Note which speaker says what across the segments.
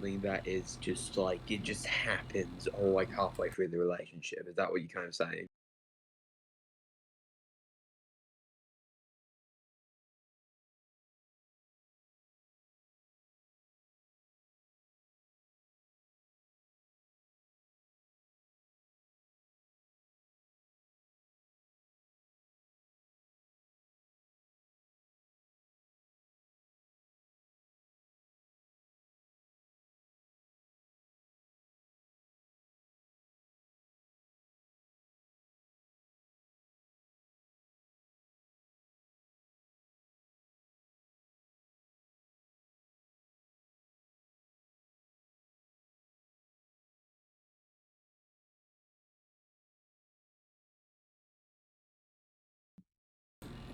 Speaker 1: something that is just like it just happens or like halfway through the relationship? Is that what you're kind of saying?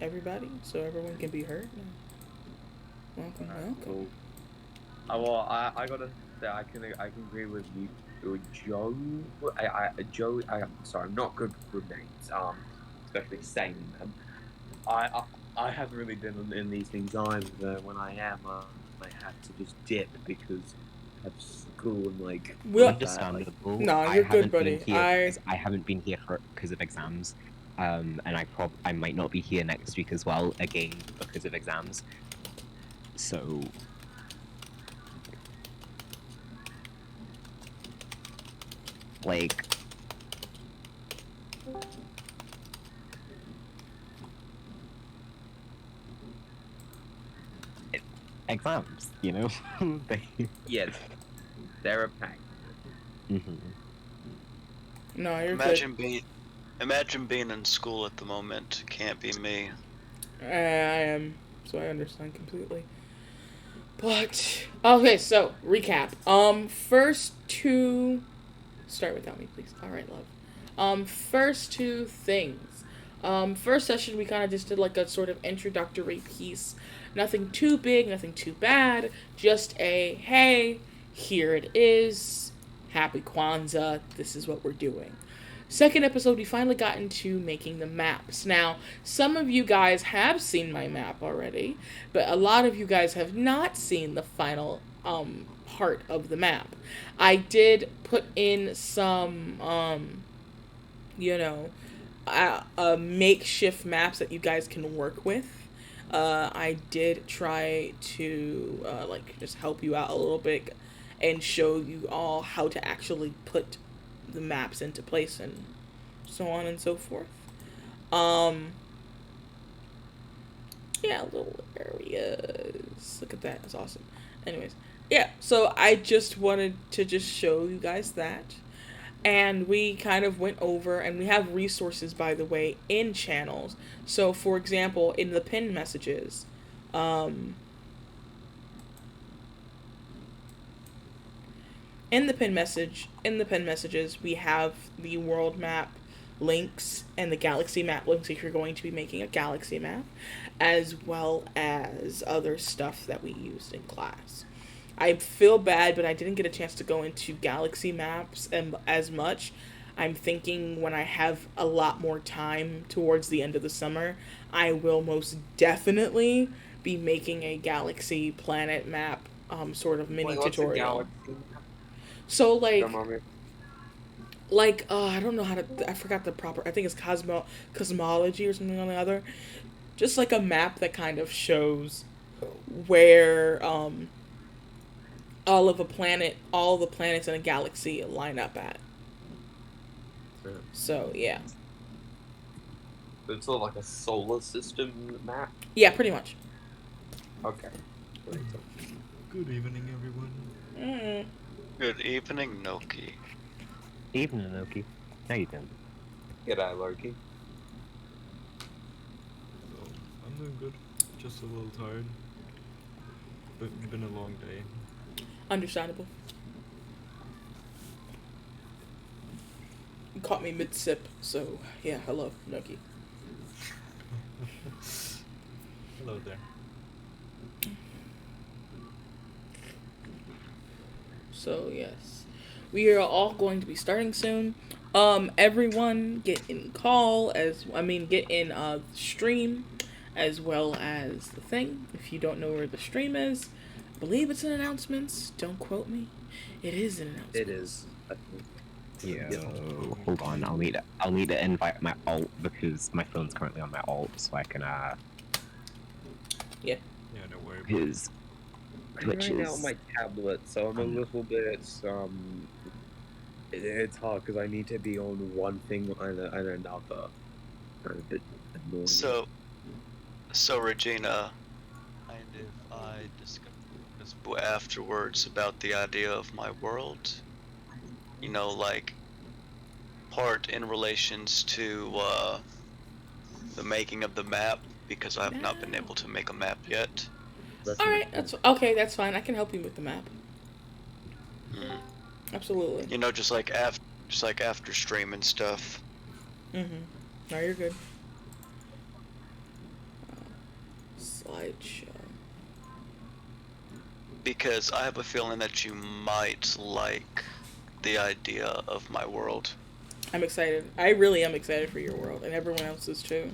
Speaker 2: Everybody, so everyone can be heard. Welcome,
Speaker 1: Alright,
Speaker 2: welcome.
Speaker 1: cool. I gotta say I can agree with you, Joe. Joe. Sorry, I'm not good with names. Especially saying them. I I haven't really been in these things either. When I am, I have to just dip because I have school and like
Speaker 2: Well,
Speaker 1: that. Like,
Speaker 3: Understandable.
Speaker 2: no,
Speaker 3: I
Speaker 2: you're good,
Speaker 3: haven't been
Speaker 2: buddy.
Speaker 3: here because I haven't been here because of exams. And I might not be here next week as well, again because of exams. So like exams, you know?
Speaker 1: yes, they're a pain.
Speaker 3: Mhm.
Speaker 2: No, you're
Speaker 4: Imagine being in school at the moment. Can't be me.
Speaker 2: good. I am, so I understand completely. But okay, so recap. First two. Start without me, please. All right, love. First two things. First session we kind of just did like a sort of introductory piece. Nothing too big, nothing too bad. Just a hey, here it is. Happy Kwanzaa. This is what we're doing. Second episode, we finally got into making the maps. Now, some of you guys have seen my map already, but a lot of you guys have not seen the final part of the map. I did put in some, you know, makeshift maps that you guys can work with. I did try to like just help you out a little bit and show you all how to actually put the maps into place and so on and so forth. Um, yeah, little areas. Look at that. That's awesome. Anyways, yeah, so I just wanted to just show you guys that. And we kind of went over, and we have resources, by the way, in channels. So, for example, in the pinned messages, um, in the pin messages we have the world map links and the galaxy map links if you're going to be making a galaxy map, as well as other stuff that we used in class. I feel bad, but I didn't get a chance to go into galaxy maps and as much. I'm thinking when I have a lot more time towards the end of the summer, I will most definitely be making a galaxy planet map sort of mini
Speaker 1: Wait, what's a
Speaker 2: tutorial.
Speaker 1: galaxy map?
Speaker 2: So
Speaker 1: Don't mind me.
Speaker 2: I don't know how to, I forgot the proper, I think it's cosmology or something on the other, just like a map that kind of shows where all the planets in a galaxy line up at.
Speaker 1: Yeah.
Speaker 2: So yeah.
Speaker 1: It's sort of like a solar system map.
Speaker 2: Yeah, pretty much.
Speaker 1: Okay.
Speaker 5: Good evening, everyone.
Speaker 2: Mm.
Speaker 4: Good evening, Noki.
Speaker 3: Evening, Anoki. How you doing?
Speaker 1: G'day, Loki.
Speaker 5: So, I'm doing good. Just a little tired. But been a long day.
Speaker 2: Understandable. You caught me mid sip, so yeah, hello, Noki.
Speaker 5: Hello there.
Speaker 2: So yes, we are all going to be starting soon. Everyone get in get in stream, as well as the thing. If you don't know where the stream is, believe it's in announcements. Don't quote me. It is in announcements.
Speaker 1: It is. I think.
Speaker 3: Yo, hold on. I'll need to invite my alt because my phone's currently on my alt, so I can
Speaker 5: Yeah, don't worry.
Speaker 3: his
Speaker 1: I'm right now on
Speaker 3: glitches.
Speaker 1: my tablet, so I'm a little bit it's hard because I need to be on one thing and another. I'm a bit annoying.
Speaker 4: So Regina, mind if I discuss afterwards about the idea of my world? You know, like part in relations to the making of the map, because I have not been able to make a map yet.
Speaker 1: That's
Speaker 2: All right, that's okay. That's fine. I can help you with the map. Absolutely.
Speaker 4: You know, just like after stream and stuff.
Speaker 2: No, you're good. Slideshow.
Speaker 4: Because I have a feeling that you might like the idea of my world.
Speaker 2: I'm excited. I really am excited for your world, and everyone else's too.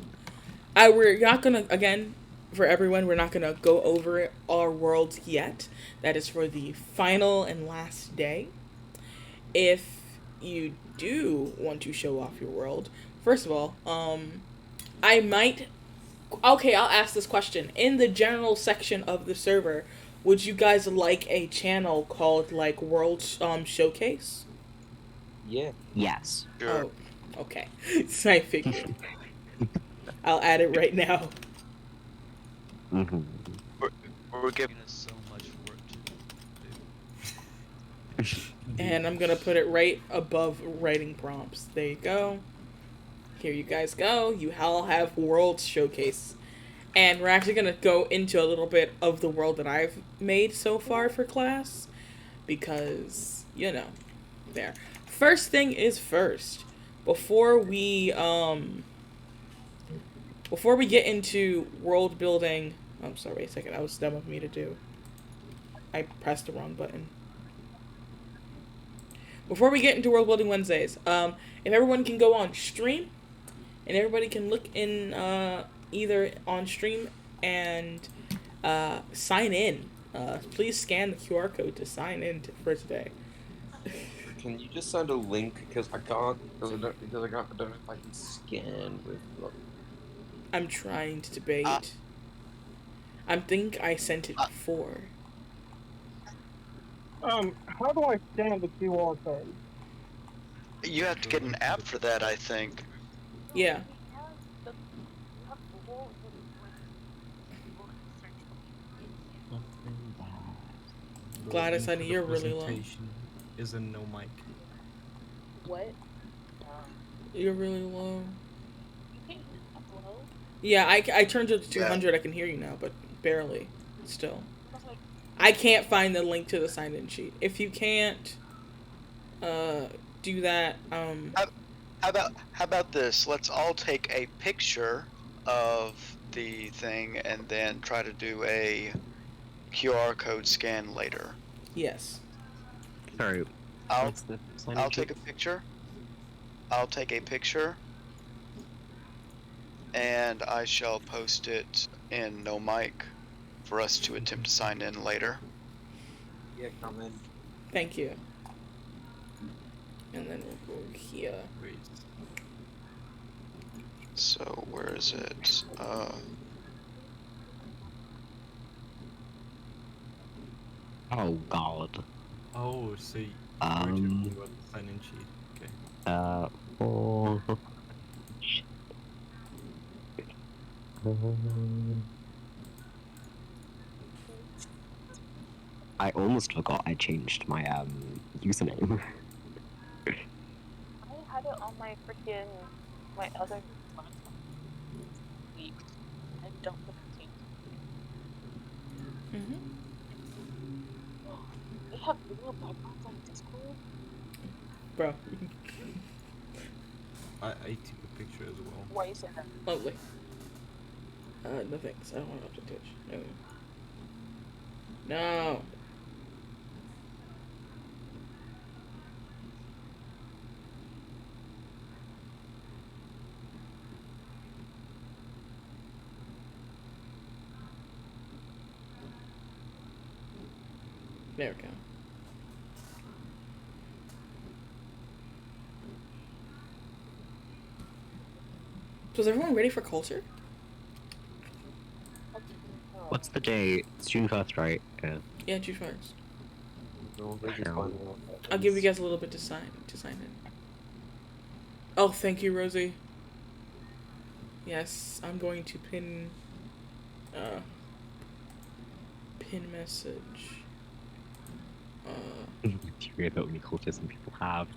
Speaker 2: We're not gonna, again, for everyone, we're not gonna go over our worlds yet. That is for the final and last day. If you do want to show off your world, first of all, I might. Okay, I'll ask this question. In the general section of the server, would you guys like a channel called like World Showcase?
Speaker 1: Yeah.
Speaker 3: Yes.
Speaker 4: Sure.
Speaker 2: Oh, okay. So I figured. I'll add it right now.
Speaker 3: Mm-hmm.
Speaker 4: We're giving us so much work to do.
Speaker 2: And I'm gonna put it right above writing prompts. There you go. Here you guys go. You all have World Showcase. And we're actually gonna go into a little bit of the world that I've made so far for class. Because, you know, there. First thing is first. Before we get into world building, I'm sorry, wait a second, that was dumb of me to do. I pressed the wrong button. Before we get into Worldbuilding Wednesdays, if everyone can go on stream, and everybody can look in either on stream and sign in. Please scan the QR code to sign in for today.
Speaker 1: Can you just send a link because I can't I don't know if I can scan with.
Speaker 2: I'm trying to debate. I think I sent it before.
Speaker 6: How do I scan the QR code?
Speaker 4: You have to get an app for that, I think.
Speaker 2: Yeah. Gladys, honey, you're really low.
Speaker 5: Is a no mic.
Speaker 7: What?
Speaker 2: You're really low.
Speaker 7: You can't hear me low?
Speaker 2: Yeah, I turned it to 200. I can hear you now, but barely. Still. I can't find the link to the sign-in sheet. If you can't do that,
Speaker 4: How about this? Let's all take a picture of the thing and then try to do a QR code scan later.
Speaker 2: Yes.
Speaker 3: Sorry.
Speaker 4: I'll
Speaker 3: what's the sign-in
Speaker 4: take
Speaker 3: sheet?
Speaker 4: a picture. I'll take a picture, and I shall post it in No Mic for us to attempt to sign in later.
Speaker 1: Yeah, come in.
Speaker 2: Thank you. And then we'll go here.
Speaker 5: Wait.
Speaker 4: So where is it?
Speaker 3: Oh God.
Speaker 5: Oh, see. We're talking about the sign-in sheet. Okay.
Speaker 3: Oh. I almost forgot I changed my username.
Speaker 7: I had it on my freaking my other laptop. Wait, I don't look at it. They have real backgrounds on Discord.
Speaker 2: Bro.
Speaker 5: I took a picture as well.
Speaker 7: Why you say that?
Speaker 2: Lovely. No thanks. I don't want to up to Twitch. No. No. There we go. So is everyone ready for culture?
Speaker 3: What's the date? It's June 1st, right? Yeah.
Speaker 2: Yeah, June 1st.
Speaker 1: No, they just
Speaker 3: No.
Speaker 1: find out that
Speaker 2: I'll give you
Speaker 1: it's-
Speaker 2: guys a little bit to sign in. Oh, thank you, Rosie. Yes, I'm going to pin message.
Speaker 3: Do you hear how many cultism people have?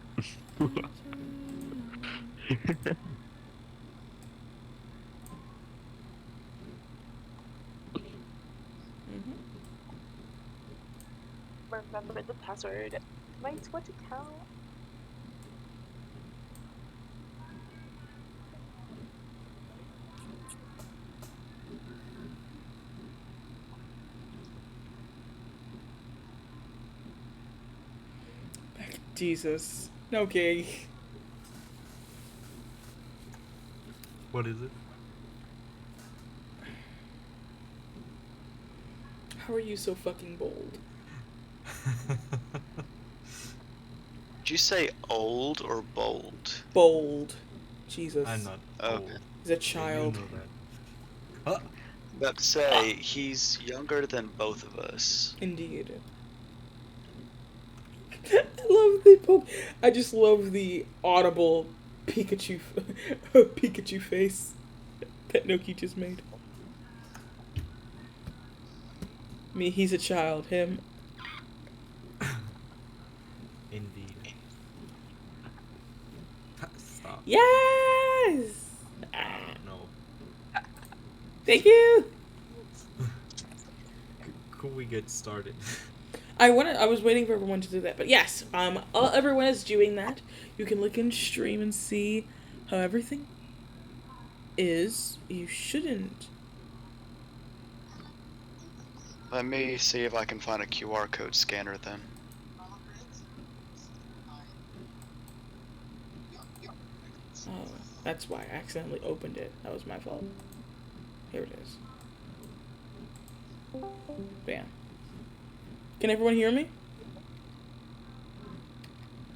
Speaker 7: Remember the password. My Twitch account.
Speaker 2: Jesus. Okay.
Speaker 5: What is it?
Speaker 2: How are you so fucking bold?
Speaker 4: Did you say old or bold?
Speaker 2: Bold. Jesus.
Speaker 5: I'm not
Speaker 4: Okay.
Speaker 5: old.
Speaker 2: He's a
Speaker 5: Yeah,
Speaker 2: child.
Speaker 5: You know that.
Speaker 4: About to say, he's younger than both of us.
Speaker 2: Indeed. I love the I just love the audible Pikachu Pikachu face that Noki just made. Me, he's a child. Him.
Speaker 5: Indeed. Stop.
Speaker 2: Yes.
Speaker 5: No.
Speaker 2: Thank you.
Speaker 5: Could we get started?
Speaker 2: I was waiting for everyone to do that, but yes, everyone is doing that. You can look in stream and see how everything is. You shouldn't.
Speaker 4: Let me see if I can find a QR code scanner then.
Speaker 2: Oh, that's why I accidentally opened it. That was my fault. Here it is. Bam. Can everyone hear me?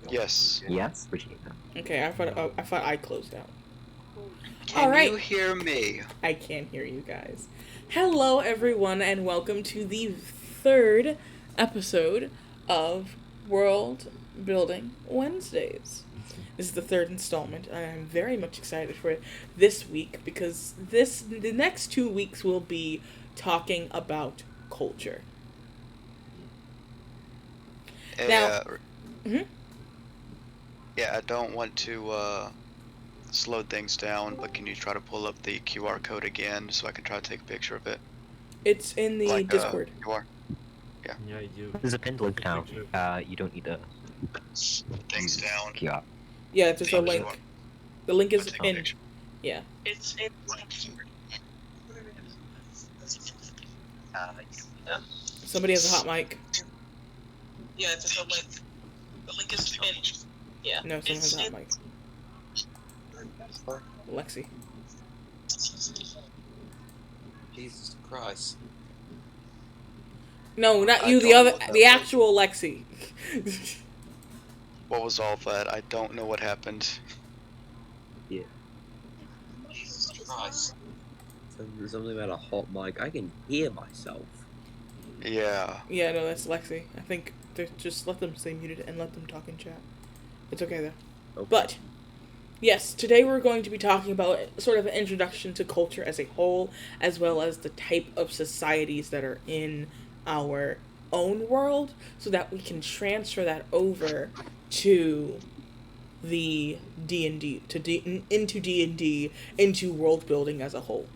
Speaker 4: Yes.
Speaker 3: Yes, Regina.
Speaker 2: Okay, I thought I closed out.
Speaker 4: Can
Speaker 2: All right.
Speaker 4: you hear me?
Speaker 2: I can't hear you guys. Hello, everyone, and welcome to the third episode of Worldbuilding Wednesdays. This is the third installment, and I'm very much excited for it this week because the next 2 weeks will be talking about culture. Now- Mhm.
Speaker 4: Yeah, I don't want to slow things down, but can you try to pull up the QR code again so I can try to take a picture of it?
Speaker 2: It's in the
Speaker 4: Like
Speaker 2: Discord.
Speaker 4: QR.
Speaker 5: Yeah, you.
Speaker 3: There's a pinned link now. You don't need to
Speaker 4: Things down.
Speaker 3: QR.
Speaker 2: Yeah, it's just a link. The link is
Speaker 4: Take a
Speaker 2: in.
Speaker 4: picture.
Speaker 2: Yeah. Somebody has a hot mic.
Speaker 8: Yeah, it's a link. The link is in. Yeah.
Speaker 2: No, someone has a hot mic. Lexi.
Speaker 1: Jesus Christ.
Speaker 2: No, not
Speaker 4: I
Speaker 2: you. The
Speaker 4: don't
Speaker 2: other,
Speaker 4: know what that
Speaker 2: the
Speaker 4: was.
Speaker 2: actual Lexi.
Speaker 4: What was all that? I don't know what happened.
Speaker 8: Jesus Christ.
Speaker 1: Something about a hot mic. I can hear myself.
Speaker 4: Yeah.
Speaker 2: Yeah, no, that's Lexi. I think just let them stay muted and let them talk in chat. It's okay though.
Speaker 1: Okay.
Speaker 2: But yes, today we're going to be talking about sort of an introduction to culture as a whole, as well as the type of societies that are in our own world, so that we can transfer that over to the D&D, into D&D, into world building as a whole.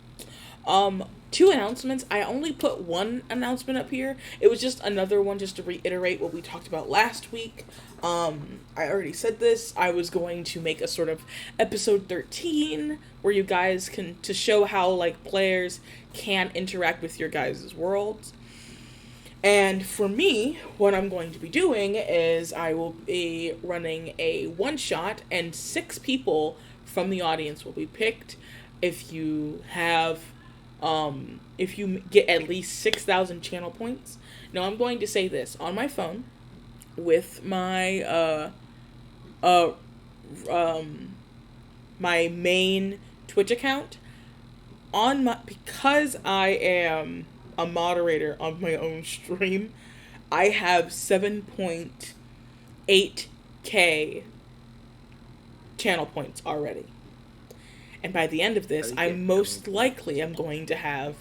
Speaker 2: 2 announcements. I only put 1 announcement up here. It was just another one just to reiterate what we talked about last week. I already said this. I was going to make a sort of episode 13 where you guys can, to show how like players can interact with your guys' worlds. And for me, what I'm going to be doing is I will be running a one-shot, and 6 people from the audience will be picked. If you have, if you get at least 6,000 channel points. No, I'm going to say this on my phone with my my main Twitch account on my, because I am a moderator on my own stream. I have 7.8k channel points already. And by the end of this, I most likely am going to have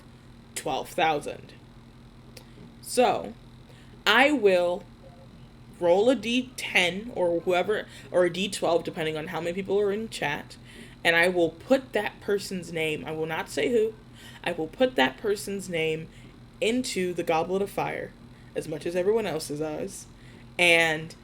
Speaker 2: 12,000. So, I will roll a d10 or whoever, or a d12 depending on how many people are in chat, and I will put that person's name, I will not say who, I will put that person's name into the Goblet of Fire, as much as everyone else's does, and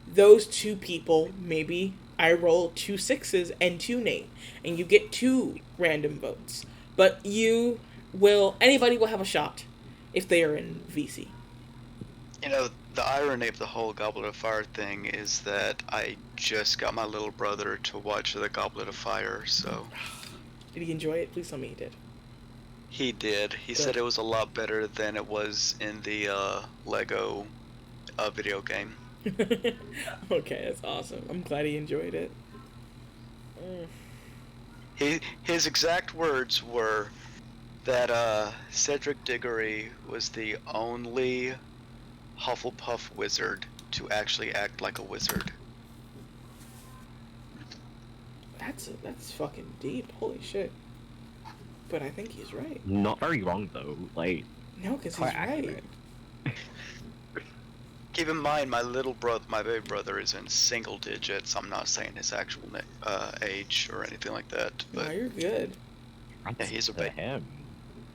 Speaker 2: those two people, maybe I roll 2 6s and 2 Nate, and you get 2 random votes. But anybody will have a shot if they are in VC.
Speaker 4: You know, the irony of the whole Goblet of Fire thing is that I just got my little brother to watch the Goblet of Fire, so...
Speaker 2: Did he enjoy it? Please tell me he did.
Speaker 4: He did. He said it was a lot better than it was in the Lego video game.
Speaker 2: Okay, that's awesome. I'm glad he enjoyed it.
Speaker 4: His exact words were that Cedric Diggory was the only Hufflepuff wizard to actually act like a wizard.
Speaker 2: That's fucking deep. Holy shit. But I think he's right.
Speaker 3: Not very wrong though. Like,
Speaker 2: no, because he's
Speaker 3: quite
Speaker 2: right.
Speaker 3: accurate.
Speaker 4: Keep in mind, my baby brother is in single digits. I'm not saying his actual age or anything like that. But
Speaker 2: No, you're good.
Speaker 4: yeah, he's a baby.
Speaker 3: him.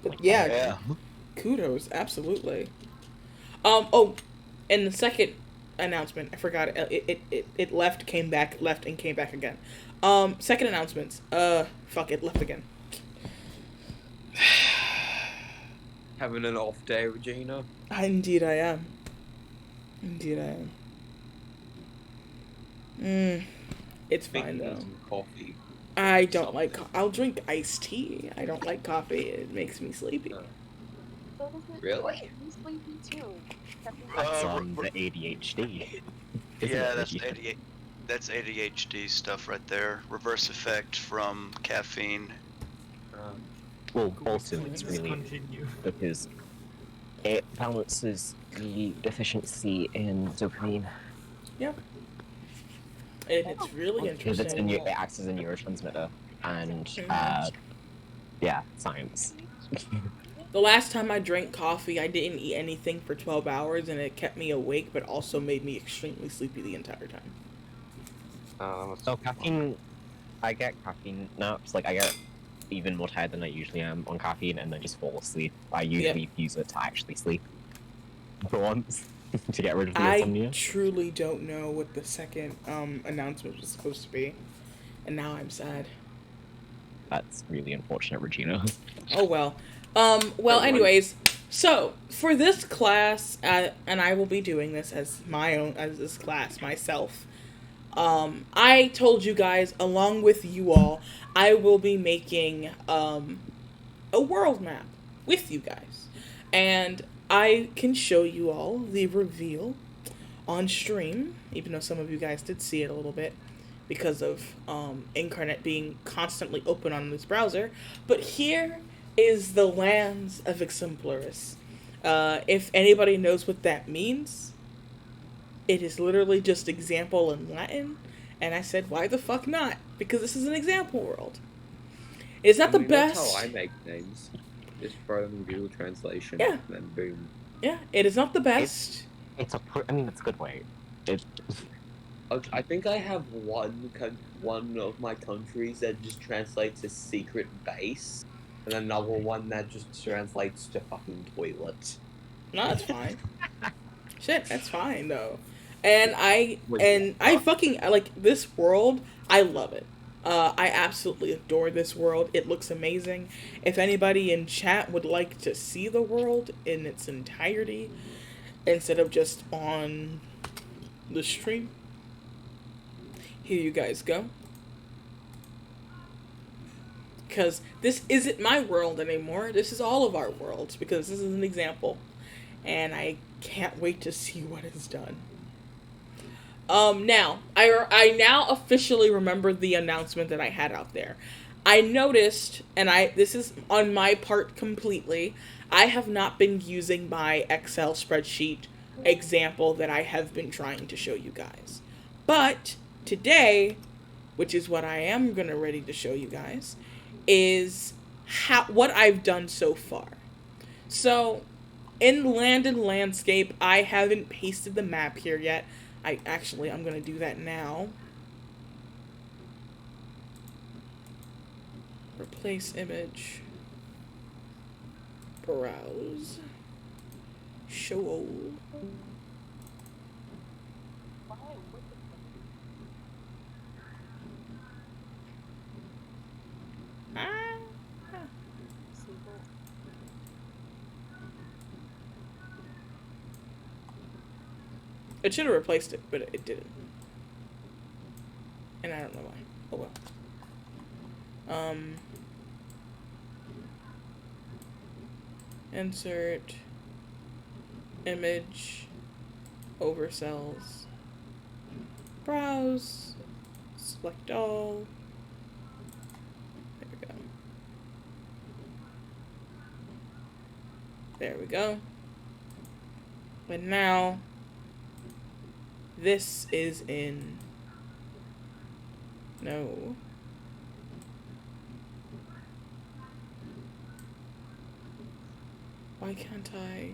Speaker 2: But yeah,
Speaker 4: Yeah.
Speaker 2: kudos, absolutely. Oh, and the second announcement, I forgot it. It left, came back, left, and came back again. Second announcements. Fuck it, left again.
Speaker 1: Having an off day, Regina?
Speaker 2: Indeed I am. It's fine though.
Speaker 1: Some coffee.
Speaker 2: I don't like. I'll drink iced tea. I don't like coffee. It makes me sleepy.
Speaker 7: So does it
Speaker 1: Really?
Speaker 7: make me sleepy too.
Speaker 3: That's the ADHD. Isn't
Speaker 4: Yeah,
Speaker 3: it,
Speaker 4: that's
Speaker 3: Reggie?
Speaker 4: that's ADHD stuff right there. Reverse effect from caffeine.
Speaker 3: Well, also it's
Speaker 5: Let's
Speaker 3: really
Speaker 5: continue.
Speaker 3: because it balances the deficiency in dopamine.
Speaker 2: Yep. And it's really
Speaker 3: Because it's
Speaker 2: interesting.
Speaker 3: it acts as a neurotransmitter, and yeah, science.
Speaker 2: The last time I drank coffee, I didn't eat anything for 12 hours, and it kept me awake, but also made me extremely sleepy the entire time.
Speaker 3: So caffeine, I get caffeine naps. Like I get even more tired than I usually am on caffeine, and then just fall asleep. I usually use it to actually sleep for once to get rid of the
Speaker 2: I
Speaker 3: insomnia.
Speaker 2: truly don't know what the second announcement was supposed to be, and now I'm sad.
Speaker 3: That's really unfortunate, Regina.
Speaker 2: Oh well. Well, anyways, so for this class, and I will be doing this as this class myself. I told you guys, along with you all, I will be making a world map with you guys, and I can show you all the reveal on stream, even though some of you guys did see it a little bit because of Incarnate being constantly open on this browser. But here is the Lens of Exemplaris. If anybody knows what that means, it is literally just example in Latin. And I said, why the fuck not? Because this is an example world. It's not the best.
Speaker 1: That's how I make names. Just throw them in Google Translation.
Speaker 2: Yeah.
Speaker 1: And then boom.
Speaker 2: Yeah, it is not the best.
Speaker 3: It's a good way.
Speaker 1: I think I have one of my countries that just translates as secret base, and another one that just translates to fucking toilet.
Speaker 2: No, that's fine. Shit, that's fine though. And I fucking like this world. I love it. I absolutely adore this world. It looks amazing. If anybody in chat would like to see the world in its entirety, instead of just on the stream, here you guys go. Because this isn't my world anymore. This is all of our worlds, because this is an example. And I can't wait to see what is done. Now, I now officially remember the announcement that I had out there. I noticed, and this is on my part completely, I have not been using my Excel spreadsheet example that I have been trying to show you guys. But today, which is what I am gonna ready to show you guys, is what I've done so far. So, in Land and Landscape, I haven't pasted the map here yet. I'm going to do that now. Replace image. Browse. Show all. It should have replaced it, but it didn't. And I don't know why. Oh well. Insert. Image. Overcells. Browse. Select all. There we go. There we go. And now, this is in, no. Why can't I?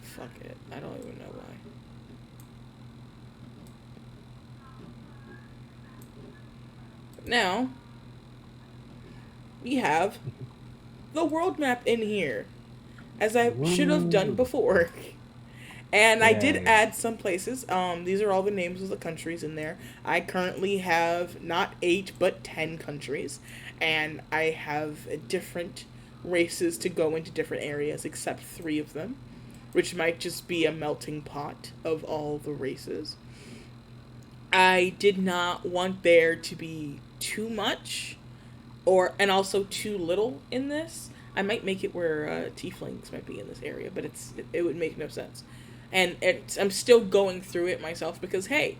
Speaker 2: Fuck it. I don't even know why. But now, we have the world map in here, as I should have done before. And I did add some places. These are all the names of the countries in there. I currently have not 8, but 10 countries. And I have different races to go into different areas, except 3 of them, which might just be a melting pot of all the races. I did not want there to be too much, and also too little in this. I might make it where tieflings might be in this area, but it would make no sense. And I'm still going through it myself because, hey,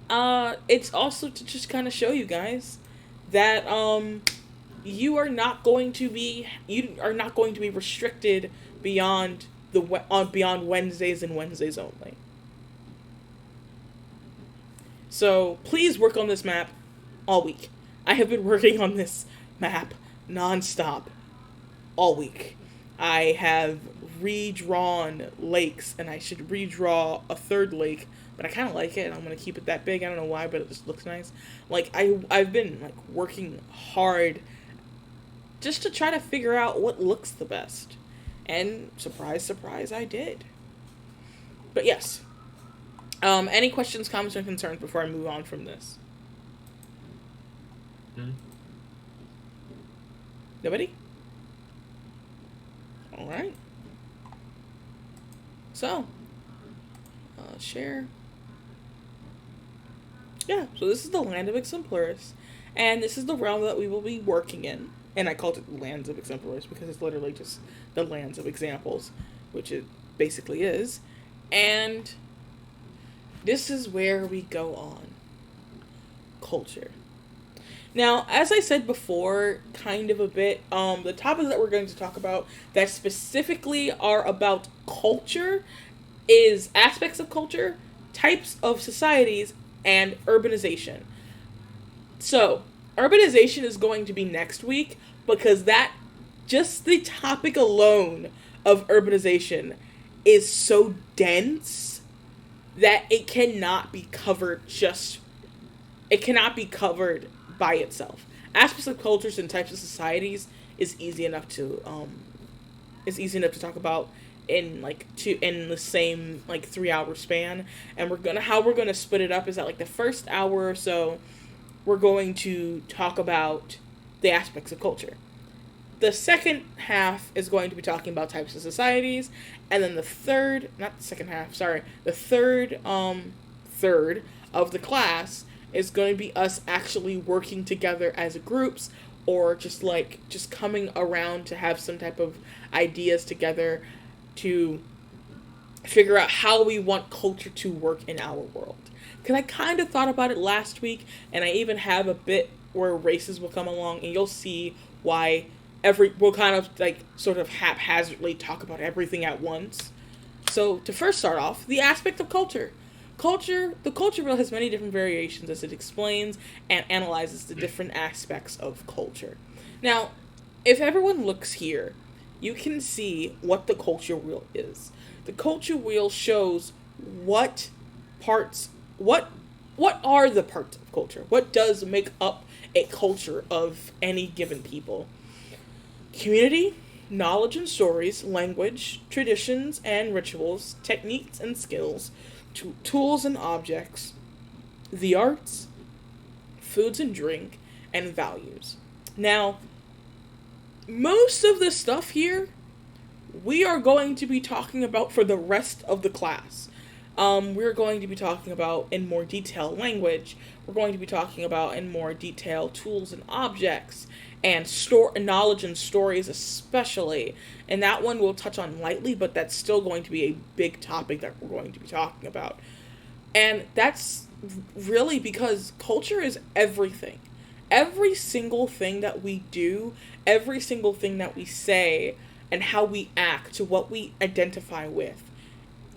Speaker 2: it's also to just kind of show you guys that you are not going to be restricted beyond beyond Wednesdays and Wednesdays only. So please work on this map all week. I have been working on this map nonstop all week. I have redrawn lakes, and I should redraw a 3rd lake, but I kind of like it. I'm going to keep it that big. I don't know why, but it just looks nice. Like, I've been, like, working hard just to try to figure out what looks the best. And surprise, surprise, I did. But yes. Any questions, comments, or concerns before I move on from this? Nobody? Alright. So, share. Yeah, so this is the Land of Exemplaris. And this is the realm that we will be working in. And I called it Lands of Exemplaris because it's literally just the lands of examples, which it basically is. And this is where we go on. Culture. Now, as I said before, kind of a bit, the topics that we're going to talk about that specifically are about culture is aspects of culture, types of societies, and urbanization. So, urbanization is going to be next week because just the topic alone of urbanization is so dense that it cannot be covered by itself. Aspects of cultures and types of societies is easy enough to talk about in the same 3-hour span. And how we're gonna split it up is that the first hour or so we're going to talk about the aspects of culture. The second half is going to be talking about types of societies, and then the third third of the class is going to be us actually working together as groups, or just coming around to have some type of ideas together to figure out how we want culture to work in our world. Because I kind of thought about it last week, and I even have a bit where races will come along, and you'll see why we'll kind of like sort of haphazardly talk about everything at once. So to first start off, the aspect of culture. The culture wheel has many different variations as it explains and analyzes the different aspects of culture. Now, if everyone looks here, you can see what the culture wheel is. The culture wheel shows what are the parts of culture? What does make up a culture of any given people? Community, knowledge and stories, language, traditions and rituals, techniques and skills, tools and objects, the arts, foods and drink, and values. Now, most of the stuff here we are going to be talking about for the rest of the class. We're going to be talking about in more detail language. We're going to be talking about in more detail tools and objects and knowledge and stories especially. And that one we'll touch on lightly, but that's still going to be a big topic that we're going to be talking about. And that's really because culture is everything. Every single thing that we do, every single thing that we say, and how we act to what we identify with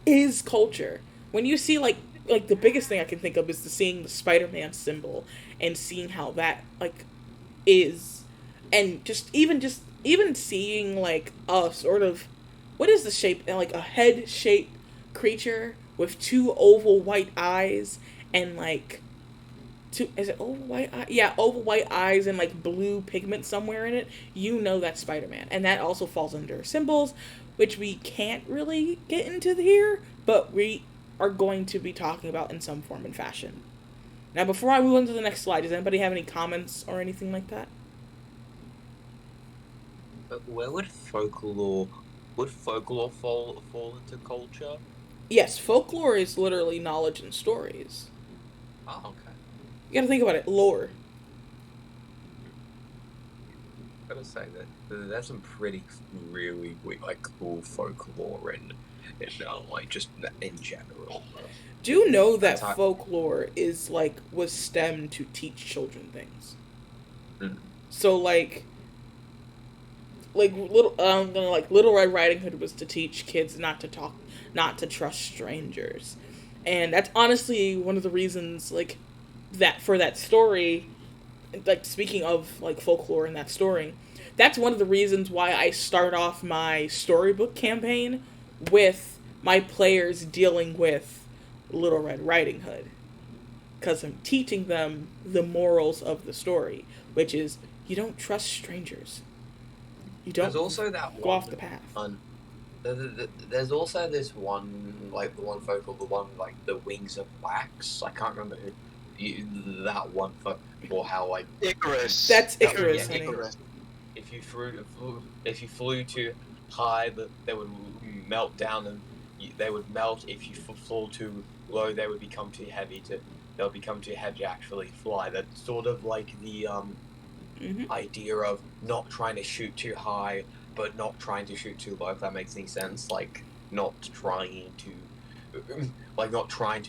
Speaker 2: is culture. When you see like the biggest thing I can think of is seeing the Spider-Man symbol and seeing how that like is, and even seeing like a sort of, what is the shape, like a head-shaped creature with two oval white eyes and like is it oval white eye? Yeah, oval white eyes and like blue pigment somewhere in it. You know that's Spider-Man. And that also falls under symbols, which we can't really get into here, but we are going to be talking about in some form and fashion. Now, before I move on to the next slide, does anybody have any comments or anything like that?
Speaker 1: But where would folklore fall into culture?
Speaker 2: Yes, folklore is literally knowledge and stories.
Speaker 1: Oh, okay.
Speaker 2: You gotta think about it, lore.
Speaker 1: I gotta say that there's some pretty really like cool folklore in like just in general.
Speaker 2: Do you know that folklore is like was stemmed to teach children things?
Speaker 1: Mm.
Speaker 2: So like Little Red Riding Hood was to teach kids not to trust strangers, and that's honestly one of the reasons like that for that story. Like speaking of like folklore in that story, that's one of the reasons why I start off my storybook campaign with my players dealing with Little Red Riding Hood, because I'm teaching them the morals of the story, which is you don't trust strangers. You don't
Speaker 1: There's also that
Speaker 2: go off the path.
Speaker 1: There's also this one, like the one folklore, the one like the Wings of Wax. I can't remember that one for how like
Speaker 4: Icarus.
Speaker 2: That's Icarus.
Speaker 1: Yeah, Icarus. If you flew too high, they would melt down, and they would melt. If you flew too low, they would become too heavy to actually fly. That's sort of like the idea of not trying to shoot too high, but not trying to shoot too low. If that makes any sense, like not trying to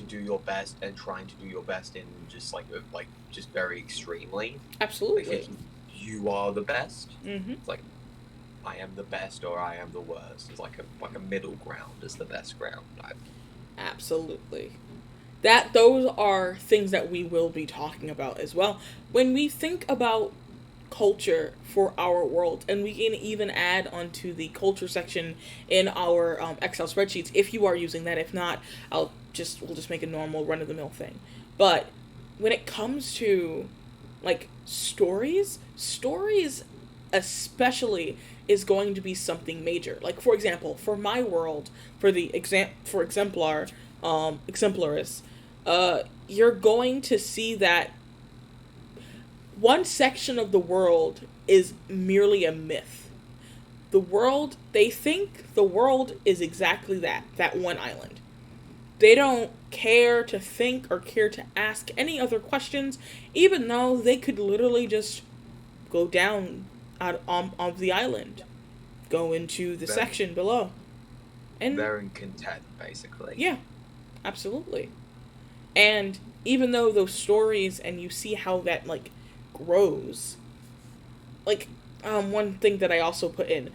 Speaker 1: do your best and trying to do your best in just just very extremely.
Speaker 2: Absolutely.
Speaker 1: Like, you are the best.
Speaker 2: Mm-hmm.
Speaker 1: It's like I am the best or I am the worst. It's like a middle ground is the best ground.
Speaker 2: Absolutely. Those are things that we will be talking about as well. When we think about culture for our world, and we can even add onto the culture section in our Excel spreadsheets if you are using that. If not, we'll just make a normal run-of-the-mill thing. But when it comes to like stories especially is going to be something major. Like for example, for my world, for Exemplaris, you're going to see that one section of the world is merely a myth. They think the world is exactly that one island. They don't care to think or care to ask any other questions, even though they could literally just go down out of the island, go into the section below, And
Speaker 1: they're in content, basically.
Speaker 2: yeah, absolutely. And even though those stories, and you see how that like grows, like one thing that I also put in,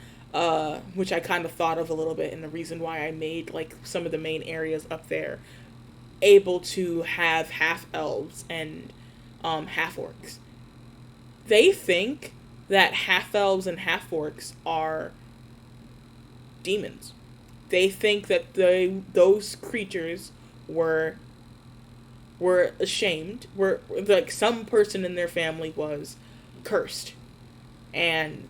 Speaker 2: which I kind of thought of a little bit, and the reason why I made like some of the main areas up there able to have half elves and half orcs. They think that half elves and half orcs are demons. They think that those creatures were ashamed, were like some person in their family was cursed, and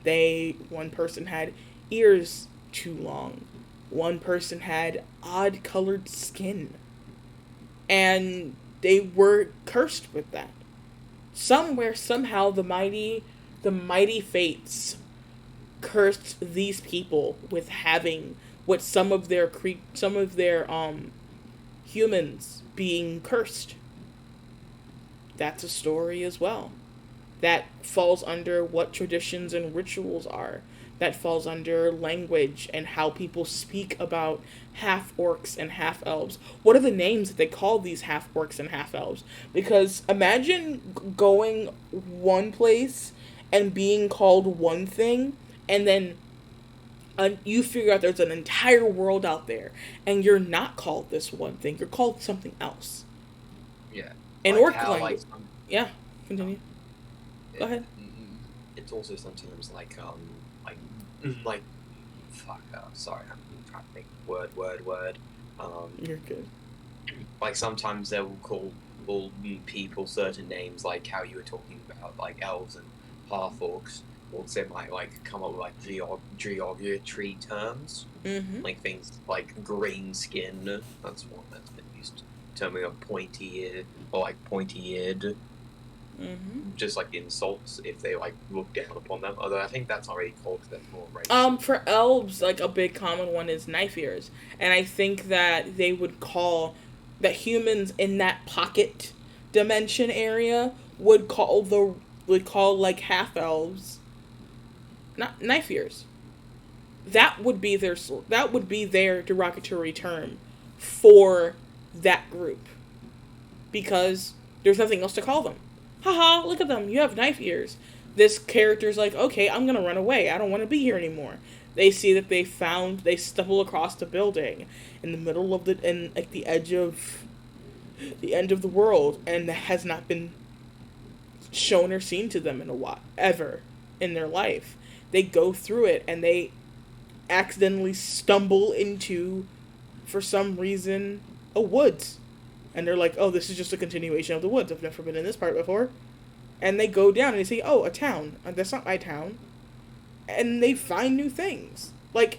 Speaker 2: one person had ears too long, one person had odd colored skin, and they were cursed with that. Somewhere, somehow, the mighty fates cursed these people with having what some of their humans being cursed. That's a story as well. That falls under what traditions and rituals are. That falls under language and how people speak about half orcs and half elves. What are the names that they call these half orcs and half elves? Because imagine going one place and being called one thing, and then you figure out there's an entire world out there, and you're not called this one thing. You're called something else.
Speaker 1: Yeah.
Speaker 2: In
Speaker 1: Like
Speaker 2: orc
Speaker 1: how,
Speaker 2: language. Yeah, continue. Go ahead.
Speaker 9: It's also sometimes like fuck. Sorry, I'm trying to think. Word.
Speaker 2: You're good.
Speaker 9: Like sometimes they will call all people certain names, like how you were talking about, like elves and half orcs. Or they might like come up with like geography terms, like things like green skin. That's one that's been used. Terming of pointy ear or like pointy eared. Just like insults if they like look down upon them. Although I think that's already called, because that's more racist.
Speaker 2: For elves, like a big common one is knife ears, and I think that they would call that humans in that pocket dimension area would call like half elves not knife ears. That would be their derogatory term for that group, because there's nothing else to call them. Haha, look at them, you have knife ears. This character's like, okay, I'm gonna run away. I don't want to be here anymore. They see that they stumble across the building in the middle of the edge of the end of the world, and that has not been shown or seen to them in a while, ever in their life. They go through it, and they accidentally stumble into, for some reason, a woods. And they're like, oh, this is just a continuation of the woods. I've never been in this part before. And they go down and they say, oh, a town. That's not my town. And they find new things. Like,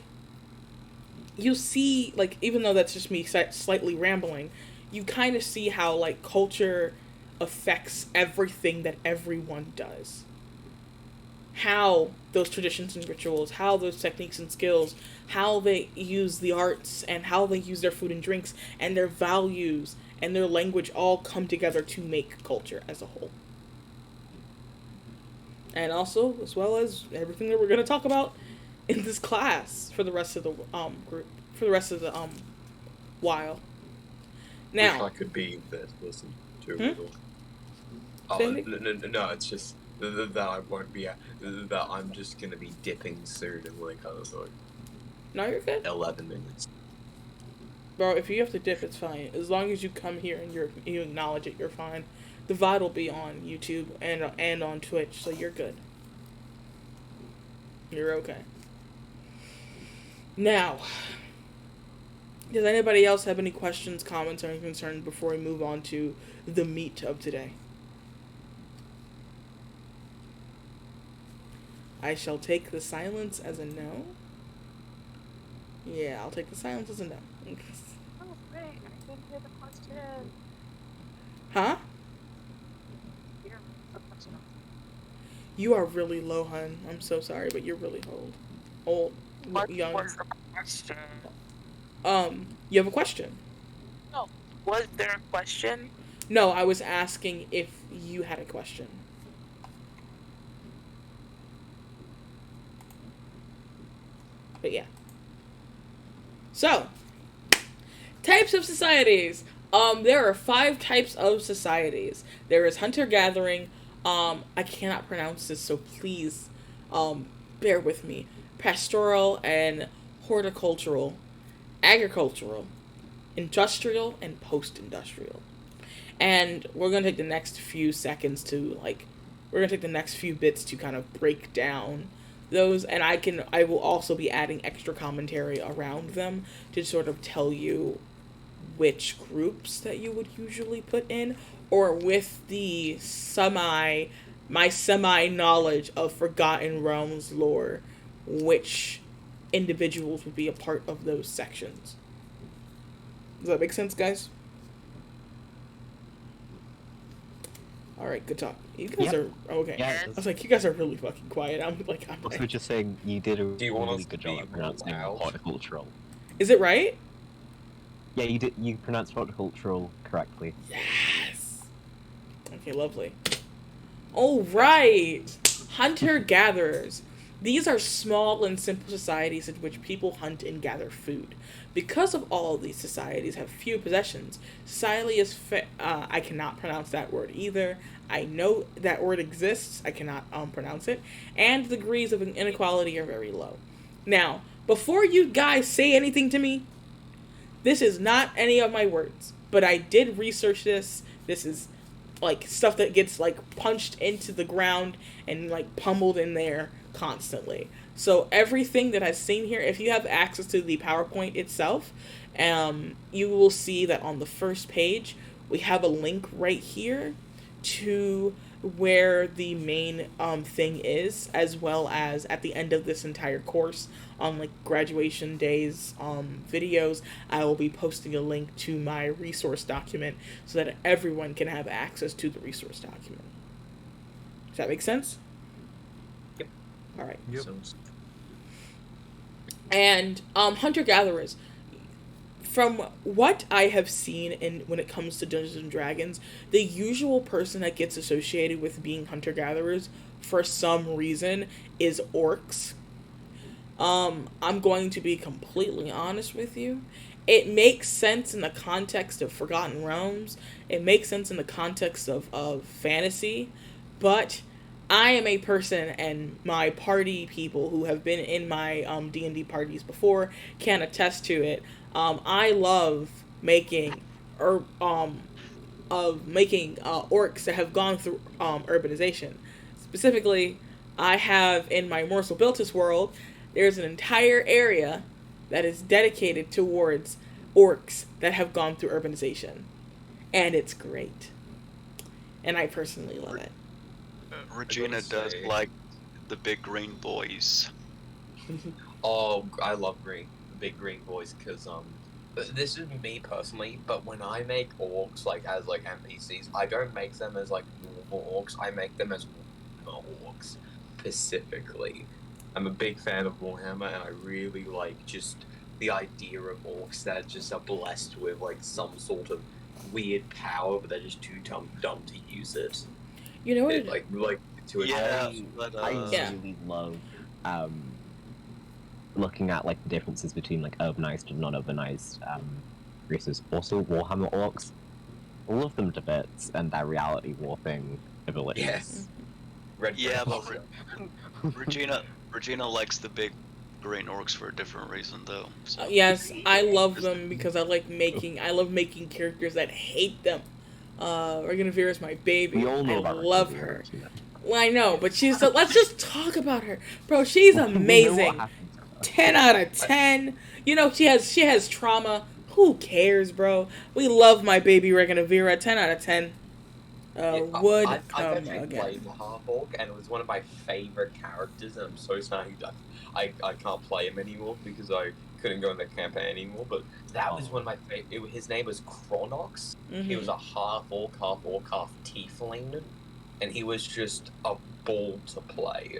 Speaker 2: you see, like, even though that's just me slightly rambling, you kind of see how, like, culture affects everything that everyone does. How those traditions and rituals, how those techniques and skills, how they use the arts, and how they use their food and drinks, and their values, and their language all come together to make culture as a whole. And also, as well as everything that we're going to talk about in this class for the rest of the group, for the rest of the while. Now,
Speaker 9: Wish I could be there to listen to it all. No, it's just that I won't be. That I'm just gonna be dipping soon in like other like.
Speaker 2: No, you're good.
Speaker 9: 11 minutes.
Speaker 2: Bro, if you have to dip, it's fine. As long as you come here and you acknowledge it, you're fine. The VOD will be on YouTube and on Twitch, so you're good. You're okay. Now, does anybody else have any questions, comments, or any concerns before we move on to the meat of today? I shall take the silence as a no. Yeah, I'll take the silence as a no.
Speaker 7: Oh, great. I didn't hear the question.
Speaker 2: Huh?
Speaker 7: Hear the question.
Speaker 2: You are really low, hun. I'm so sorry, but you're really old. Young.
Speaker 7: Was the question?
Speaker 2: You have a question?
Speaker 7: No. Was there a question?
Speaker 2: No, I was asking if you had a question. But yeah. So, Types of societies. There are 5 types of societies. There is hunter-gathering. I cannot pronounce this, so please, bear with me. Pastoral and horticultural, agricultural, industrial, and post-industrial. And we're gonna take the next few seconds to we're gonna take the next few bits to kind of break down those, and I will also be adding extra commentary around them to sort of tell you which groups that you would usually put in, or with the semi knowledge of Forgotten Realms lore, which individuals would be a part of those sections. Does that make sense, guys? Alright, good talk. You guys are okay.
Speaker 3: Yeah,
Speaker 2: I was like, you guys are really fucking quiet. I'm
Speaker 3: Also, just saying, you did a
Speaker 9: Do you want
Speaker 3: really
Speaker 9: us
Speaker 3: good
Speaker 9: to be
Speaker 3: job at pronouncing
Speaker 9: loud?
Speaker 3: horticultural.
Speaker 2: Is it right?
Speaker 3: Yeah, you did. You pronounced horticultural correctly.
Speaker 2: Yes. Okay, lovely. All right. Hunter-gatherers. These are small and simple societies in which people hunt and gather food. Because of all of these societies have few possessions, society is I cannot pronounce that word either. I know that word exists. I cannot pronounce it. And degrees of inequality are very low. Now, before you guys say anything to me, this is not any of my words, but I did research this. This is stuff that gets punched into the ground and pummeled in there constantly. So everything that I've seen here, if you have access to the PowerPoint itself, you will see that on the first page we have a link right here to where the main thing is, as well as at the end of this entire course on graduation days videos, I will be posting a link to my resource document so that everyone can have access to the resource document. Does that make sense?
Speaker 9: Yep.
Speaker 2: All right.
Speaker 5: Yep.
Speaker 2: And hunter-gatherers, from what I have seen when it comes to Dungeons and Dragons, the usual person that gets associated with being hunter-gatherers for some reason is orcs. I'm going to be completely honest with you. It makes sense in the context of Forgotten Realms. It makes sense in the context of fantasy, but I am a person, and my party people who have been in my D&D parties before can attest to it. I love making orcs that have gone through urbanization. Specifically, I have in my Morsel Biltis world, there's an entire area that is dedicated towards orcs that have gone through urbanization, and it's great. And I personally love it.
Speaker 4: Regina does like the big green boys.
Speaker 9: Oh, I love the big green boys, because this is me personally, but when I make orcs as NPCs, I don't make them as normal orcs. I make them as orcs specifically. I'm a big fan of Warhammer, and I really like just the idea of orcs that just are blessed with some sort of weird power, but they're just too dumb to use it.
Speaker 2: You know what?
Speaker 3: I really love looking at the differences between urbanized and non-urbanized races. Also, Warhammer orcs, all of them to bits, and their reality warping abilities.
Speaker 9: Yes.
Speaker 4: But Regina likes the big green orcs for a different reason, though. So.
Speaker 2: Yes, I love them because I love making characters that hate them. Regina is my baby.
Speaker 3: We all know
Speaker 2: I
Speaker 3: about
Speaker 2: love
Speaker 3: Regina,
Speaker 2: her.
Speaker 3: you know.
Speaker 2: Well, I know, but let's just talk about her. Bro, she's amazing. 10 out of 10. You know, she has trauma. Who cares, bro? We love my baby Regina. 10 out of 10. I've
Speaker 9: actually played the half-orc, and it was one of my favorite characters, and I'm so sorry that I can't play him anymore because I couldn't go in the campaign anymore, but that was one of my favorite. His name was Chronox.
Speaker 2: Mm-hmm.
Speaker 9: He was a half-orc, half tiefling, and he was just a ball to play.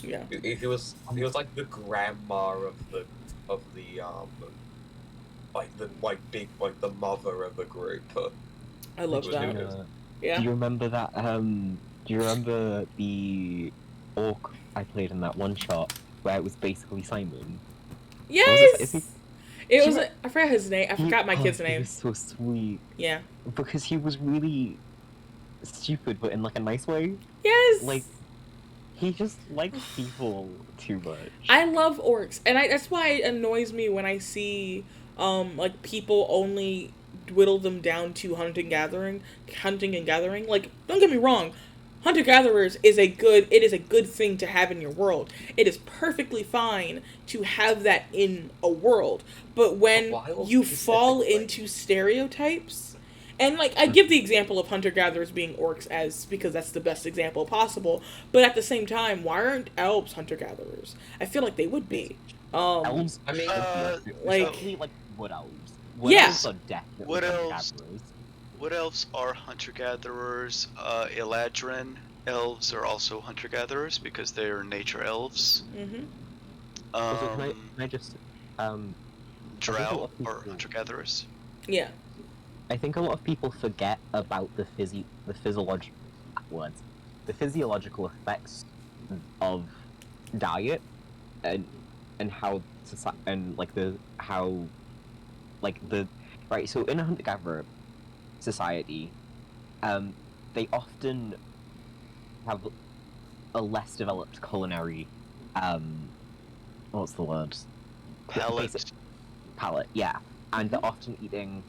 Speaker 2: Yeah.
Speaker 9: He was like the grandma of the the mother of the group.
Speaker 2: I love that. Yeah.
Speaker 3: Do you remember that? Do you remember the orc I played in that one shot where it was basically Simon?
Speaker 2: Yes. It was I forgot his name. I forgot my kid's
Speaker 3: He
Speaker 2: name.
Speaker 3: was so sweet
Speaker 2: Yeah.
Speaker 3: because he was really stupid, but in like a nice way.
Speaker 2: Yes.
Speaker 3: Like he just likes people too much.
Speaker 2: I love orcs, and that's why it annoys me when I see like people only whittle them down to hunting and gathering. Like, don't get me wrong, hunter gatherers is a good thing to have in your world. It is perfectly fine to have that in a world, but when you fall into stereotypes, and like I give the example of hunter gatherers being orcs as because that's the best example possible, but at the same time, why aren't elves hunter gatherers? I feel like they would be.
Speaker 3: Elves,
Speaker 9: I mean,
Speaker 3: like wood elves. Wood
Speaker 2: Yeah.
Speaker 3: elves are definitely
Speaker 4: Wood
Speaker 3: hunter
Speaker 4: elves.
Speaker 3: gatherers.
Speaker 4: Wood elves are hunter-gatherers. Eladrin elves are also hunter-gatherers because they are nature elves.
Speaker 2: Mm-hmm.
Speaker 3: Also, can I just
Speaker 4: Drow
Speaker 3: people-
Speaker 4: are hunter-gatherers.
Speaker 2: Yeah.
Speaker 3: I think a lot of people forget about the physiological effects of diet and how right. So in a hunter-gatherer society, they often have a less developed culinary, what's the word? Palate, yeah. And they're often eating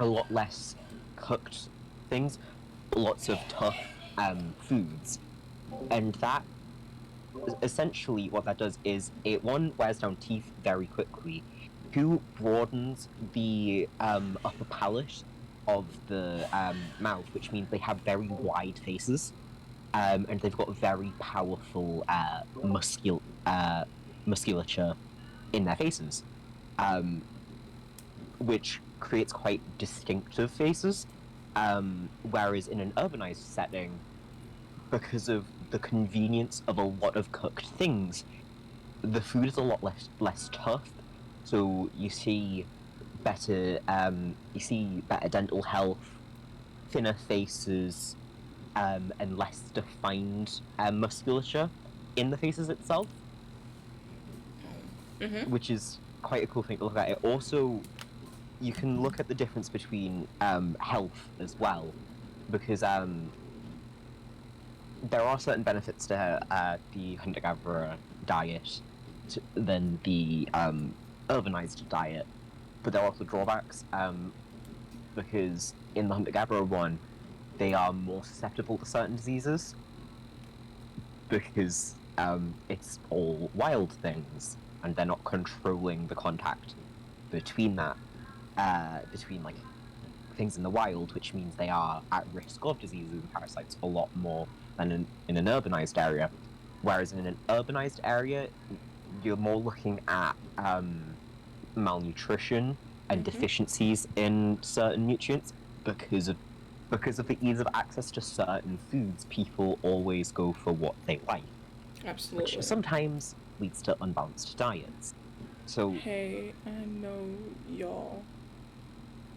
Speaker 3: a lot less cooked things, lots of tough foods. And that, essentially what that does is, it, one, wears down teeth very quickly, two, broadens the upper palate of the mouth, which means they have very wide faces, and they've got very powerful musculature in their faces, which creates quite distinctive faces, whereas in an urbanized setting, because of the convenience of a lot of cooked things, the food is a lot less tough, so you see better dental health, thinner faces, and less defined musculature in the faces itself, which is quite a cool thing to look at. It also, you can look at the difference between health as well, because there are certain benefits to the hunter-gatherer diet than the urbanized diet, but there are also drawbacks, because in the hunter-gatherer one, they are more susceptible to certain diseases, because it's all wild things, and they're not controlling the contact between that, between like things in the wild, which means they are at risk of diseases and parasites a lot more than in an urbanized area. Whereas in an urbanized area, you're more looking at malnutrition and deficiencies in certain nutrients because of the ease of access to certain foods. People always go for what they like,
Speaker 2: Absolutely.
Speaker 3: which sometimes leads to unbalanced diets. So
Speaker 2: hey, I know y'all.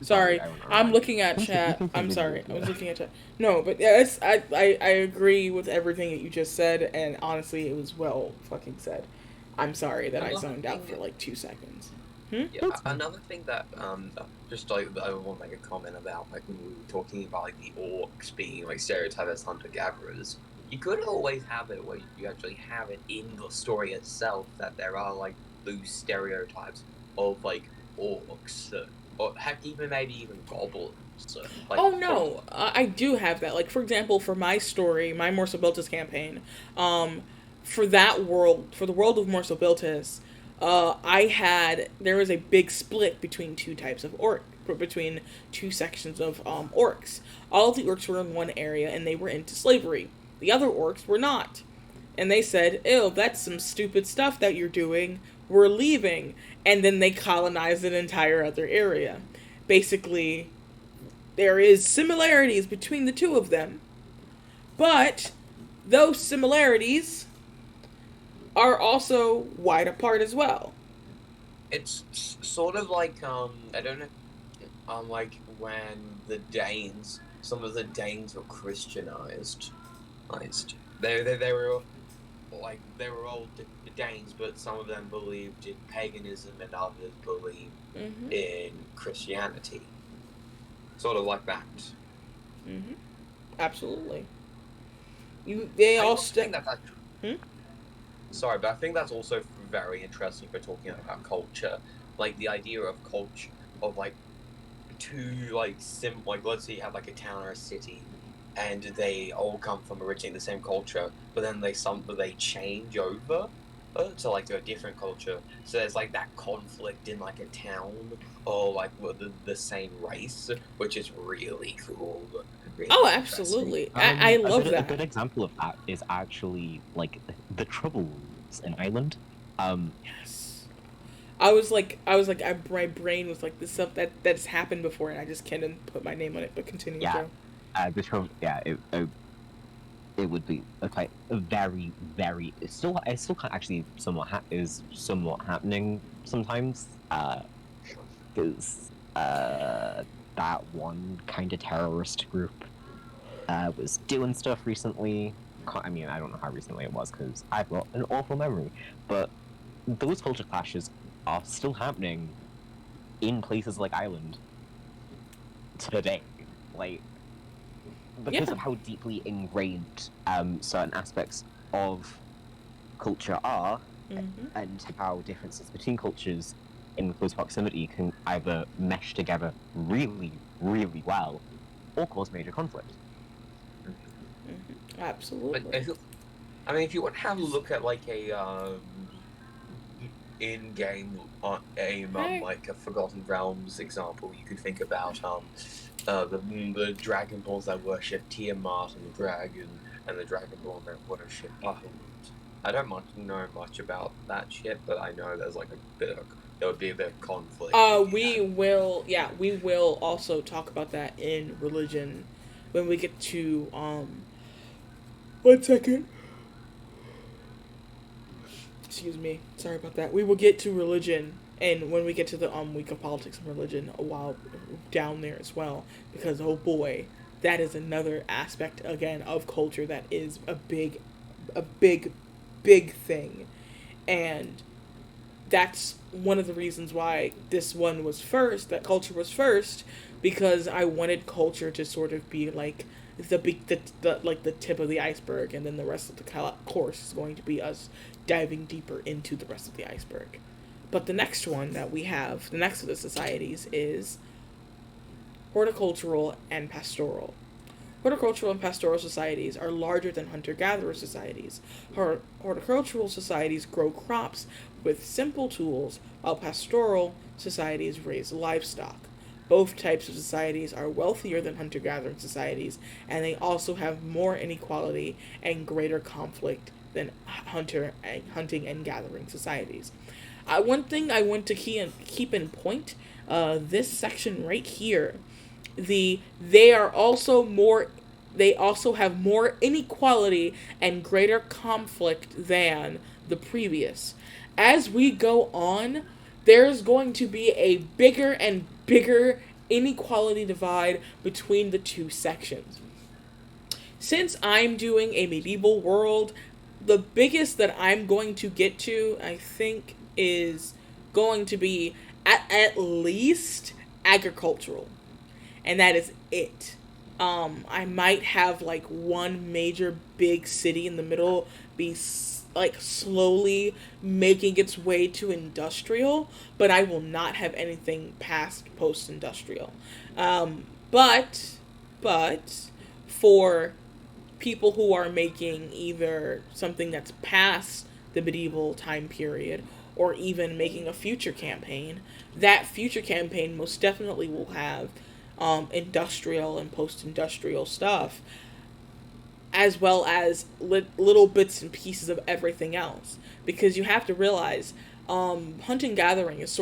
Speaker 2: Sorry, I'm looking at chat. I'm sorry, I was looking at chat. No, but yes, I agree with everything that you just said, and honestly, it was well fucking said. I'm sorry that I zoned out for like 2 seconds.
Speaker 9: Yeah, another thing that just like I want to make a comment about, like when we were talking about like the orcs being like stereotyped as hunter gatherers, you could always have it where you actually have it in the story itself that there are like loose stereotypes of like orcs, or heck, maybe even goblins. So, like,
Speaker 2: oh no, I do have that. Like for example, for my story, my Morsobiltis campaign, for that world, for the world of Morsobiltis, there was a big split between two types of between two sections of orcs. All of the orcs were in one area and they were into slavery. The other orcs were not. And they said, ew, that's some stupid stuff that you're doing. We're leaving. And then they colonized an entire other area. Basically, there is similarities between the two of them. But those similarities are also wide apart as well.
Speaker 9: It's sort of like I don't know, like when some of the Danes were Christianized. They were like they were all Danes, but some of them believed in paganism and others believed in Christianity. Sort of like that.
Speaker 2: Absolutely.
Speaker 9: Sorry, but I think that's also very interesting for talking about culture. Like the idea of culture, of like two like let's say you have like a town or a city, and they all come from originally the same culture, but then they change over to like a different culture. So there's like that conflict in like a town or like the same race, which is really cool. Really
Speaker 2: absolutely. I love that.
Speaker 3: A good example of that is actually like the Troubles in Ireland.
Speaker 2: Yes. I was like, my brain was like, this stuff that's happened before, and I just can't put my name on it. But continue, Joe.
Speaker 3: The Trouble, it would be a very, very. It still actually is somewhat happening sometimes. Because that one kind of terrorist group was doing stuff recently. I mean, I don't know how recently it was because I've got an awful memory, but those culture clashes are still happening in places like Ireland today, like because of how deeply ingrained certain aspects of culture are, and how differences between cultures in close proximity can either mesh together really, really well, or cause major conflict.
Speaker 2: Absolutely.
Speaker 9: I mean, if you want to have a look at like a in-game aim, like a Forgotten Realms example, you could think about the Dragon Balls that worship Tiamat and the dragon, and the Dragonborn that worship Bahamut. I don't know much about that shit, but I know there's like there would be a bit of conflict.
Speaker 2: We will also talk about that in religion when we get to 1 second. Excuse me. Sorry about that. We will get to religion, and when we get to the week of politics and religion, a while down there as well, because oh boy, that is another aspect again of culture that is a big thing, and that's one of the reasons why this one was first. That culture was first, because I wanted culture to sort of be like the tip of the iceberg, and then the rest of the course is going to be us diving deeper into the rest of the iceberg. But the next one that we have, the next of the societies, is horticultural and pastoral. Horticultural and pastoral societies are larger than hunter-gatherer societies. Horticultural societies grow crops with simple tools, while pastoral societies raise livestock. Both types of societies are wealthier than hunter-gathering societies, and they also have more inequality and greater conflict than hunting and gathering societies. One thing I want to keep in point, this section right here, they also have more inequality and greater conflict than the previous. As we go on, there's going to be a bigger and bigger inequality divide between the two sections. Since I'm doing a medieval world, the biggest that I'm going to get to, I think, is going to be at least agricultural. And that is it. I might have like one major big city in the middle be like slowly making its way to industrial, but I will not have anything past post-industrial. But for people who are making either something that's past the medieval time period or even making a future campaign, that future campaign most definitely will have industrial and post-industrial stuff, as well as little bits and pieces of everything else. Because you have to realize, hunting gathering is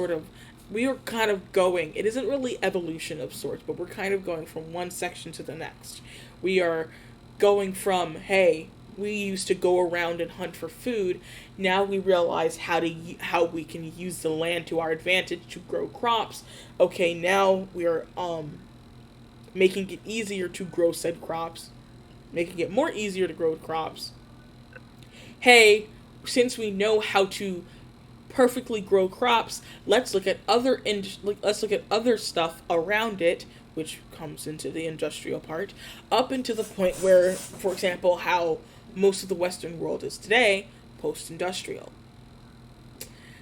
Speaker 2: we are kind of going, it isn't really evolution of sorts, but we're kind of going from one section to the next. We are going from, hey, we used to go around and hunt for food. Now we realize how we can use the land to our advantage to grow crops. Okay, now we are making it easier to grow said crops, making it more easier to grow crops. hey, since we know how to perfectly grow crops, let's look at let's look at other stuff around it, which comes into the industrial part, up into the point where, for example, how most of the Western world is today, post-industrial.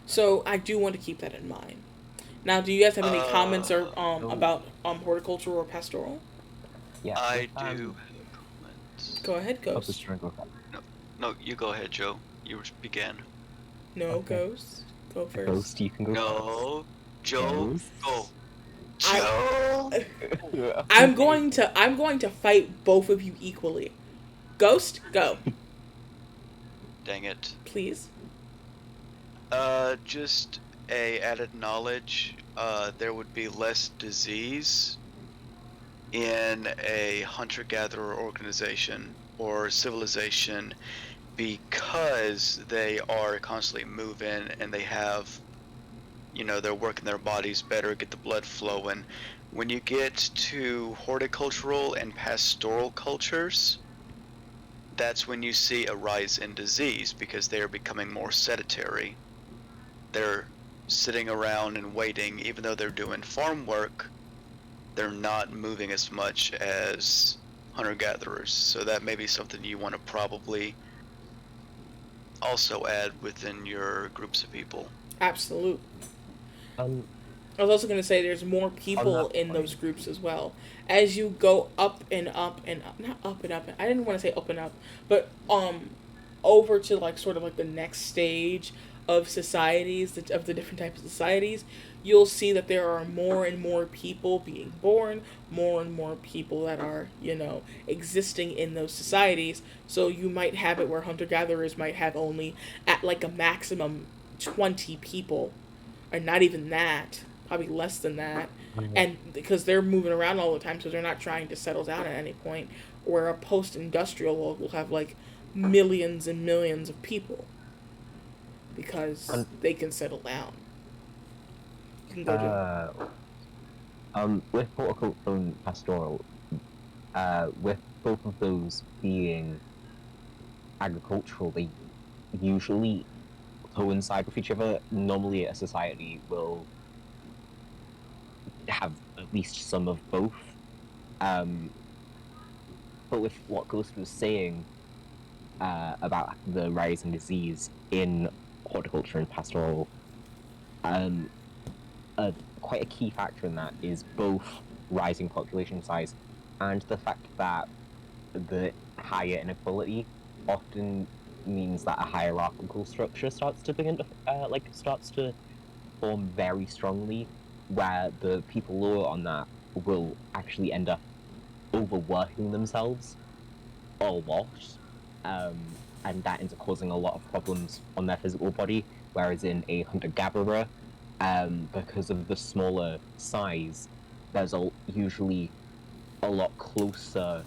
Speaker 2: So I do want to keep that in mind. Now, do you guys have any comments or about horticultural or pastoral?
Speaker 3: Yeah.
Speaker 4: I do have comments.
Speaker 2: Go ahead,
Speaker 3: I'll just
Speaker 2: Ghost.
Speaker 3: try and go.
Speaker 4: No, you go ahead, Joe. You began.
Speaker 2: No,
Speaker 3: Okay.
Speaker 2: Ghost. Go first.
Speaker 3: Ghost, you can go.
Speaker 4: No, Joe,
Speaker 3: Ghost.
Speaker 4: go.
Speaker 2: I-
Speaker 4: Joe.
Speaker 2: I'm going to fight both of you equally. Ghost, go.
Speaker 4: Dang it.
Speaker 2: Please.
Speaker 4: Just a added knowledge. There would be less disease in a hunter-gatherer organization or civilization because they are constantly moving and they have, they're working their bodies better, get the blood flowing. When you get to horticultural and pastoral cultures, that's when you see a rise in disease because they are becoming more sedentary. They're sitting around and waiting, even though they're doing farm work, they're not moving as much as hunter-gatherers. So that may be something you want to probably also add within your groups of people.
Speaker 2: Absolute.
Speaker 3: Um,
Speaker 2: I was also going to say there's more people in those groups as well. As you go up and up and up, not up and up, I didn't want to say up and up, but over to like sort of like the next stage of societies, of the different types of societies, you'll see that there are more and more people being born, more and more people that are, existing in those societies. So you might have it where hunter-gatherers might have only at like a maximum 20 people, or not even that, probably less than that. And because they're moving around all the time, so they're not trying to settle down at any point, where a post-industrial world will have like millions and millions of people because they can settle down. You can go, Joe.
Speaker 3: With horticultural and pastoral, with both of those being agricultural, they usually coincide with each other. Normally, a society will have at least some of both. But with what Ghost was saying about the rise in disease in horticulture and pastoral, quite a key factor in that is both rising population size and the fact that the higher inequality often means that a hierarchical structure starts to form very strongly, where the people lower on that will actually end up overworking themselves a lot, and that ends up causing a lot of problems on their physical body, whereas in a hunter-gatherer, because of the smaller size, there's usually a lot closer,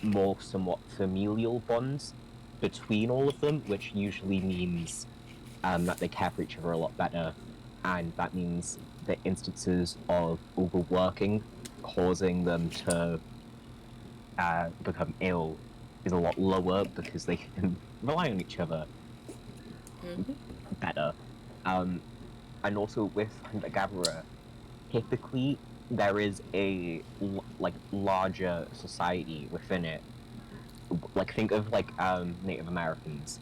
Speaker 3: more somewhat familial bonds between all of them, which usually means that they care for each other a lot better, and that means the instances of overworking causing them to become ill is a lot lower because they can rely on each other better. And also with hunter-gatherer, typically there is a larger society within it. Like think of Native Americans.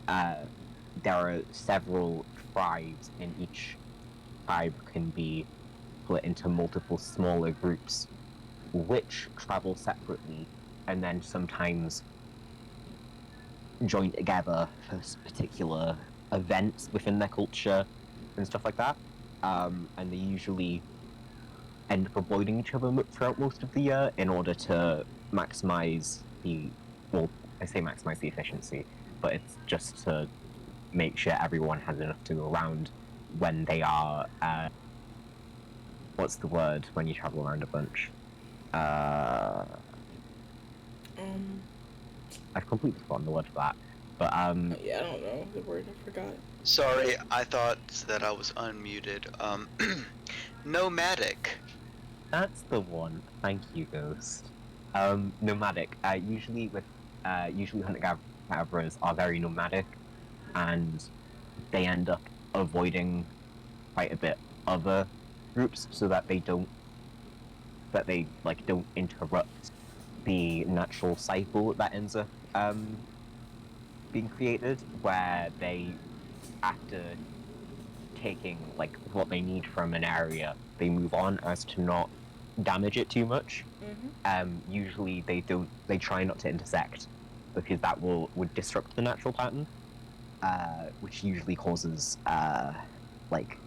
Speaker 3: There are several tribes, and each tribe can be split into multiple smaller groups, which travel separately and then sometimes join together for particular events within their culture and stuff like that. And they usually end up avoiding each other throughout most of the year in order to maximize I say maximize the efficiency, but it's just to make sure everyone has enough to go around when they are, what's the word when you travel around a bunch? I've completely forgotten the word for that, but
Speaker 2: yeah, I don't know the word, I forgot.
Speaker 4: Sorry, I thought that I was unmuted. Nomadic.
Speaker 3: That's the one. Thank you, Ghost. Nomadic. Usually hunter-gatherer chupacabras are very nomadic, and they end up avoiding quite a bit other groups so that they don't interrupt the natural cycle that ends up being created, where they, after taking like what they need from an area, they move on as to not damage it too much. Usually they try not to intersect, because that would disrupt the natural pattern, which usually causes like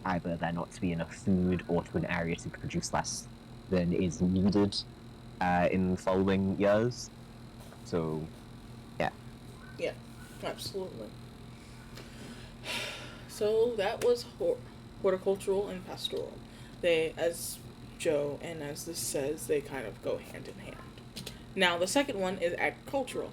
Speaker 3: either there not to be enough food or to an area to produce less than is needed in the following years. So
Speaker 2: Yeah, absolutely. So that was horticultural and pastoral. They, as Joe and as this says, they kind of go hand in hand. Now, the second one is agricultural.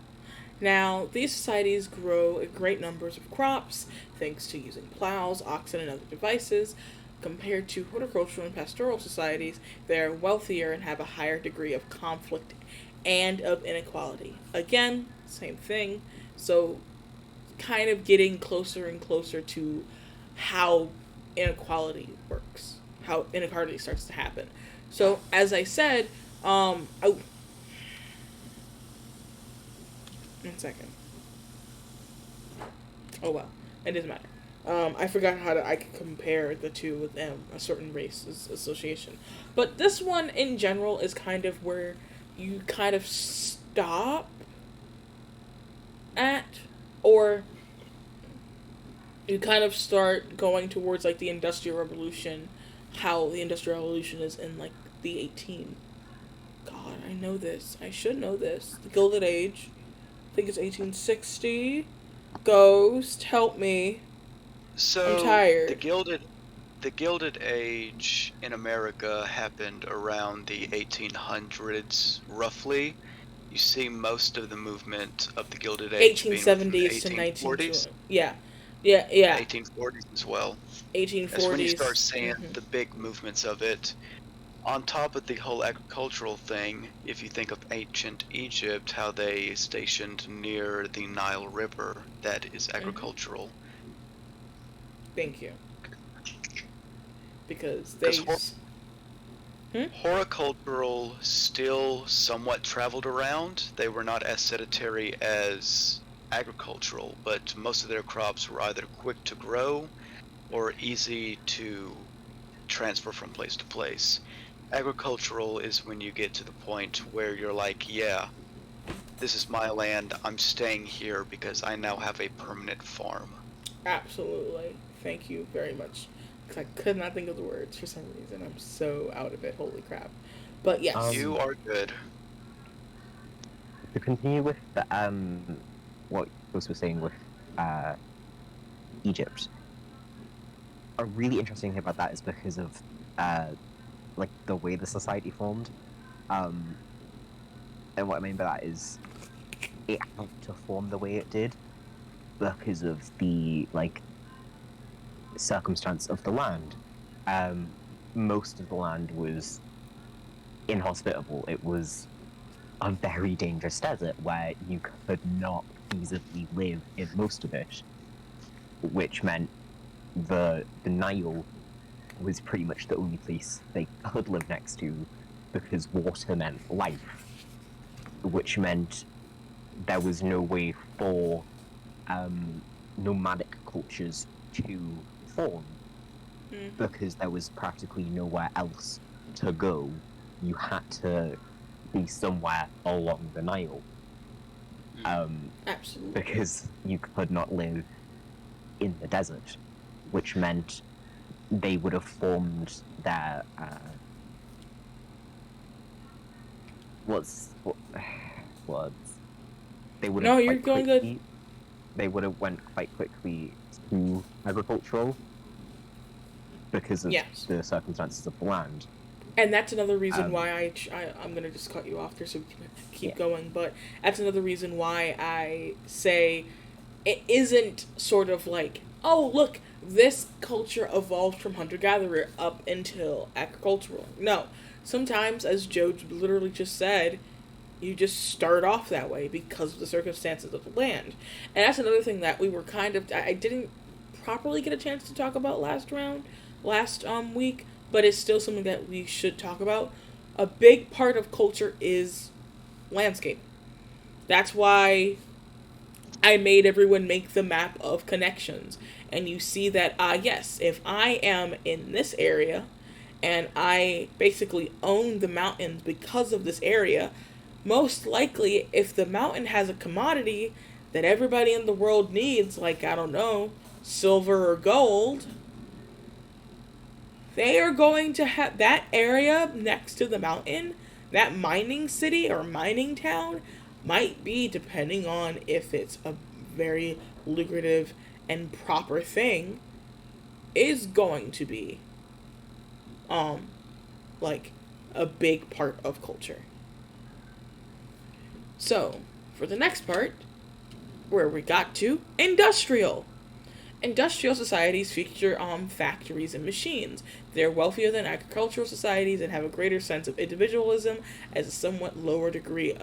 Speaker 2: Now, these societies grow great numbers of crops thanks to using plows, oxen, and other devices. Compared to horticultural and pastoral societies, they are wealthier and have a higher degree of conflict and of inequality. Again, same thing. So, kind of getting closer and closer to how inequality works, how inequality starts to happen. So, as I said, 1 second. Oh well, it doesn't matter. I forgot I could compare the two with a certain race association. But this one in general is kind of where you kind of stop at, or you kind of start going towards like the Industrial Revolution, how the Industrial Revolution is in like the God, I know this. I should know this. The Gilded Age. I think it's 1860. Ghost, help me.
Speaker 4: So
Speaker 2: I'm tired.
Speaker 4: The Gilded Age in America happened around the 1800s, roughly. You see most of the movement of the Gilded Age
Speaker 2: 1870s to 1940s. Yeah.
Speaker 4: 1840s as well.
Speaker 2: 1840s.
Speaker 4: That's when you start seeing the big movements of it. On top of the whole agricultural thing, if you think of ancient Egypt, how they stationed near the Nile River, that is agricultural.
Speaker 2: Thank you. Because they...
Speaker 4: Horticultural still somewhat traveled around. They were not as sedentary as agricultural, but most of their crops were either quick to grow or easy to transfer from place to place. Agricultural is when you get to the point where you're like, yeah, this is my land, I'm staying here because I now have a permanent farm.
Speaker 2: Absolutely. Thank you very much. I could not think of the words for some reason. I'm so out of it. Holy crap. But yes.
Speaker 4: You are good.
Speaker 3: To continue with the, what Ghost was saying with Egypt, a really interesting thing about that is because of like the way the society formed. And what I mean by that is it had to form the way it did because of the circumstance of the land. Most of the land was inhospitable. It was a very dangerous desert where you could not feasibly live in most of it, which meant the Nile was pretty much the only place they could live next to, because water meant life, which meant there was no way for nomadic cultures to form, because there was practically nowhere else to go. You had to be somewhere along the Nile,
Speaker 2: Absolutely.
Speaker 3: because you could not live in the desert, which meant they would have formed their they would have
Speaker 2: you're going good.
Speaker 3: They would have went quite quickly to agricultural because of the circumstances of the land.
Speaker 2: And that's another reason why I'm going to just cut you off there so we can keep going, but that's another reason why I say it isn't sort of like, oh, look, this culture evolved from hunter-gatherer up until agricultural. No. Sometimes, as Joe literally just said, You just start off that way because of the circumstances of the land. And that's another thing that we were kind of, I didn't properly get a chance to talk about last week, but it's still something that we should talk about. A big part of culture is landscape. That's why I made everyone make the map of connections. And you see that, yes, if I am in this area and I basically own the mountains because of this area, most likely, if the mountain has a commodity that everybody in the world needs, like, I don't know, silver or gold, they are going to have that area next to the mountain, that mining city or mining town, might be, depending on if it's a very lucrative and proper thing, is going to be like a big part of culture. So, for the next part, where we got to, industrial. Industrial societies feature factories and machines. They're wealthier than agricultural societies and have a greater sense of individualism as a somewhat lower degree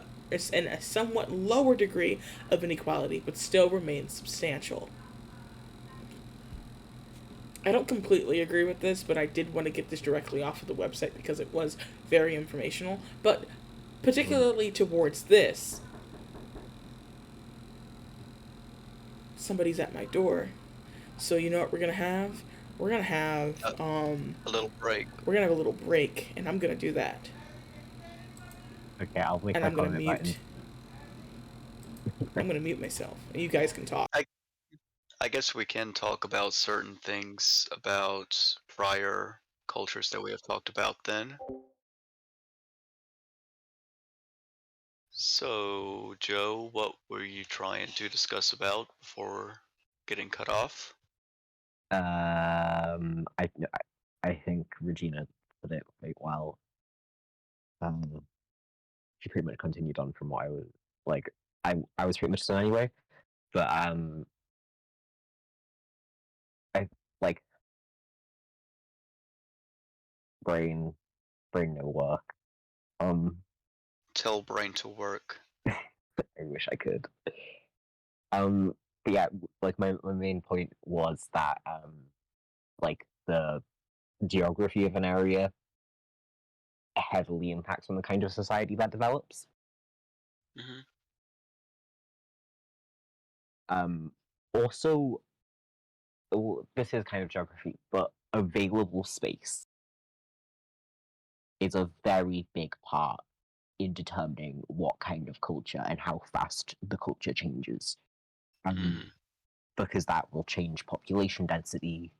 Speaker 2: of inequality, but still remains substantial. I don't completely agree with this, but I did want to get this directly off of the website because it was very informational. But particularly towards this, somebody's at my door. So you know what we're gonna have? We're gonna have
Speaker 4: a little break.
Speaker 2: We're gonna have a little break, and I'm gonna do that.
Speaker 3: Okay, I'll make
Speaker 2: and
Speaker 3: my
Speaker 2: I'm gonna
Speaker 3: comment
Speaker 2: mute.
Speaker 3: button.
Speaker 2: I'm gonna mute myself, and you guys can talk.
Speaker 4: I guess we can talk about certain things about prior cultures that we have talked about then. So, Joe, what were you trying to discuss about before getting cut off?
Speaker 3: I think Regina put it quite well. She pretty much continued on from what I was like. I was pretty much done anyway, but I like brain no work.
Speaker 4: Tell brain to work.
Speaker 3: I wish I could. But yeah, like my main point was that like the geography of an area heavily impacts on the kind of society that develops. Also, this is kind of geography, but available space is a very big part in determining what kind of culture and how fast the culture changes. Because that will change population density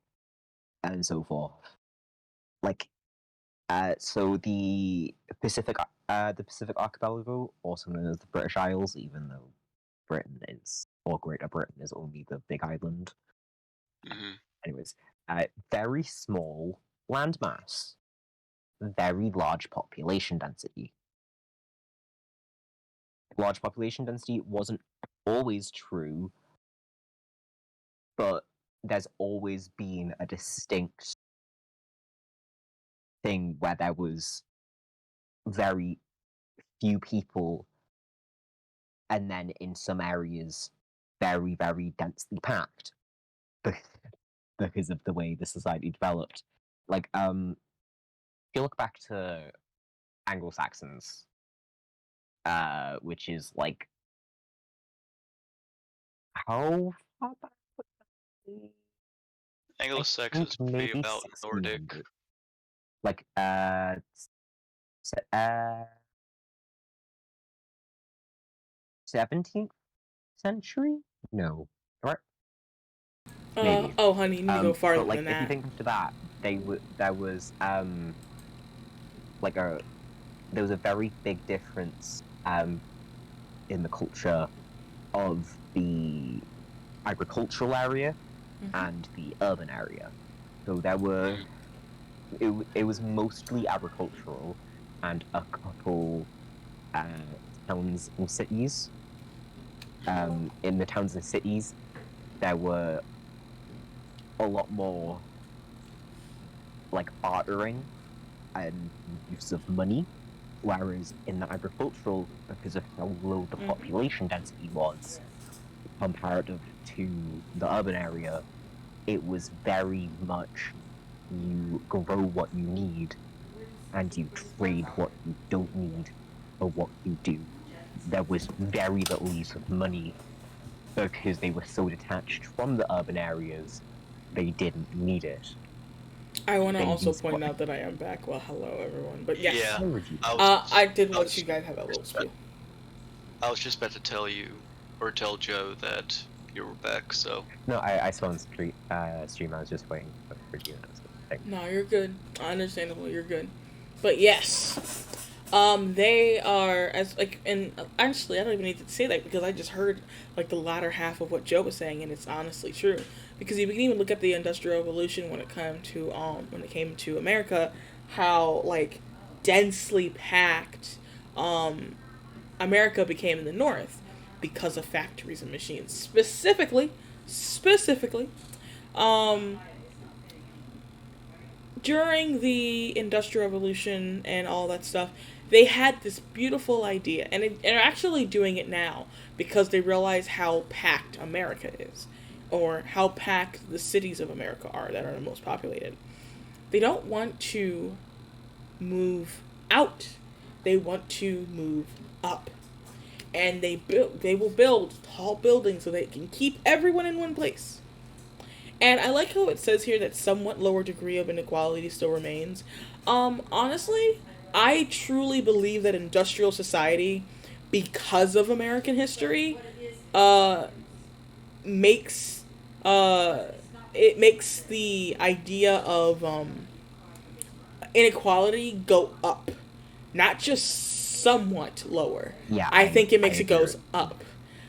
Speaker 3: and so forth. Like, so the Pacific Archipelago, also known as the British Isles, even though Britain is, or Greater Britain is only the big island. Anyways, very small landmass, very large population density. Large population density wasn't always true, but there's always been a distinct thing where there was very few people, and then in some areas, very, very densely packed because of the way the society developed. Like, if you look back to Anglo-Saxons, which is like how far back would that be?
Speaker 4: Anglo-Saxons would be about Nordic.
Speaker 3: Like 17th century? No, right? Maybe.
Speaker 2: Oh, honey, you need to go farther
Speaker 3: but, like,
Speaker 2: than
Speaker 3: if you
Speaker 2: that.
Speaker 3: think after that, there was like there was a very big difference in the culture of the agricultural area and the urban area. So there were it was mostly agricultural and a couple towns and cities. In the towns and cities, there were a lot more like bartering and use of money. Whereas in the agricultural, because of how low the population density was, comparative to the urban area, it was very much you grow what you need and you trade what you don't need for what you do. There was very little use of money because they were so detached from the urban areas, they didn't need it.
Speaker 2: I want to
Speaker 3: They
Speaker 2: also
Speaker 3: used
Speaker 2: point
Speaker 3: what-
Speaker 2: out that I am back. Well, hello everyone. But yes,
Speaker 4: Yeah.
Speaker 2: I did let you guys have a little spiel.
Speaker 4: I was just about to tell you, or tell Joe that you were back, so.
Speaker 3: No, I saw on stream. I was just waiting for you.
Speaker 2: No, you're good. Understandable, you're good. But yes, they are as like, and actually, I don't even need to say that because I just heard like the latter half of what Joe was saying, and it's honestly true. Because you can even look at the Industrial Revolution when it came to America, how like densely packed America became in the North because of factories and machines. Specifically, during the Industrial Revolution and all that stuff, they had this beautiful idea, and they're actually doing it now because they realize how packed America is, or how packed the cities of America are that are the most populated. They don't want to move out; they want to move up, and they will build tall buildings so they can keep everyone in one place. And I like how it says here that somewhat lower degree of inequality still remains. Honestly, I truly believe that industrial society, because of American history, makes the idea of inequality go up, not just somewhat lower.
Speaker 3: Yeah,
Speaker 2: I think it makes
Speaker 3: I
Speaker 2: it goes
Speaker 3: agree.
Speaker 2: up.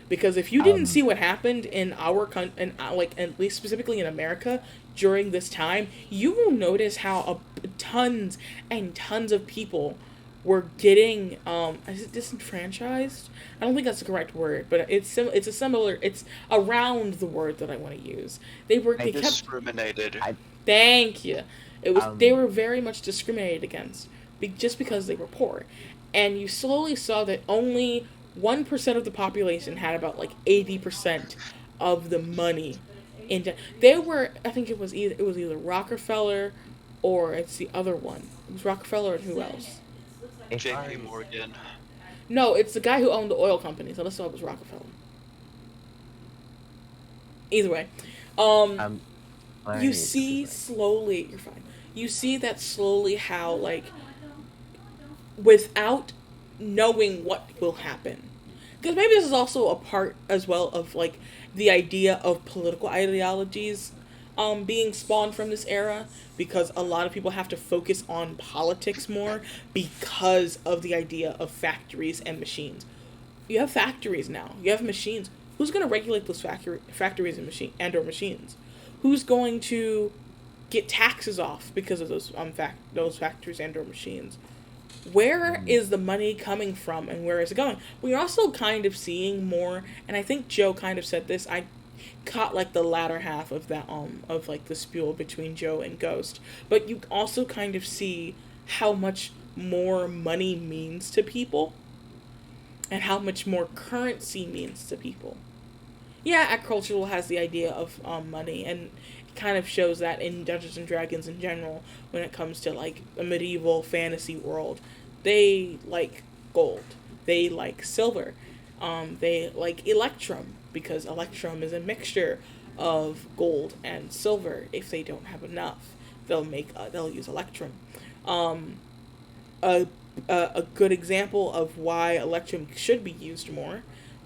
Speaker 2: Because if you didn't see what happened in our country, like at least specifically in America during this time, you will notice how tons and tons of people were getting is it disenfranchised? I don't think that's the correct word, but it's around the word that I want to use. They kept
Speaker 4: Discriminated.
Speaker 2: Thank you. They were very much discriminated against just because they were poor, and you slowly saw that only 1% of the population had about like 80% of the money. I think it was either Rockefeller or it's the other one. It was Rockefeller and who else?
Speaker 4: J.P. Morgan.
Speaker 2: No, it's the guy who owned the oil company. So let's say it was Rockefeller. Either way, you see slowly. You're fine. You see that slowly how like without knowing what will happen. Because maybe this is also a part as well of like the idea of political ideologies being spawned from this era, because a lot of people have to focus on politics more because of the idea of factories and machines. You have factories now. You have machines. Who's going to regulate those factories and or machines? Who's going to get taxes off because of those factories and or machines? Where is the money coming from and where is it going? We're also kind of seeing more, and I think Joe kind of said this. I caught like the latter half of that of like the spiel between Joe and Ghost, but you also kind of see how much more money means to people and how much more currency means to people. Yeah, agricultural has the idea of money, and it kind of shows that in Dungeons and Dragons in general when it comes to like a medieval fantasy world. They like gold. They like silver. They like electrum because electrum is a mixture of gold and silver. If they don't have enough, they'll use electrum. A good example of why electrum should be used more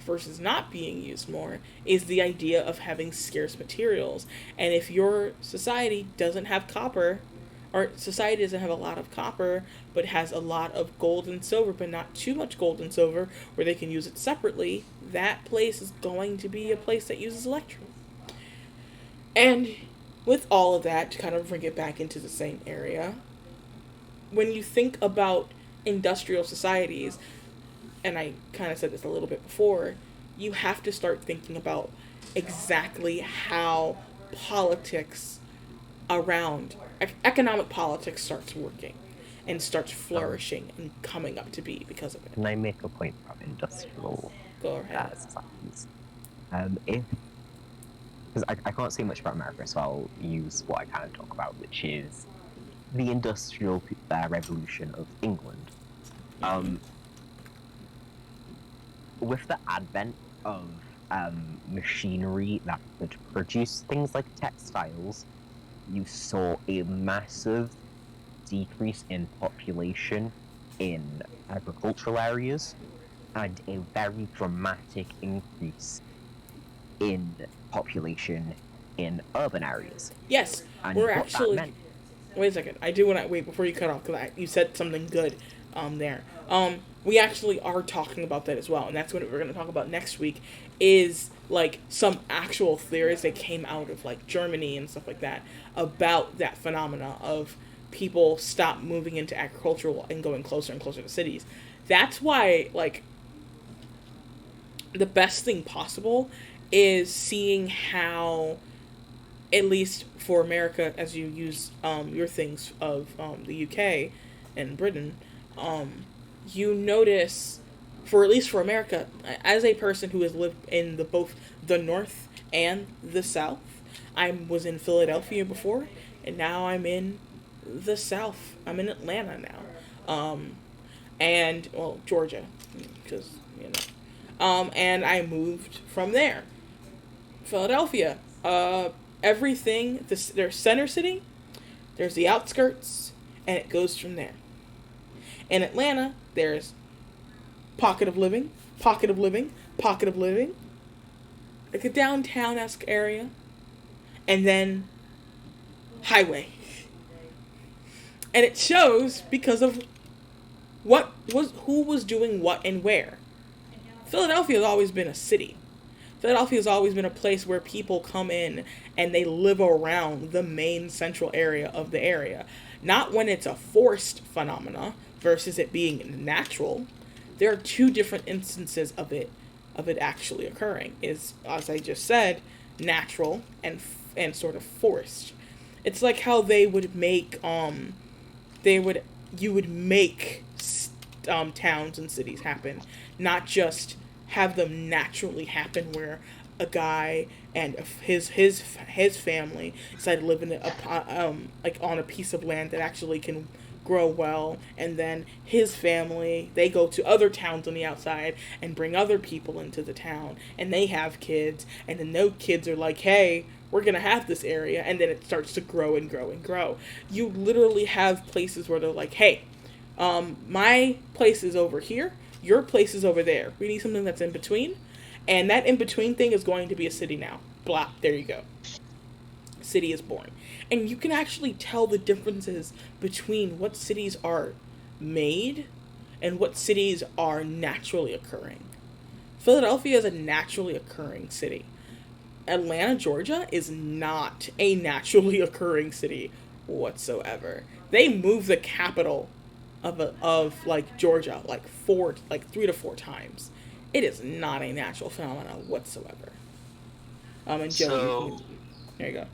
Speaker 2: versus not being used more is the idea of having scarce materials. And if your society doesn't have copper, or society doesn't have a lot of copper, but has a lot of gold and silver, but not too much gold and silver, where they can use it separately, that place is going to be a place that uses electrum. And with all of that, to kind of bring it back into the same area, when you think about industrial societies, and I kind of said this a little bit before, you have to start thinking about exactly how politics around economic politics starts working. and starts flourishing and coming up to be because of it.
Speaker 3: Can I make a point about industrial
Speaker 2: Go ahead.
Speaker 3: societies? Because I can't say much about America, so I'll use what I can talk about, which is the Industrial Revolution of England. With the advent of machinery that could produce things like textiles, you saw a massive decrease in population in agricultural areas and a very dramatic increase in population in urban areas.
Speaker 2: Yes,
Speaker 3: And
Speaker 2: we're
Speaker 3: what that
Speaker 2: actually.
Speaker 3: meant-
Speaker 2: Wait a second. I do want to wait before you cut off because you said something good there. We actually are talking about that as well, and that's what we're going to talk about next week. Is like some actual theories that came out of like Germany and stuff like that about that phenomena of people stop moving into agricultural and going closer and closer to cities. That's why like the best thing possible is seeing how, at least for America, as you use your things of the UK and Britain, you notice, for at least for America, as a person who has lived in both the North and the South, I was in Philadelphia before, and now I'm in the South. I'm in Atlanta now, and well, Georgia, because you know, and I moved from there. Philadelphia, everything, there's center city, there's the outskirts, and it goes from there. In Atlanta, there's pocket of living, pocket of living, pocket of living, like a downtown-esque area, and then highway. And it shows because of who was doing what and where. Philadelphia has always been a city. Philadelphia has always been a place where people come in and they live around the main central area of the area. Not when it's a forced phenomena versus it being natural. There are two different instances of it actually occurring. Is, as I just said, natural and sort of forced. It's like how they would make you would make towns and cities happen, not just have them naturally happen where a guy and his family decide to live in like on a piece of land that actually can grow well, and then his family, they go to other towns on the outside and bring other people into the town, and they have kids, and then those kids are like, hey, we're gonna have this area, and then it starts to grow and grow and grow. You literally have places where they're like, hey, my place is over here, your place is over there, we need something that's in between, and that in between thing is going to be a city now. Blah, there you go. City is born. And you can actually tell the differences between what cities are made and what cities are naturally occurring. Philadelphia is a naturally occurring city. Atlanta, Georgia is not a naturally occurring city whatsoever. They moved the capital of like Georgia like 3 to 4 times. It is not a natural phenomenon whatsoever. And Joe, there you go.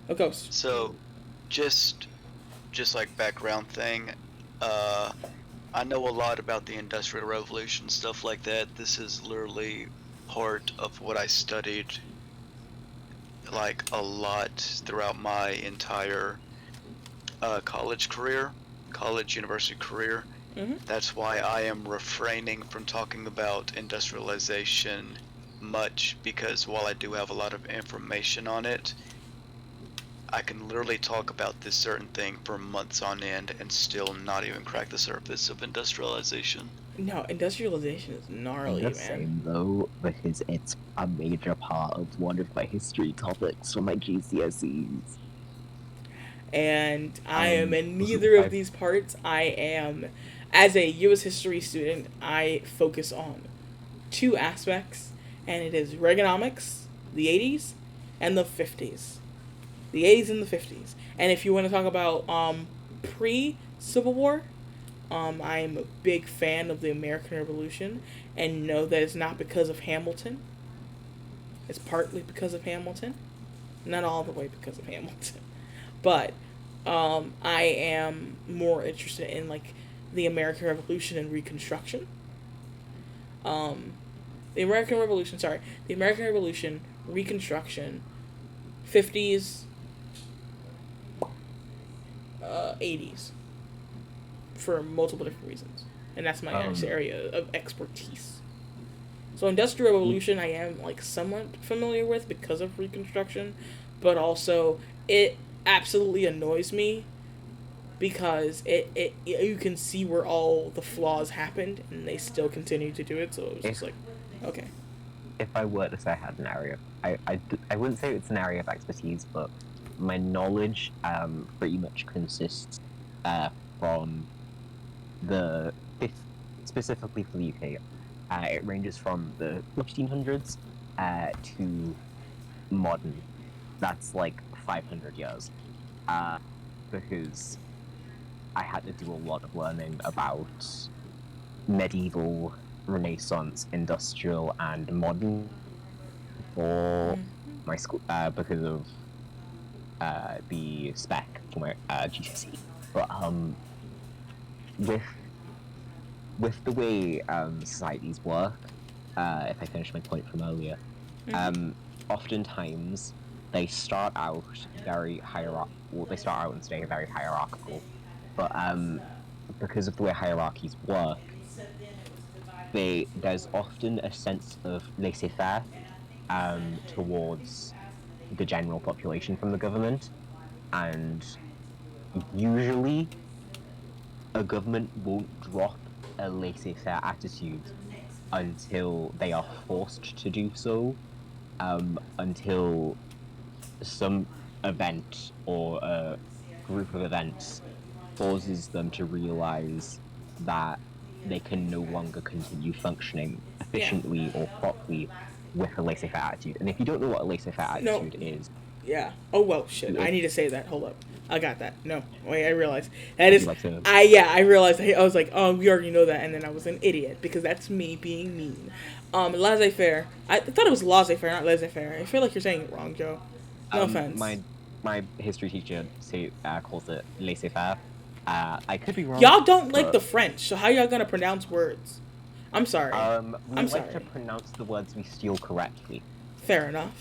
Speaker 2: Oh, Ghost.
Speaker 4: So, just like background thing, I know a lot about the Industrial Revolution, stuff like that. This is literally part of what I studied, like, a lot throughout my entire university career.
Speaker 2: Mm-hmm.
Speaker 4: That's why I am refraining from talking about industrialization much, because while I do have a lot of information on it, I can literally talk about this certain thing for months on end and still not even crack the surface of industrialization.
Speaker 2: No, industrialization is gnarly,
Speaker 3: I'm
Speaker 2: man.
Speaker 3: the same though, because it's a major part of one of my history topics for my GCSEs.
Speaker 2: And I am in neither of these parts. I am, as a U.S. history student, I focus on 2 aspects, and it is Reaganomics, the 80s, and the 50s. The 80s and the 50s. And if you want to talk about pre-Civil War, I am a big fan of the American Revolution, and know that it's not because of Hamilton. It's partly because of Hamilton. Not all the way because of Hamilton. But I am more interested in like the American Revolution and Reconstruction. The American Revolution, Reconstruction, 50s, 80s, for multiple different reasons, and that's my area of expertise. So Industrial Revolution, I am like somewhat familiar with because of Reconstruction, but also it absolutely annoys me because it you can see where all the flaws happened and they still continue to do it. So it was just like, okay.
Speaker 3: If I were to say I had an area, I wouldn't say it's an area of expertise, but my knowledge pretty much consists from specifically for the UK. It ranges from the 1500s to modern. That's like 500 years. Because I had to do a lot of learning about medieval, Renaissance, industrial, and modern for my school because of the spec for my GCSE. But with the way societies work, if I finish my point from earlier, oftentimes they start out very hierarchical. Well, they start out and stay very hierarchical, but because of the way hierarchies work, there's often a sense of laissez-faire towards the general population from the government, and usually a government won't drop a laissez-faire attitude until they are forced to do so, until some event or a group of events causes them to realize that they can no longer continue functioning efficiently or properly with a laissez-faire attitude. And if you don't know what a laissez-faire attitude is...
Speaker 2: Yeah. Oh, well, shit. I need to say that. Hold up. I got that. No. Wait, I realized. That is... I realized. I was like, oh, we already know that. And then I was an idiot because that's me being mean. Laissez-faire. I thought it was laissez-faire, not laissez-faire. I feel like you're saying it wrong, Joe. No offense.
Speaker 3: My history teacher calls it laissez-faire. I could be wrong.
Speaker 2: Y'all don't like the French, so how y'all gonna pronounce words? I'm sorry.
Speaker 3: We like to pronounce the words we steal correctly.
Speaker 2: Fair enough.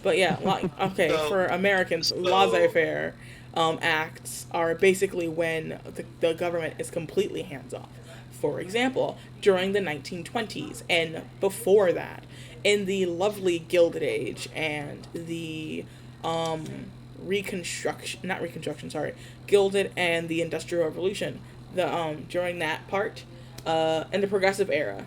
Speaker 2: But yeah, okay, for Americans, laissez-faire acts are basically when the government is completely hands-off. For example, during the 1920s and before that, in the lovely Gilded Age and the Gilded and the Industrial Revolution, during that part, in the Progressive Era,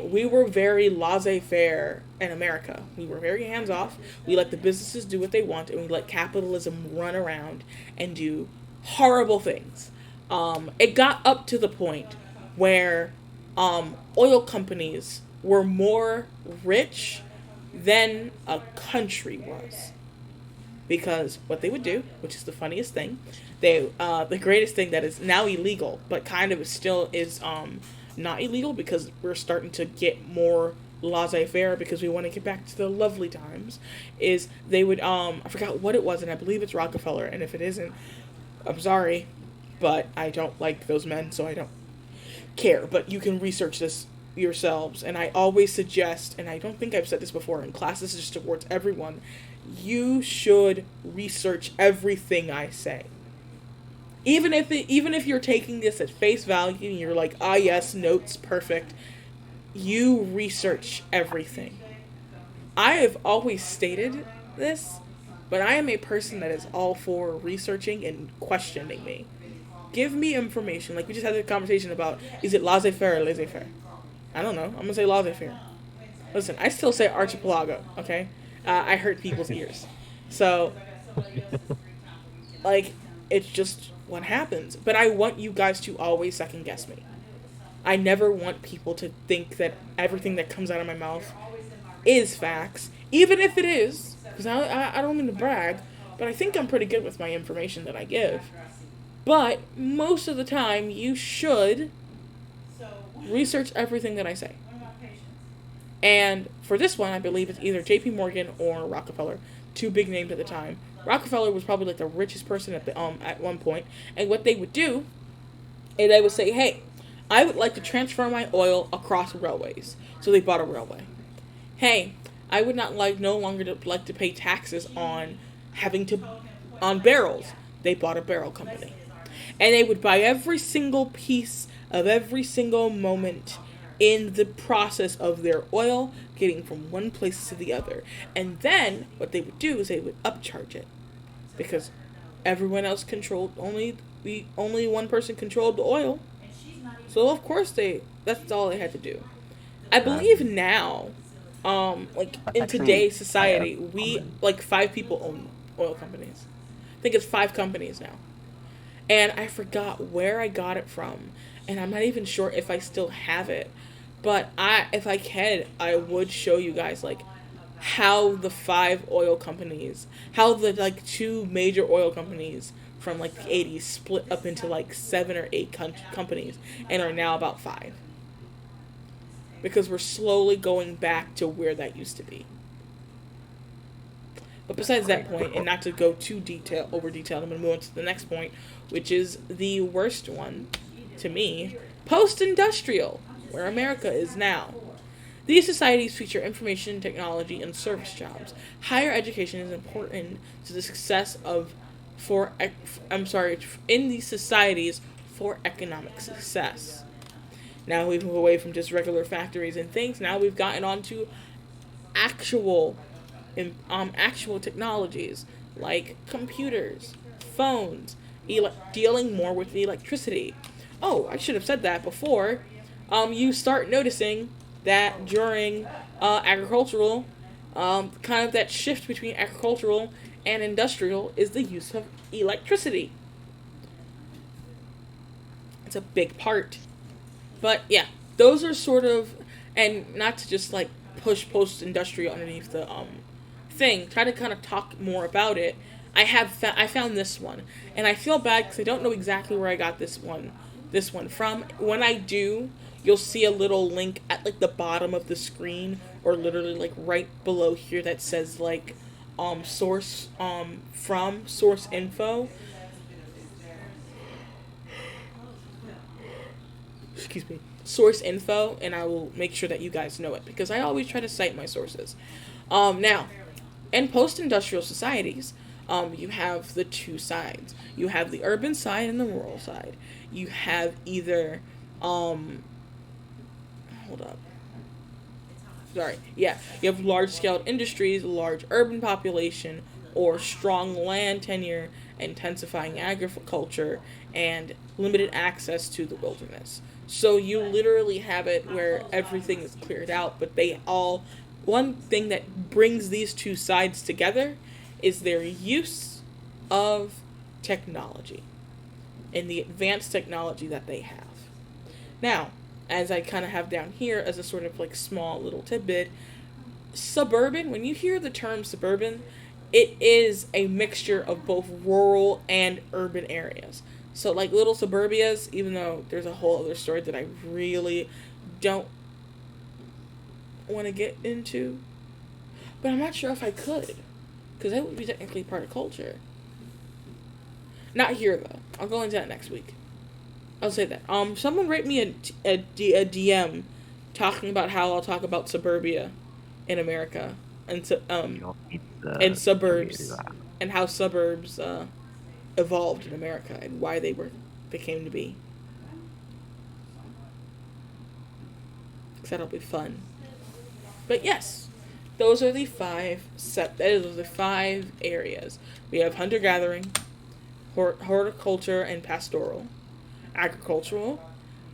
Speaker 2: we were very laissez-faire in America. We were very hands-off. We let the businesses do what they want, and we let capitalism run around and do horrible things. It got up to the point where oil companies were more rich than a country was. Because what they would do, which is the funniest thing, the greatest thing that is now illegal, but kind of still is not illegal because we're starting to get more laissez-faire because we want to get back to the lovely times, is they would, I forgot what it was, and I believe it's Rockefeller, and if it isn't, I'm sorry, but I don't like those men, so I don't care, but you can research this yourselves, and I always suggest, and I don't think I've said this before in classes, just towards everyone, you should research everything I say. Even if you're taking this at face value and you're like, ah yes, notes, perfect, you research everything. I have always stated this, but I am a person that is all for researching and questioning me. Give me information. Like we just had a conversation about, is it laissez-faire or laissez-faire? I don't know. I'm going to say laissez-faire. Listen, I still say Archipelago, okay? I hurt people's ears. So, like, it's just what happens. But I want you guys to always second guess me. I never want people to think that everything that comes out of my mouth is facts, even if it is, because I don't mean to brag, but I think I'm pretty good with my information that I give. But most of the time, you should research everything that I say. And for this one, I believe it's either JP Morgan or Rockefeller. two big names at the time. Rockefeller was probably like the richest person at one point, and what they would do is they would say, "Hey, I would like to transfer my oil across railways." So they bought a railway. Hey, I would not no longer like to pay taxes on on barrels. They bought a barrel company. And they would buy every single piece of every single moment in the process of their oil getting from one place to the other. And then what they would do is they would upcharge it. Because everyone else controlled, only one person controlled the oil. So of course that's all they had to do. I believe now, like in today's society, we, like 5 people own oil companies. I think it's 5 companies now. And I forgot where I got it from. And I'm not even sure if I still have it. But if I could, I would show you guys, like, how the 5 oil companies, how the, like, 2 major oil companies from, like, the 80s split up into, like, 7 or 8 companies and are now about 5. Because we're slowly going back to where that used to be. But besides that point, and not to go too over detailed, I'm going to move on to the next point, which is the worst one, to me, post-industrial, where America is now. These societies feature information, technology, and service jobs. Higher education is important to the success in these societies for economic success. Now we've moved away from just regular factories and things. Now we've gotten onto actual technologies like computers, phones, dealing more with the electricity. Oh, I should have said that before. You start noticing that during agricultural, kind of that shift between agricultural and industrial is the use of electricity. It's a big part. But yeah, those are sort of, and not to just like push post-industrial underneath the thing, try to kind of talk more about it. I found this one, and I feel bad because I don't know exactly where I got this one from. When I do, you'll see a little link at like the bottom of the screen, or literally like right below here that says like source from source info. Excuse me. Source info, and I will make sure that you guys know it because I always try to cite my sources. Now, in post-industrial societies, you have the 2 sides. You have the urban side and the rural side. You have either, hold up. Sorry. Yeah, you have large-scale industries, large urban population, or strong land tenure, intensifying agriculture, and limited access to the wilderness. So you literally have it where everything is cleared out, but one thing that brings these 2 sides together is their use of technology and the advanced technology that they have. Now, as I kind of have down here as a sort of like small little tidbit, suburban, when you hear the term suburban, it is a mixture of both rural and urban areas. So like little suburbias, even though there's a whole other story that I really don't want to get into, but I'm not sure if I could, because that would be technically part of culture. Not here though. I'll go into that next week. I'll say that. Someone write me a DM talking about how I'll talk about suburbia in America and and suburbs and how suburbs evolved in America and why they came to be. Because that'll be fun. But yes, those are the 5 areas. We have hunter-gathering, horticulture and pastoral, agricultural,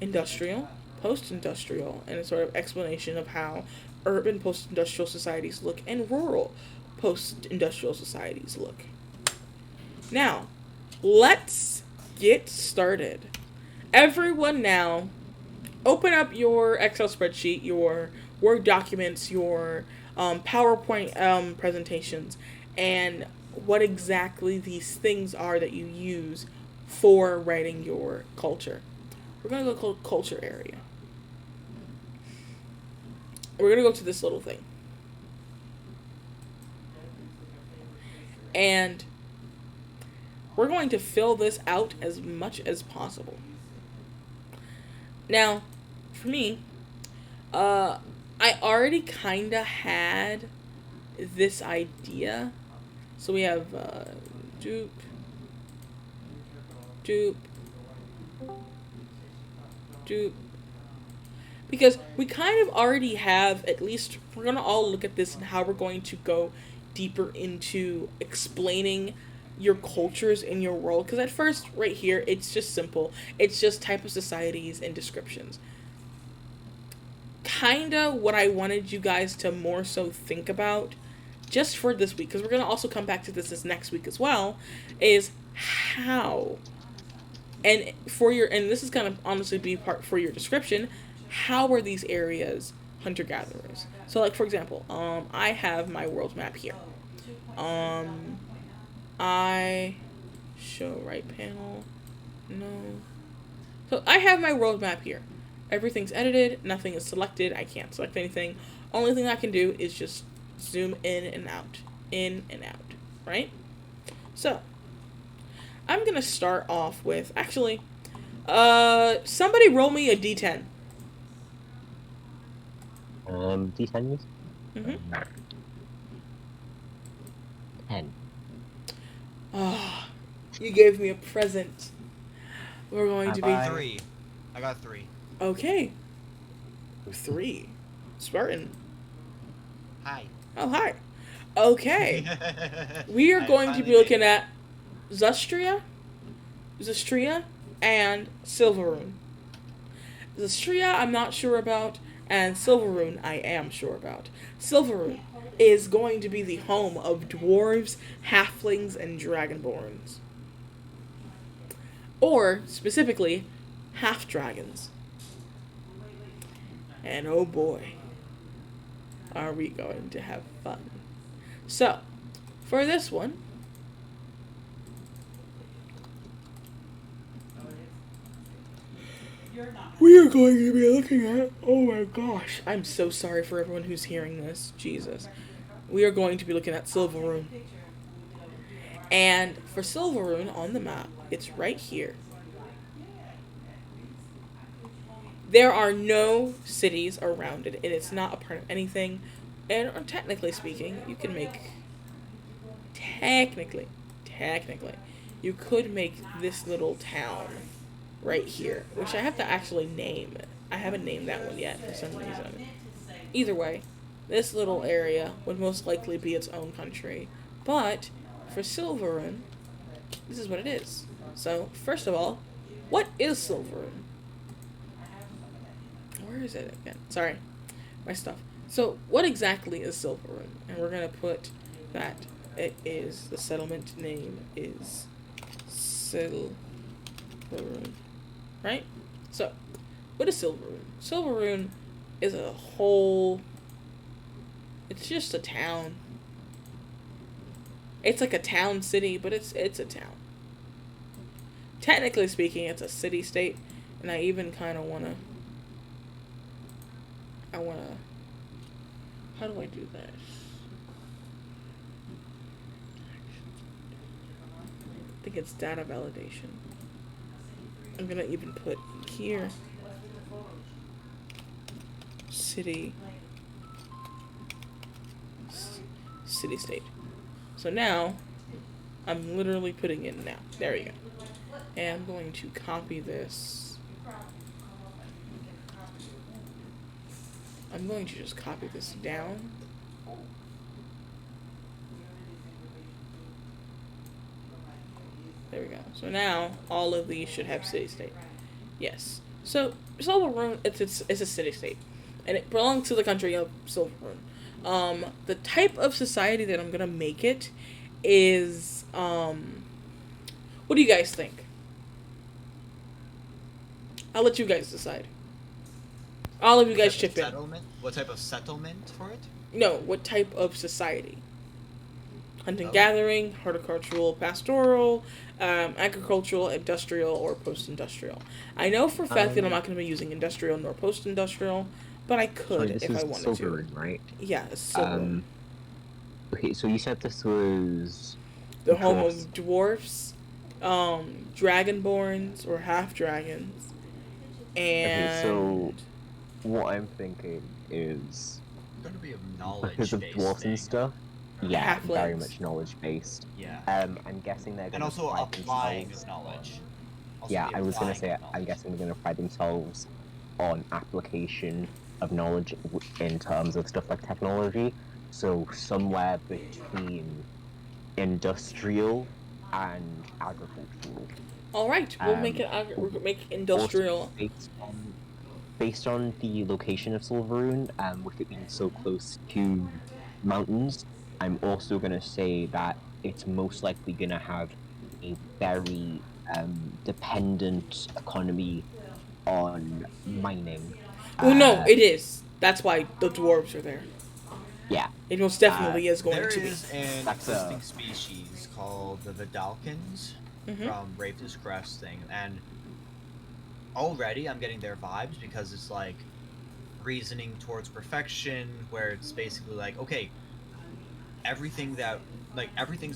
Speaker 2: industrial, post-industrial, and a sort of explanation of how urban post-industrial societies look and rural post-industrial societies look. Now, let's get started. Everyone now, open up your Excel spreadsheet, your Word documents, your PowerPoint presentations, and what exactly these things are that you use for writing your culture. We're going to go to culture area. We're going to go to this little thing. And we're going to fill this out as much as possible. Now, for me, I already kind of had this idea. So we have dupe, dupe, dupe. Because we kind of already have, at least, we're going to all look at this and how we're going to go deeper into explaining your cultures in your world. Because at first, right here, it's just simple. It's just type of societies and descriptions. Kinda what I wanted you guys to more so think about, just for this week, because we're going to also come back to this next week as well, is how, and this is going to honestly be part for your description, how are these areas hunter-gatherers? So, like, for example, I have my world map here. I show right panel. No. So, I have my world map here. Everything's edited. Nothing is selected. I can't select anything. Only thing I can do is just zoom in and out. In and out. Right? So, I'm going to start off with, actually, somebody roll me a d10.
Speaker 3: D10 use?
Speaker 2: Mm-hmm.
Speaker 3: 10.
Speaker 2: Oh, you gave me a present. We're going to be...
Speaker 10: 3. I got 3.
Speaker 2: Okay. 3. Spartan.
Speaker 10: Hi.
Speaker 2: Oh, hi. Okay. We are going to be looking at Zustria, and Silverune. Zustria, I'm not sure about, and Silverune, I am sure about. Silverune is going to be the home of dwarves, halflings, and dragonborns. Or, specifically, half-dragons. And oh boy, are we going to have fun. So, for this one, we are going to be looking at, oh my gosh, I'm so sorry for everyone who's hearing this, Jesus. We are going to be looking at Silverune. And for Silverune on the map, it's right here. There are no cities around it, and it's not a part of anything. And technically speaking, you can make, technically, you could make this little town right here, which I have to actually name. I haven't named that one yet for some reason. Either way, this little area would most likely be its own country. But for Silverune, this is what it is. So, first of all, what is Silverune? Where is it again? Sorry, my stuff. So, what exactly is Silverune? And we're going to put that it is, the settlement name is Silverune. Right? So, what is Silverune? Silverune is a whole... It's just a town. It's like a town city, but it's a town. Technically speaking, it's a city-state, and I even kind of want to... How do I do this? I think it's data validation. I'm gonna even put here city state. So now I'm literally putting in now. There we go. And I'm going to copy this. I'm going to just copy this down. There we go. So now all of these should have city-state. Yes. So Silverune, it's a city-state, and it belongs to the country of Silverune. The type of society that I'm gonna make it is what do you guys think? I'll let you guys decide. All of you guys chip in.
Speaker 10: What type of settlement for it?
Speaker 2: No, what type of society? Hunting, gathering, horticultural, pastoral, agricultural, industrial, or post-industrial. I know for a fact that I'm not going to be using industrial nor post-industrial, but I could if I wanted to.
Speaker 3: Silverune, right?
Speaker 2: Yeah, it's Silverune.
Speaker 3: Okay, so you said this was...
Speaker 2: the home
Speaker 3: Dwarfs.
Speaker 2: of dwarfs, dragonborns or half dragons, and
Speaker 3: Okay, so what I'm thinking is
Speaker 10: It's gonna be a knowledge
Speaker 3: because of
Speaker 10: based
Speaker 3: dwarfs
Speaker 10: thing.
Speaker 3: and stuff. Yeah, very
Speaker 2: Halflings.
Speaker 3: much knowledge based.
Speaker 10: Yeah.
Speaker 3: I'm guessing they're
Speaker 10: And
Speaker 3: gonna
Speaker 10: also
Speaker 3: pride
Speaker 10: applying
Speaker 3: themselves
Speaker 10: of knowledge.
Speaker 3: on-
Speaker 10: Also
Speaker 3: Yeah,
Speaker 10: the
Speaker 3: I was gonna
Speaker 10: applying
Speaker 3: say
Speaker 10: of
Speaker 3: I'm
Speaker 10: knowledge.
Speaker 3: guessing they're gonna pride themselves on application of knowledge in terms of stuff like technology. So somewhere between industrial and agricultural.
Speaker 2: all right, we'll make
Speaker 3: Um,
Speaker 2: we'll make industrial.
Speaker 3: Also, based on the location of Silveroon, with it being so close to mountains, I'm also going to say that it's most likely going to have a very dependent economy on mining.
Speaker 2: Well, no, it is. That's why the dwarves are there.
Speaker 3: Yeah.
Speaker 2: It most definitely is going
Speaker 10: There
Speaker 2: to be.
Speaker 10: is an
Speaker 3: That's
Speaker 10: existing species called the Vidalkins
Speaker 2: Mhm.
Speaker 10: from Raven's Crest thing, and already I'm getting their vibes because it's like reasoning towards perfection, where it's basically like, okay, everything's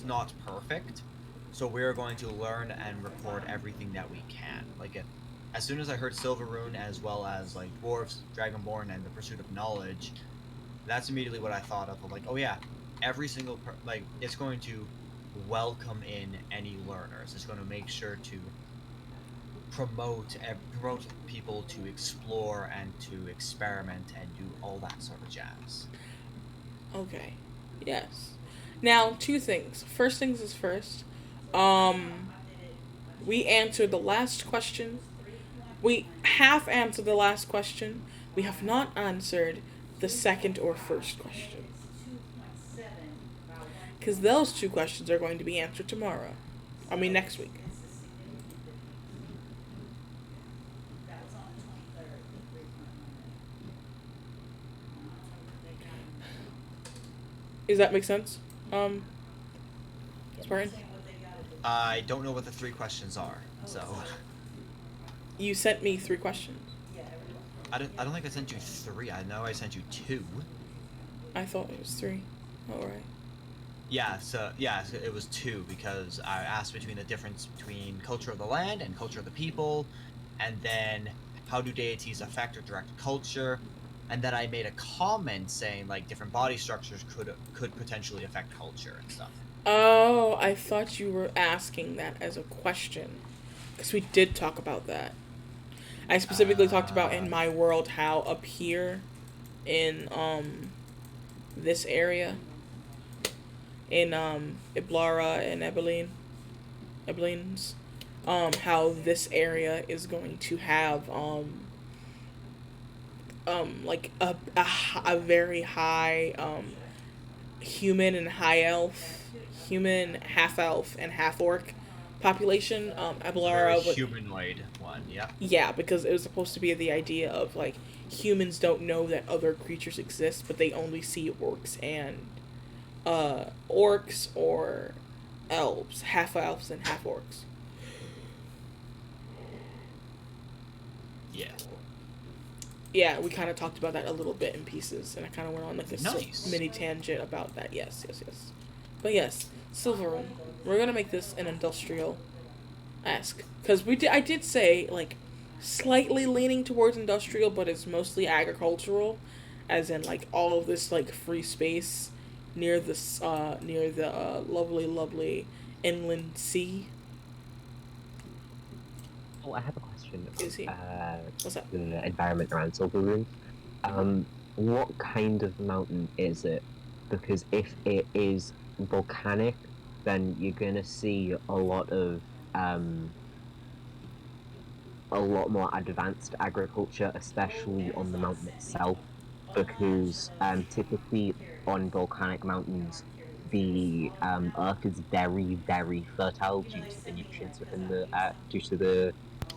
Speaker 10: not perfect, so we're going to learn and record everything that we can. Like, as soon as I heard Silveroon, as well as like dwarves, Dragonborn, and the pursuit of knowledge, that's immediately what I thought of. Like, oh yeah, every single it's going to welcome in any learners. It's going to make sure to promote people to explore and to experiment and do all that sort of jazz.
Speaker 2: Okay. Yes. Now, two things. First things is first. We answered the last question. We half answered the last question. We have not answered the second or first question. Because those two questions are going to be answered tomorrow. I mean, next week. Does that make sense? Spartan?
Speaker 10: I don't know what the 3 questions are, so
Speaker 2: You sent me 3 questions.
Speaker 10: I don't think I sent you 3. I know I sent you 2.
Speaker 2: I thought it was 3. Alright.
Speaker 10: Yeah, so it was 2 because I asked between the difference between culture of the land and culture of the people, and then how do deities affect or direct culture, and then I made a comment saying like different body structures could potentially affect culture and stuff.
Speaker 2: Oh, I thought you were asking that as a question. Because we did talk about that. I specifically talked about in my world how up here in this area in Iblara and Ebelines, how this area is going to have like a very high human and high elf, human, half elf, and half orc population. Abelara
Speaker 10: Very humanoid one, yeah.
Speaker 2: Yeah, because it was supposed to be the idea of like humans don't know that other creatures exist, but they only see orcs and orcs or elves, half elves and half orcs.
Speaker 10: Yeah.
Speaker 2: Yeah, we kind of talked about that a little bit in pieces, and I kind of went on like
Speaker 10: Nice.
Speaker 2: mini tangent about that. Yes. But yes, Silveroon. We're gonna make this an industrial-esque, because I did say like slightly leaning towards industrial, but it's mostly agricultural, as in like all of this like free space near the lovely inland sea.
Speaker 3: Oh, I have a question.
Speaker 2: Is he? What's that?
Speaker 3: The environment around Silveroon. What kind of mountain is it? Because if it is volcanic, then you're gonna see a lot more advanced agriculture, especially on the mountain itself. Because typically on volcanic mountains, the earth is very, very fertile due to the nutrients within the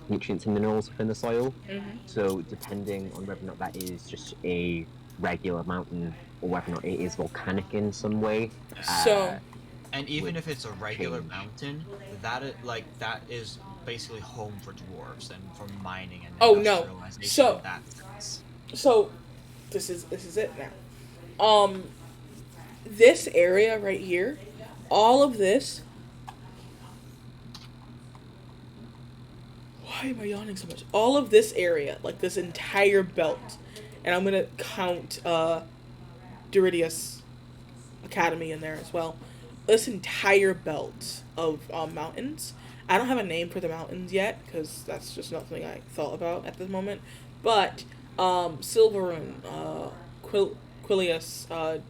Speaker 3: nutrients and minerals within the soil.
Speaker 2: Mm-hmm.
Speaker 3: So depending on whether or not that is just a regular mountain or whether or not it is volcanic in some way.
Speaker 10: And even if it's a regular
Speaker 3: change.
Speaker 10: mountain, that is basically home for dwarves and for mining and
Speaker 2: Oh, no.
Speaker 10: industrialization in that sense.
Speaker 2: So this is it now. This area right here, all of this Why am I yawning so much? All of this area, like this entire belt, and I'm gonna count Duridius Academy in there as well. This entire belt of mountains. I don't have a name for the mountains yet because that's just nothing I thought about at this moment. But Silverune, Quilius,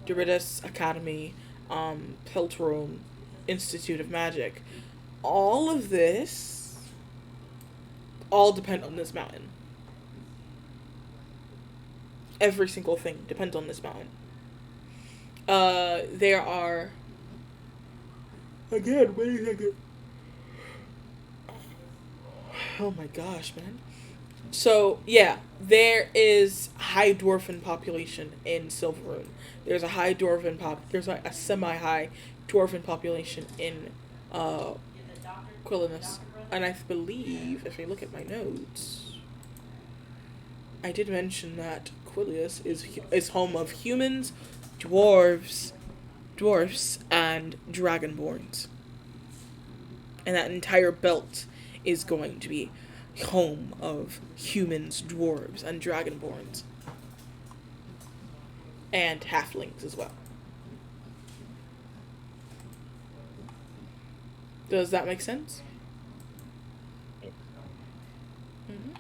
Speaker 2: Duridius Academy, Peltrum, Institute of Magic. All of this all depend on this mountain. Every single thing depends on this mountain. There are... Again, wait a second. Oh my gosh, man. So, yeah, there is high dwarven population in Silverune. There's a high dwarven there's like a semi-high dwarven population in Quilinus. And I believe, if I look at my notes, I did mention that Quilius is home of humans, dwarves, and dragonborns. And that entire belt is going to be home of humans, dwarves, and dragonborns. And halflings as well. Does that make sense? Mm-hmm.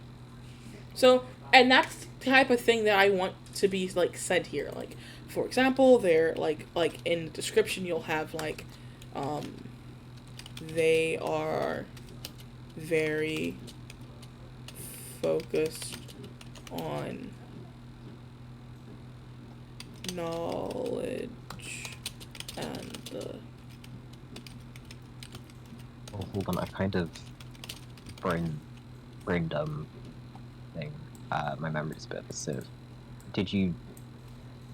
Speaker 2: So, and that's the type of thing that I want to be, like, said here. Like, for example, they're, like in the description you'll have, like, they are very focused on knowledge and the...
Speaker 3: Oh, hold on, I've kind of brain dumb thing. My memory's a bit of a sieve. Did you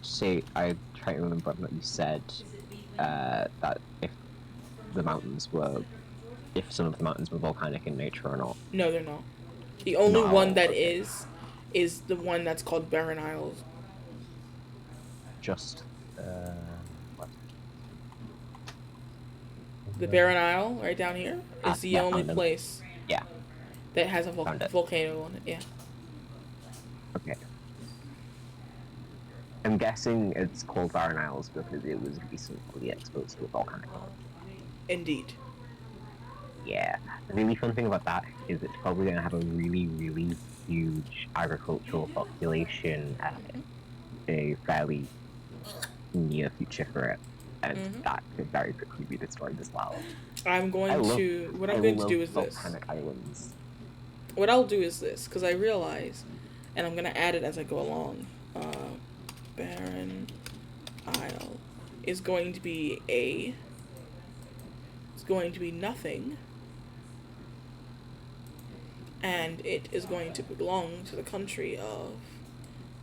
Speaker 3: say, I try to remember what you said, that if some of the mountains were volcanic in nature or not?
Speaker 2: No, they're not. The only
Speaker 3: No,
Speaker 2: one that
Speaker 3: okay.
Speaker 2: is the one that's called Barren Isles.
Speaker 3: Just, what?
Speaker 2: The Barren Isle, right down here, is the only
Speaker 3: found them.
Speaker 2: place
Speaker 3: Yeah.
Speaker 2: that has a
Speaker 3: Found it.
Speaker 2: volcano on it, yeah.
Speaker 3: Okay. I'm guessing it's called Barren Isles because it was recently exposed to a volcanic island.
Speaker 2: Indeed.
Speaker 3: Yeah. The really fun thing about that is it's probably going to have a really, really huge agricultural population at a fairly near future for it. And that could very quickly be destroyed as well.
Speaker 2: What I'm going to do is this.
Speaker 3: Volcanic islands.
Speaker 2: What I'll do is this, because I realize, and I'm going to add it as I go along, Barren Isle is going to be nothing, and it is going to belong to the country of,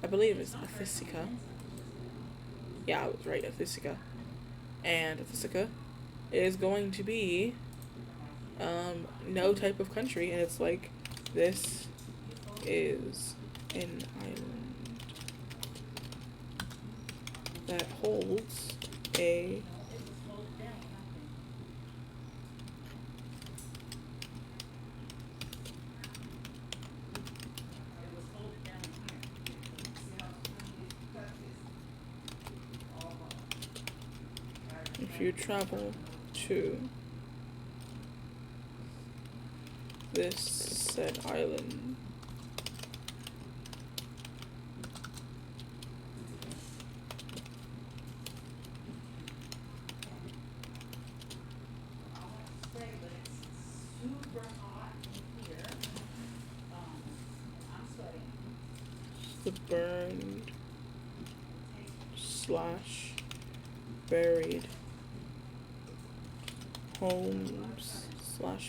Speaker 2: I believe it's Athisica. Yeah, I was right, Athisica. And Athisica is going to be no type of country, and it's like, this is an island that holds a if you travel to this said island, the burned / buried homes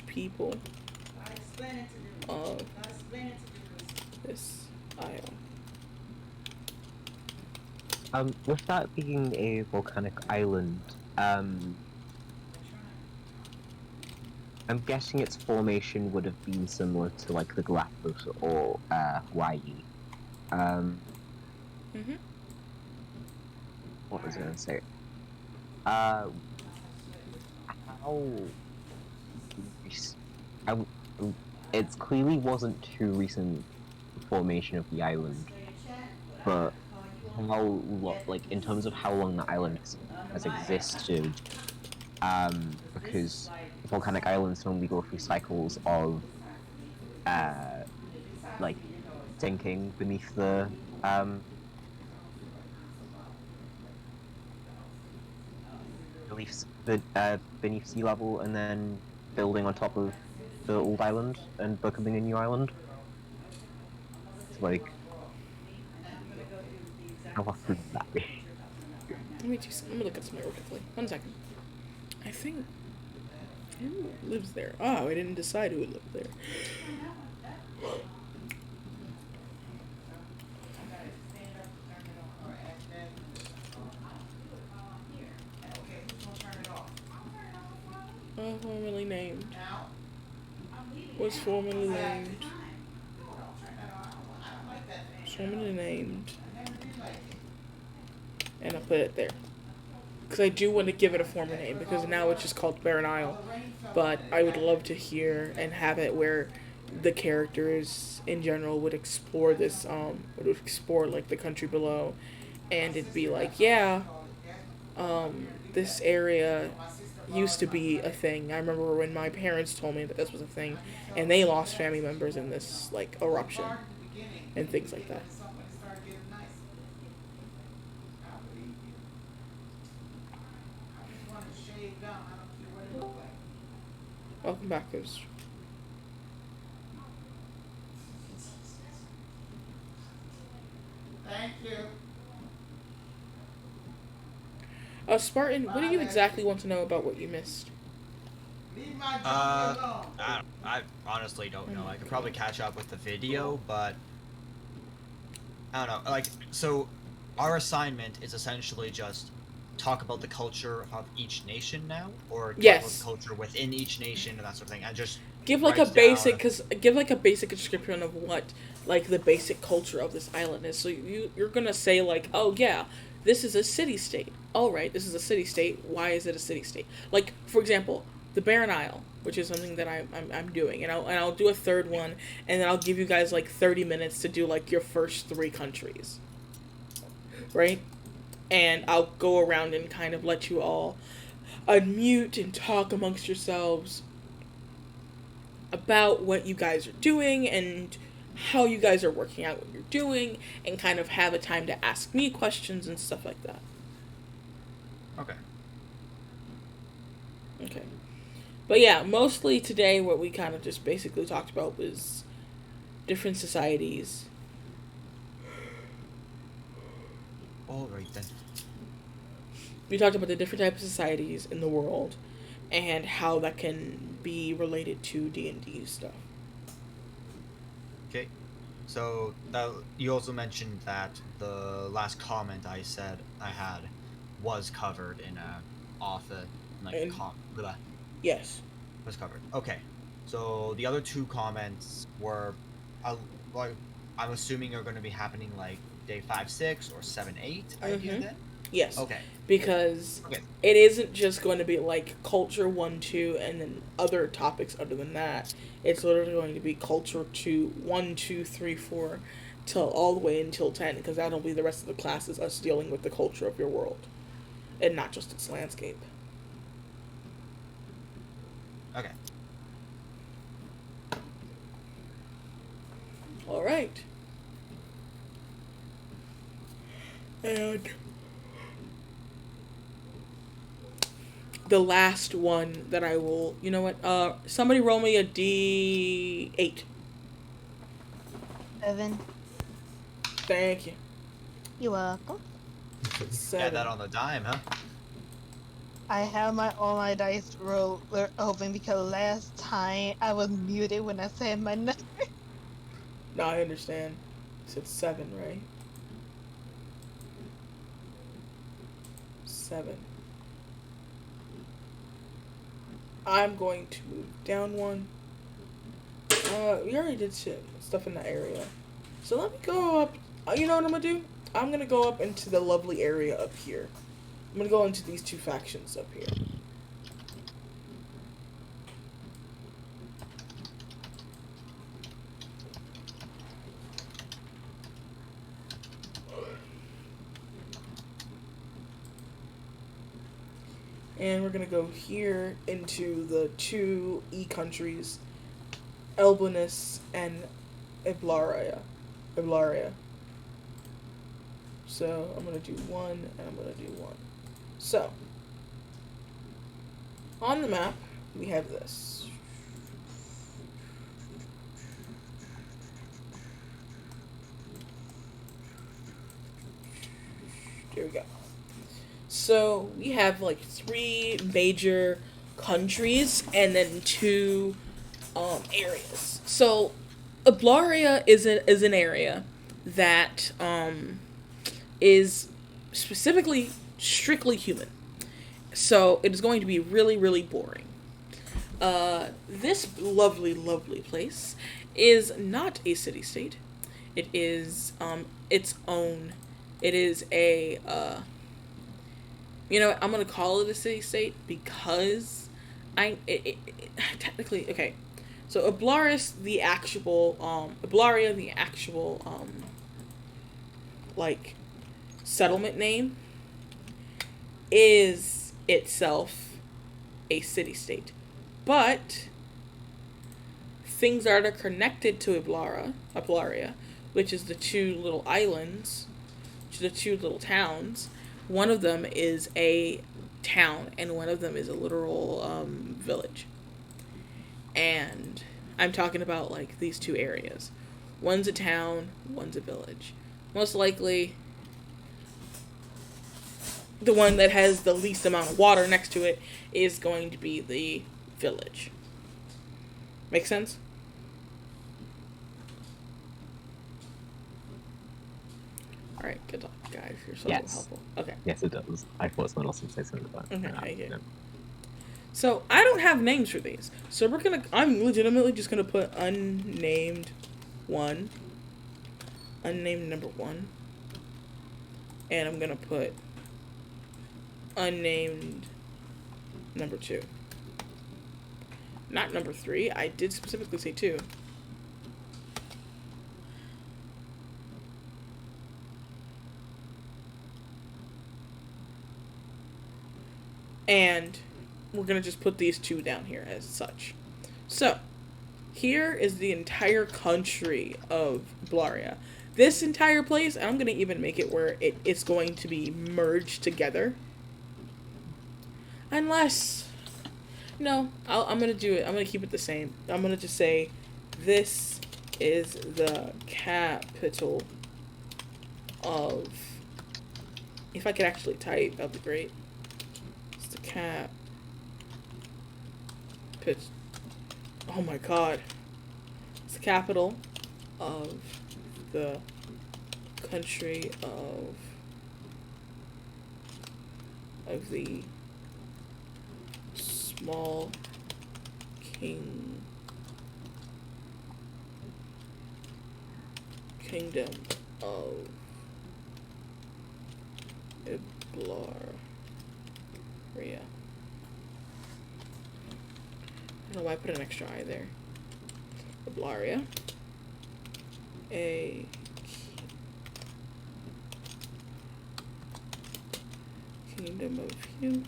Speaker 2: / people of this isle.
Speaker 3: With that being a volcanic island, I'm guessing its formation would have been similar to like the Galapagos or Hawaii. What was I going to say? How It clearly wasn't too recent formation of the island, but like in terms of how long the island has existed, because volcanic islands normally go through cycles of like sinking beneath the beneath sea level and then building on top of the old island and becoming a new island. It's like how often would that be?
Speaker 2: Let me look at something real quickly. 1 second. I think who lives there? Oh, I didn't decide who would live there. Formerly named. Was formerly named. Formerly named. And I'll put it there. Because I do want to give it a former name, because now it's just called Barren Isle. But I would love to hear and have it where the characters in general would explore this, would explore like the country below, and it'd be like, yeah, this area used to be a thing. I remember when my parents told me that this was a thing, and they lost family members in this like eruption and things like that. Welcome back, Ghost.
Speaker 11: Thank you.
Speaker 2: Spartan, what do you exactly want to know about what you missed?
Speaker 10: I honestly don't know. I could probably catch up with the video, but I don't know. Like, so our assignment is essentially just talk about the culture of each nation now, or talk about the culture within each nation and that sort of thing, and just
Speaker 2: give like a basic, give like a basic description of what like the basic culture of this island is. So you're gonna say like, oh yeah, this is a city-state. All right, this is a city-state. Why is it a city-state? Like, for example, the Barren Isle, which is something that I'm doing, and I'll do a third one, and then I'll give you guys like 30 minutes to do like your first 3 countries, right? And I'll go around and kind of let you all unmute and talk amongst yourselves about what you guys are doing and how you guys are working out what you're doing, and kind of have a time to ask me questions and stuff like that.
Speaker 10: Okay.
Speaker 2: Okay. But yeah, mostly today what we kind of just basically talked about was different societies.
Speaker 10: Alright then.
Speaker 2: We talked about the different types of societies in the world and how that can be related to D&D stuff.
Speaker 10: Okay. So you also mentioned that the last comment I said I had was covered in a
Speaker 2: yes,
Speaker 10: was covered. Okay. So the other 2 comments were like I'm assuming are going to be happening like day 5, 6 or 7, 8. I hear that.
Speaker 2: Yes.
Speaker 10: Okay.
Speaker 2: Because it isn't just going to be like culture 1, 2, and then other topics other than that. It's literally going to be culture 1, 2, 3, 4, till all the way until 10, because that'll be the rest of the classes, us dealing with the culture of your world, and not just its landscape.
Speaker 10: Okay.
Speaker 2: All right. And the last one that I will, you know what? Somebody roll me a D8.
Speaker 12: 7.
Speaker 2: Thank you.
Speaker 12: You're welcome.
Speaker 2: 7.
Speaker 10: Yeah, that on the dime, huh?
Speaker 12: I have all my dice rolled open because last time I was muted when I said my number.
Speaker 2: No, I understand. You said 7, right? 7. I'm going to move down 1. We already did stuff in that area. So let me go up. You know what I'm going to do? I'm going to go up into the lovely area up here. I'm going to go into these 2 factions up here. And we're gonna go here into the two E countries, Elbinus and Iblaria. So I'm gonna do 1 and I'm gonna do 1. So on the map we have this. Here we go. So we have like 3 major countries and then 2 areas. So Iblaria is an area that is specifically strictly human. So it is going to be really, really boring. This lovely, lovely place is not a city-state. It is its own. It is a you know what, I'm gonna call it a city-state because technically, okay. So Iblaria, the actual like settlement name is itself a city-state, but things that are connected to Iblaria, which is the 2 little islands, which are the 2 little towns. One of them is a town, and one of them is a literal village. And I'm talking about like these 2 areas. One's a town, one's a village. Most likely, the one that has the least amount of water next to it is going to be the village. Make sense? Alright, good luck, guys. You're so helpful. Okay.
Speaker 3: Yes, it does. I thought someone else would say something about it.
Speaker 2: Okay, So, I don't have names for these. So, I'm legitimately just gonna put unnamed 1. Unnamed number 1. And I'm gonna put unnamed number 2. Not number 3. I did specifically say 2. And we're going to just put these 2 down here as such. So, here is the entire country of Iblaria. This entire place, I'm going to even make it where it's going to be merged together. Unless, no, I'm going to do it. I'm going to keep it the same. I'm going to just say, this is the capital of, if I could actually type, that would be great. It's the oh my god. It's the capital of the country of the small kingdom of Iblaria. I don't know why I put an extra I there. Iblaria. A kingdom of you.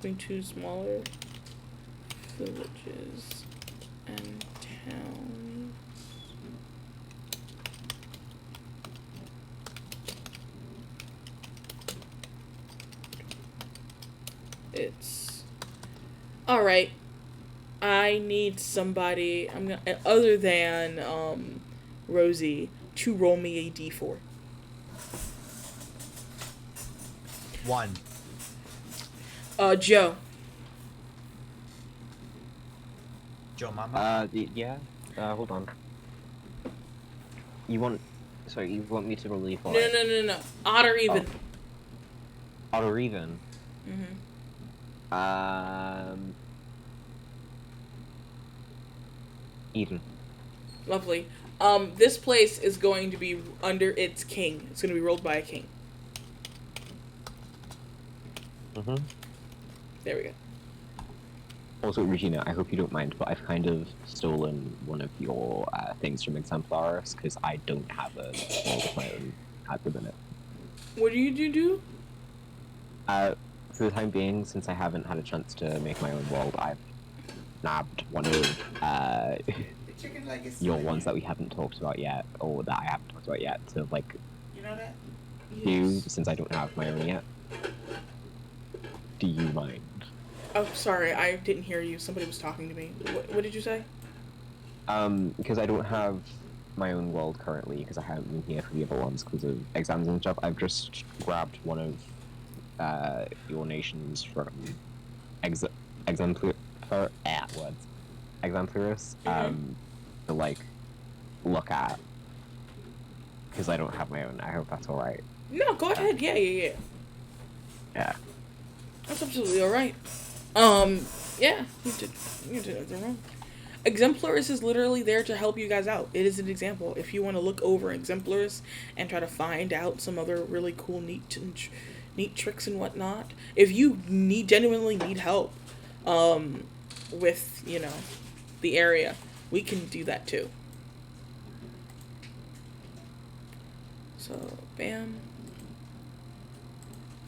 Speaker 2: Between 2 smaller villages and towns. It's alright. I need somebody other than Rosie to roll me a d4.
Speaker 10: 1.
Speaker 2: Joe.
Speaker 10: Joe Mama?
Speaker 3: Yeah. Hold on. You want me to relieve what?
Speaker 2: No. Odd or even.
Speaker 3: Odd or even? Even.
Speaker 2: Lovely. This place is going to be under its king. It's going to be rolled by a king. There we go.
Speaker 3: Also, Regina, I hope you don't mind, but I've kind of stolen one of your things from Exemplaris, because I don't have a world of my own at the minute.
Speaker 2: What do you do?
Speaker 3: For the time being, since I haven't had a chance to make my own world, I've nabbed one of your ones that we haven't talked about yet, or that I haven't talked about yet, to, like, do, since I don't have my own yet. Do you mind?
Speaker 2: Oh, sorry, I didn't hear you. Somebody was talking to me. What did you say?
Speaker 3: Because I don't have my own world currently, because I haven't been here for the other ones because of exams and stuff. I've just grabbed one of your nations from Exemplaris, to, like, look at, because I don't have my own. I hope that's alright.
Speaker 2: No, go ahead. Yeah.
Speaker 3: Yeah.
Speaker 2: That's absolutely alright. Yeah, you did nothing wrong. Exemplaris is literally there to help you guys out. It is an example. If you want to look over Exemplaris and try to find out some other really cool, neat tricks and whatnot, if you genuinely need help, with, the area, we can do that too. So, bam.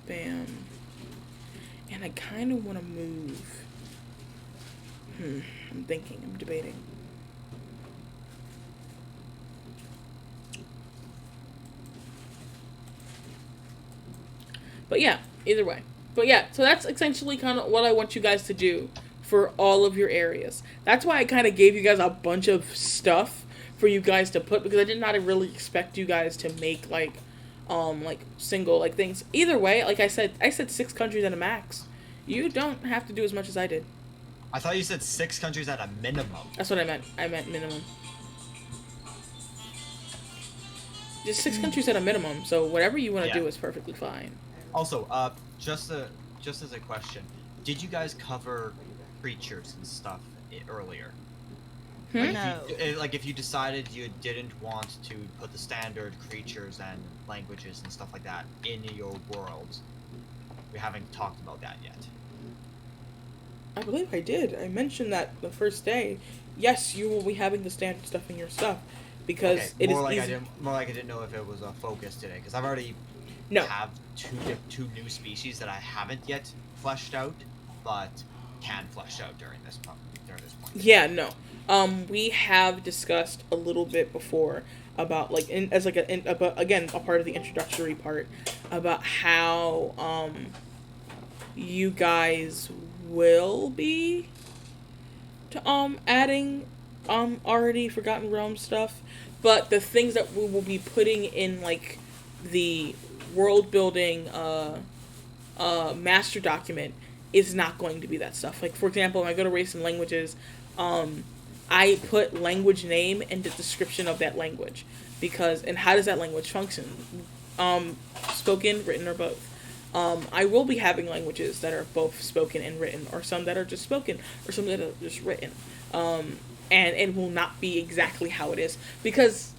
Speaker 2: Bam. And I kind of want to move. I'm thinking. I'm debating. But yeah, either way. But yeah, so that's essentially kind of what I want you guys to do for all of your areas. That's why I kind of gave you guys a bunch of stuff for you guys to put, because I did not really expect you guys to make, like single, like, things. Either way, like I said 6 countries at a max. You don't have to do as much as I did.
Speaker 10: I thought you said 6 countries at a minimum.
Speaker 2: That's what I meant. I meant minimum. Just 6 countries at a minimum, so whatever you want to do is perfectly fine.
Speaker 10: Also, just as a question, did you guys cover creatures and stuff earlier?
Speaker 12: No.
Speaker 10: If you decided you didn't want to put the standard creatures and languages and stuff like that in your world, we haven't talked about that yet.
Speaker 2: I believe I did. I mentioned that the first day. Yes, you will be having the standard stuff in your stuff, because it is easy.
Speaker 10: More like I didn't know if it was a focus today, because I've already have two new species that I haven't yet fleshed out, but can flesh out during this point.
Speaker 2: Yeah, no. We have discussed a little bit before about, like, again, a part of the introductory part, about how you guys will be adding already Forgotten Realms stuff, but the things that we will be putting in, like, the world building master document is not going to be that stuff. Like, for example, when I go to Race and Languages, I put language name and the description of that language, and how does that language function? Spoken, written, or both. I will be having languages that are both spoken and written, or some that are just spoken, or some that are just written. And it will not be exactly how it is, because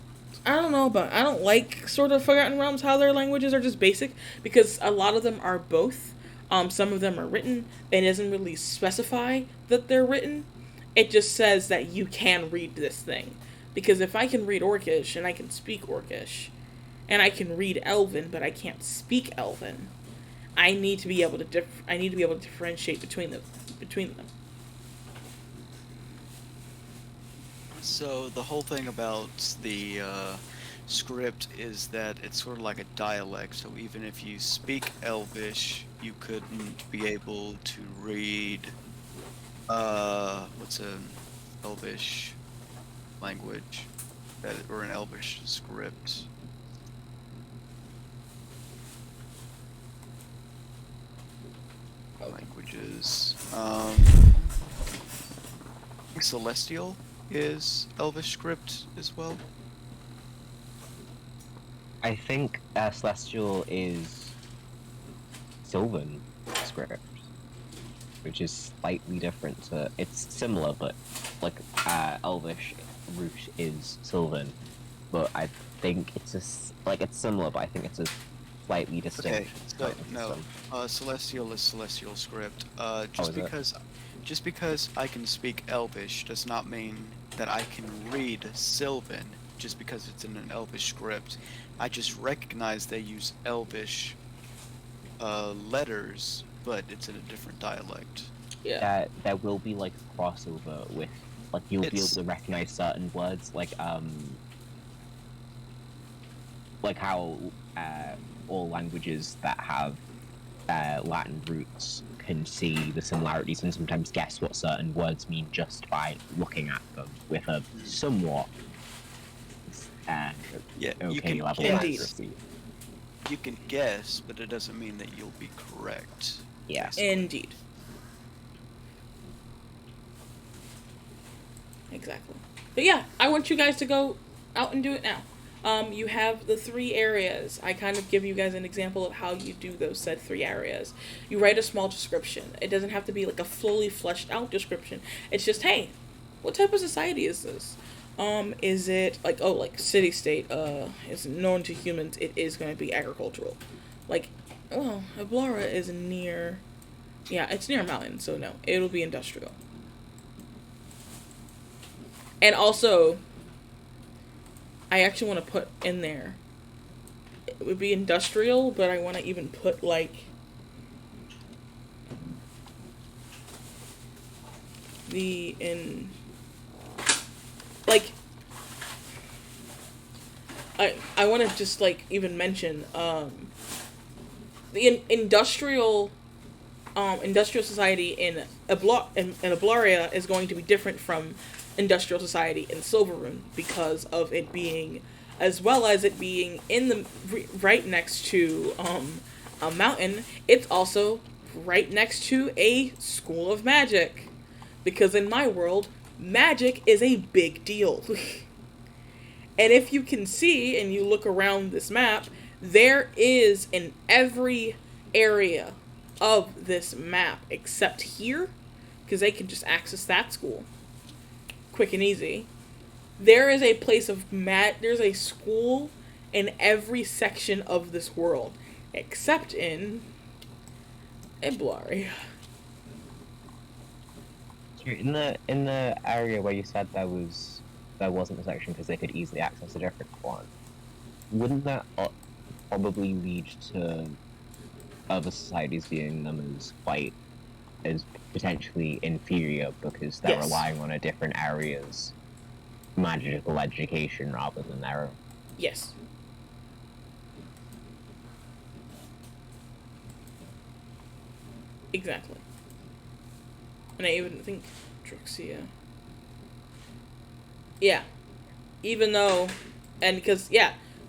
Speaker 2: I don't know, but I don't like sort of Forgotten Realms how their languages are just basic, because a lot of them are both. Some of them are written, and it doesn't really specify that they're written. It just says that you can read this thing. Because if I can read Orcish, and I can speak Orcish, and I can read Elven, but I can't speak Elven, I need to be able to differentiate between them.
Speaker 4: So the whole thing about the script is that it's sort of like a dialect, so even if you speak Elvish, you couldn't be able to read it's an Elvish language, or an Elvish script. Languages. I think Celestial is Elvish script as well.
Speaker 3: I think Celestial is Sylvan script, which is slightly different. It's similar, but like Elvish root is Sylvan, but I think it's it's similar, but I think it's a slightly distinct.
Speaker 4: Okay, so no, Celestial is Celestial script. Just because I can speak Elvish does not mean that I can read Sylvan. Just because it's in an Elvish script, I just recognize they use Elvish letters, but it's in a different dialect.
Speaker 2: Yeah.
Speaker 3: There will be like crossover with you'll be able to recognize certain words like how all languages that have Latin roots can see the similarities and sometimes guess what certain words mean just by looking at them with a somewhat okay level of accuracy.
Speaker 4: You can guess, but it doesn't mean that you'll be correct.
Speaker 3: Yeah.
Speaker 2: Indeed. Exactly. But yeah, I want you guys to go out and do it now. You have the 3 areas. I kind of give you guys an example of how you do those said 3 areas. You write a small description. It doesn't have to be like a fully fleshed out description. It's just, hey, what type of society is this? Is it like city-state, is known to humans, it is going to be agricultural. Ablara is near, it's near a mountain, so no, it'll be industrial. And also, I actually want to put in there, it would be industrial, but I want to even put I want to just even mention the industrial society in Ablaria is going to be different from industrial society in Silverrune because of it being, as well as it being in the right next to a mountain, it's also right next to a school of magic, because in my world magic is a big deal. And if you can see and you look around this map, there is in every area of this map except here, because they can just access that school quick and easy. There is a place of there's a school in every section of this world except in Iblaria.
Speaker 3: In the area where you said there wasn't a section because they could easily access a different one, wouldn't that probably lead to other societies viewing them as potentially inferior because they're relying on a different area's magical education rather than their own?
Speaker 2: Yes. Exactly. And I even think Drexia. Yeah. Even though, and because,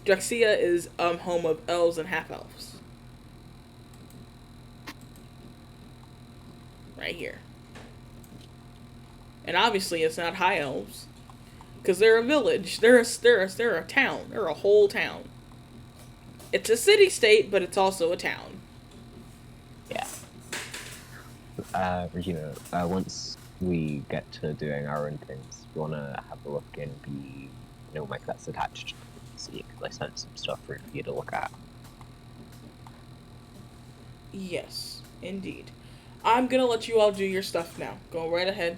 Speaker 2: Drexia is home of elves and half-elves. Right here. And obviously it's not high elves, because they're a village. They're a town. They're a whole town. It's a city-state, but it's also a town.
Speaker 3: Yeah. Regina, once we get to doing our own things, we want to have a look in the nomad that's attached to see, because I sent some stuff for you to look at.
Speaker 2: Yes, indeed. I'm gonna let you all do your stuff now. Go right ahead.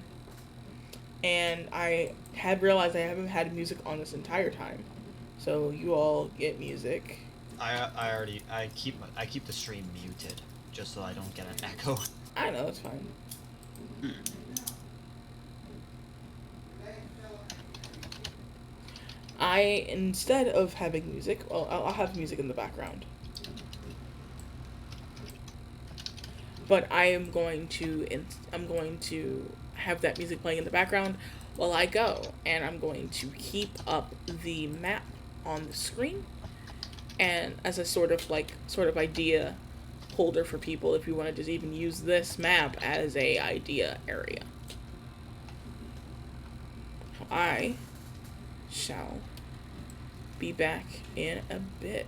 Speaker 2: And I have realized I haven't had music on this entire time, so you all get music.
Speaker 10: I keep the stream muted just so I don't get an echo.
Speaker 2: I know, it's fine. Instead of having music, well, I'll have music in the background. But I'm going to have that music playing in the background while I go. And I'm going to keep up the map on the screen, and as a sort of idea holder for people if you want to just even use this map as a idea area. I shall be back in a bit.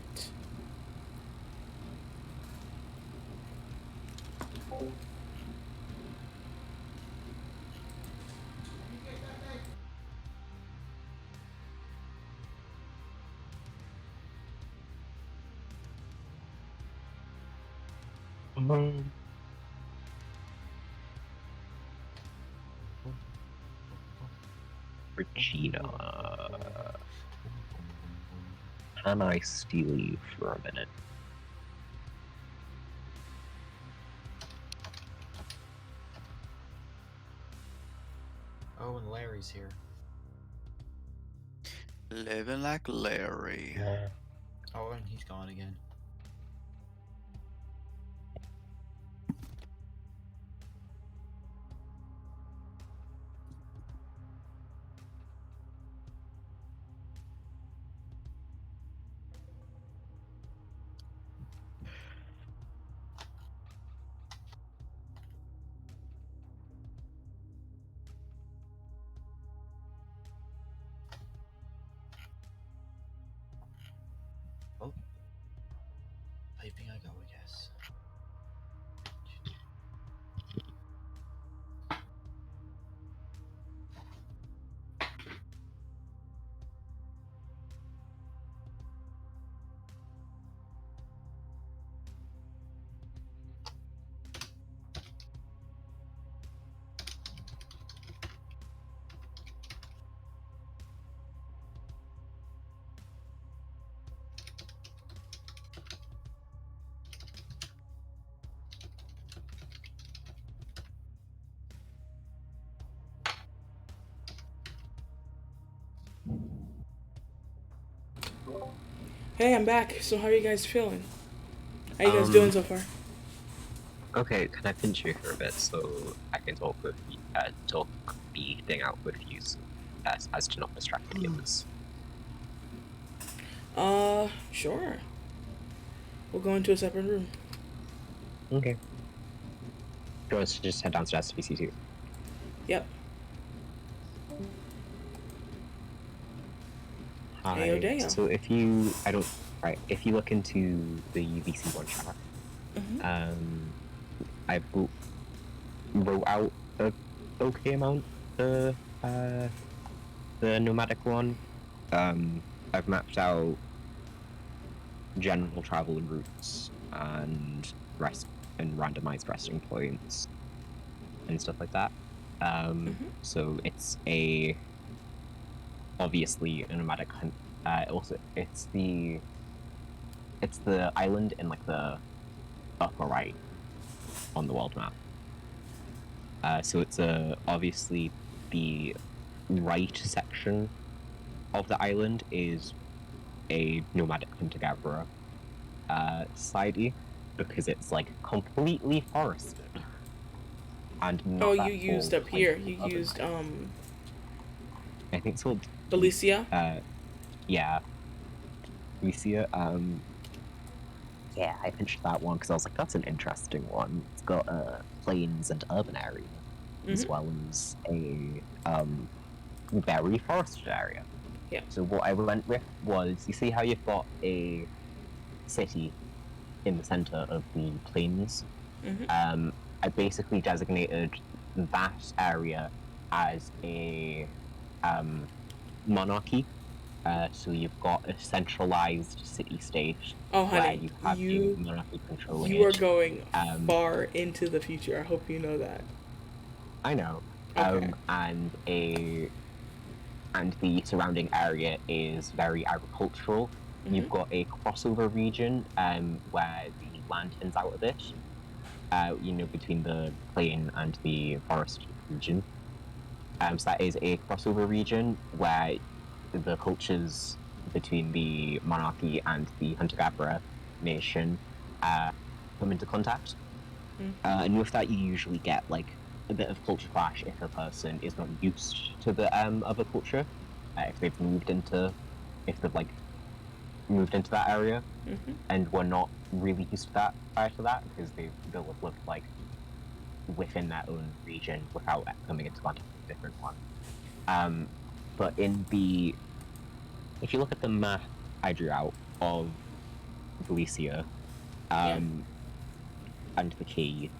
Speaker 3: Regina. Can I steal you for a minute?
Speaker 10: Oh, and Larry's here.
Speaker 4: Living like Larry.
Speaker 10: Oh, and he's gone again. Well, typing I go, I guess.
Speaker 2: Hey, I'm back. So how are you guys feeling? How you guys doing so far?
Speaker 3: Okay, can I pinch you for a bit so I can talk the thing out with you as to not distract the others?
Speaker 2: Sure. We'll go into a separate room.
Speaker 3: Okay. Do you want us to just head downstairs to VC2?
Speaker 2: Yep.
Speaker 3: Hi.
Speaker 2: Ayo.
Speaker 3: So if you look into the VC1 chat, I wrote out a okay amount for the nomadic one. I've mapped out general travel routes and randomized resting points and stuff like that. So it's obviously a nomadic hunt. Also, it's the island in like the upper right on the world map. So it's obviously the right section of the island is a nomadic hunter-gatherer society because it's like completely forested. And not
Speaker 2: you used up here. You used
Speaker 3: I think it's called
Speaker 2: Belicia?
Speaker 3: Yeah. Belicia, yeah, I pinched that one because I was like, that's an interesting one. It's got a plains and urban area, as well as a very forested area.
Speaker 2: Yeah.
Speaker 3: So what I went with was, you see how you've got a city in the center of the plains? I basically designated that area as a monarchy. So you've got a centralized city-state where you have the monarchy controlling it.
Speaker 2: You are going far into the future. I hope you know that.
Speaker 3: I know.
Speaker 2: Okay.
Speaker 3: And the surrounding area is very agricultural. You've got a crossover region where the land thins out a bit. Between the plain and the forest region. So that is a crossover region where the cultures between the monarchy and the hunter-gatherer nation come into contact. And with that, you usually get like a bit of culture clash if a person is not used to the other culture, if they've moved into that area, and were not really used to that prior to that, because they'll have lived like within their own region without coming into contact with a different one. But if you look at the map I drew out of Galicia, and the key,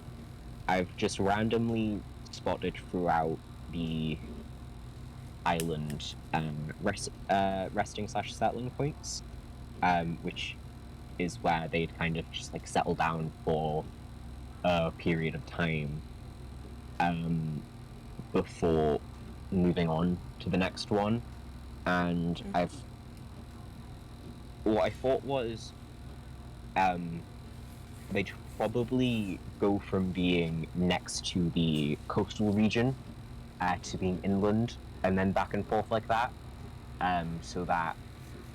Speaker 3: I've just randomly spotted throughout the island resting / settling points, which is where they'd kind of just like settle down for a period of time before moving on to the next one. And what I thought was they'd probably go from being next to the coastal region to being inland, and then back and forth like that, so that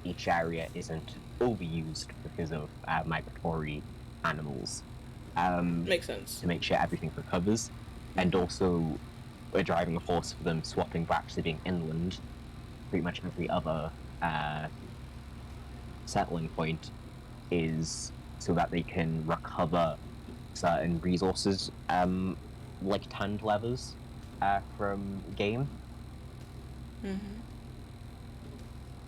Speaker 3: each area isn't overused because of migratory animals.
Speaker 2: Makes sense.
Speaker 3: To make sure everything recovers, and also a driving force for them swapping back to being inland. Pretty much every other settling point is so that they can recover certain resources, like tanned leathers from game.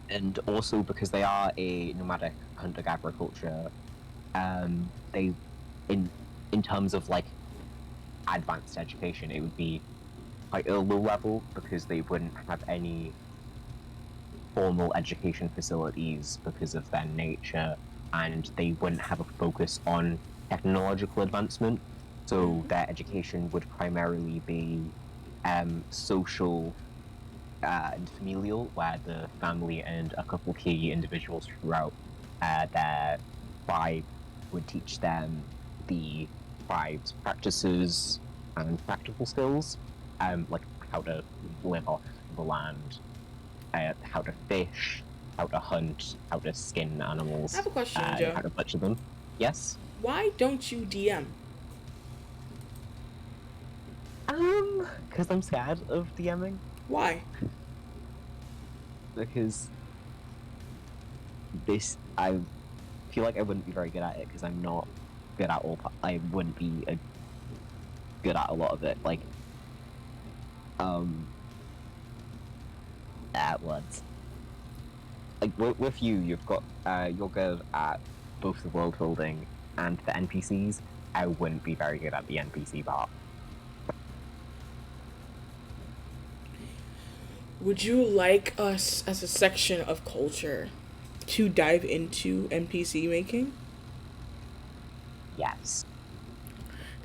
Speaker 3: And also because they are a nomadic hunter-gatherer culture, they, in terms of like advanced education, it would be quite a low level because they wouldn't have any formal education facilities because of their nature, and they wouldn't have a focus on technological advancement. So their education would primarily be social and familial, where the family and a couple key individuals throughout their tribe would teach them the tribe's practices and practical skills, like how to live off the land, how to fish, how to hunt, how to skin animals.
Speaker 2: I have a question, Joe.
Speaker 3: How to butcher them. Yes?
Speaker 2: Why don't you DM?
Speaker 3: Because I'm scared of DMing.
Speaker 2: Why?
Speaker 3: Because I feel like I wouldn't be very good at it because I'm not good at all. I wouldn't be good at a lot of it. Like, at words. Like with you, you've got you're good at both the world building and the NPCs. I wouldn't be very good at the NPC part.
Speaker 2: Would you like us, as a section of culture, to dive into NPC making?
Speaker 3: Yes.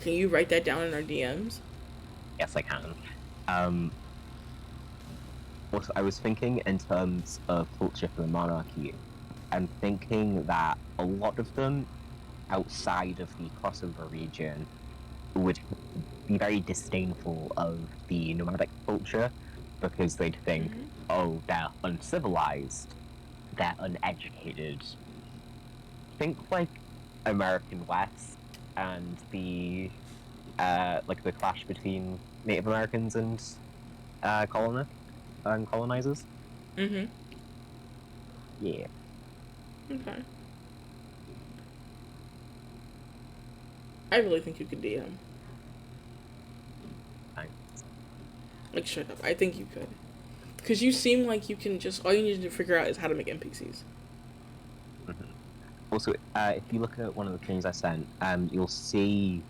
Speaker 2: Can you write that down in our DMs?
Speaker 3: Yes, I can. Also, I was thinking in terms of culture for the monarchy. I'm thinking that a lot of them outside of the crossover region would be very disdainful of the nomadic culture because they'd think, oh, they're uncivilized, they're uneducated. Think like American West and the like the clash between Native Americans and colonizers.
Speaker 2: Mm-hmm.
Speaker 3: Yeah.
Speaker 2: Okay. I really think you could DM. Like, shut up. I think you could. Because you seem like you can just... All you need to figure out is how to make NPCs.
Speaker 3: Also, if you look at one of the things I sent, you'll see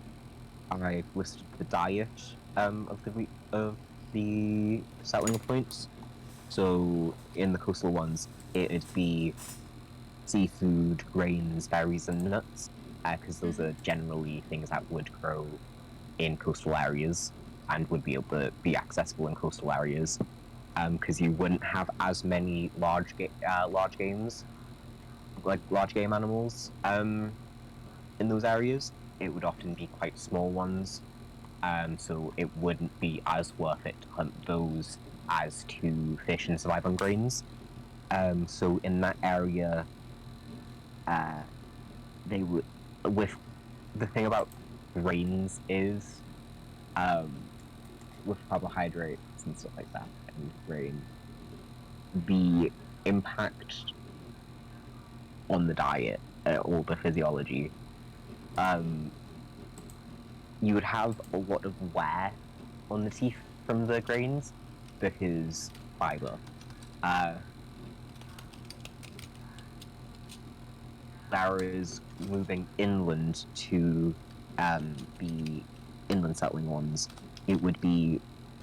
Speaker 3: I've listed the diet of the settling points. So in the coastal ones, it'd be seafood, grains, berries, and nuts, because those are generally things that would grow in coastal areas and would be able to be accessible in coastal areas. Because you wouldn't have as many large game animals in those areas. It would often be quite small ones, so it wouldn't be as worth it to hunt those as to fish and survive on grains. So in that area, they would. With the thing about grains is, with carbohydrates and stuff like that and grain, the impact on the diet or the physiology, you would have a lot of wear on the teeth from the grains because fiber. Whereas moving inland to the inland settling ones, it would be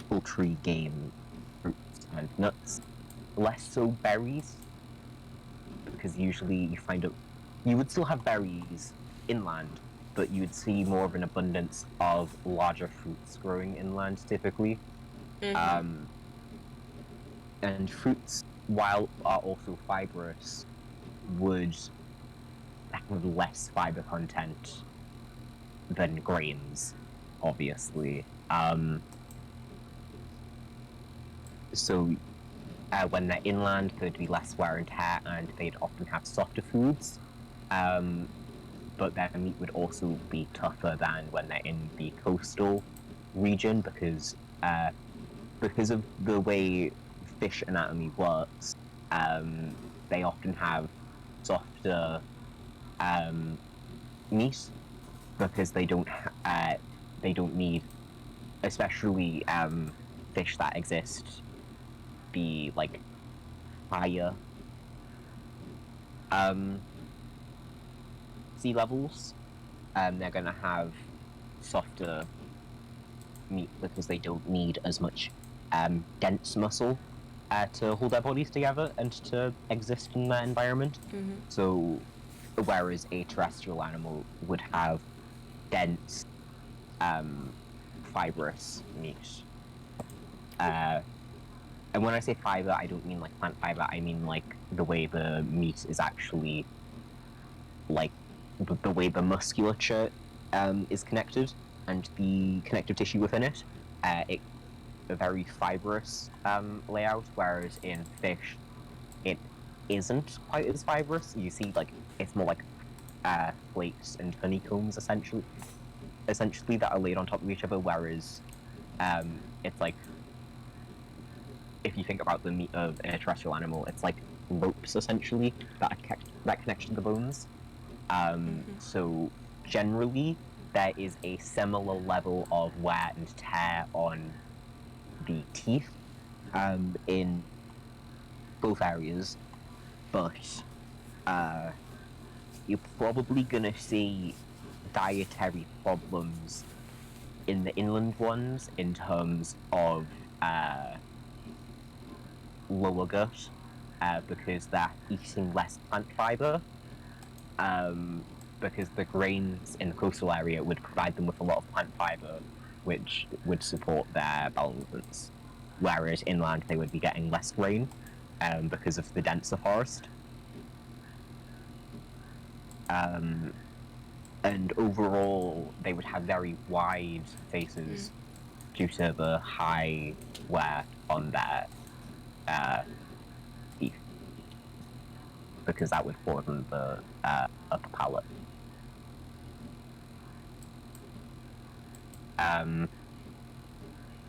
Speaker 3: poultry, game, fruits, and nuts. Less so berries, because usually you would still have berries inland, but you would see more of an abundance of larger fruits growing inland typically.
Speaker 2: Mm-hmm.
Speaker 3: And fruits, while are also fibrous, would have less fiber content than grains, obviously. So when they're inland, there'd be less wear and tear, and they'd often have softer foods. But their meat would also be tougher than when they're in the coastal region because of the way fish anatomy works. They often have softer meat because they don't need, especially fish that exist the like higher sea levels. They're gonna have softer meat because they don't need as much dense muscle to hold their bodies together and to exist in that environment.
Speaker 2: Mm-hmm.
Speaker 3: So, whereas a terrestrial animal would have dense, fibrous meat. And when I say fiber, I don't mean like plant fiber. I mean like the way the meat is actually, like the way the musculature is connected and the connective tissue within it. It's a very fibrous layout, whereas in fish, it isn't quite as fibrous. You see, like it's more like flakes and honeycombs essentially that are laid on top of each other. Whereas it's like, if you think about the meat of a terrestrial animal, it's like ropes essentially that connect to the bones. So generally, there is a similar level of wear and tear on the teeth in both areas, but you're probably gonna see dietary problems in the inland ones in terms of lower gut because they're eating less plant fiber. Because the grains in the coastal area would provide them with a lot of plant fiber, which would support their bowel movements. Whereas inland, they would be getting less grain because of the denser forest. And overall, they would have very wide faces due to the high wear on their teeth, because that would broaden the upper palate.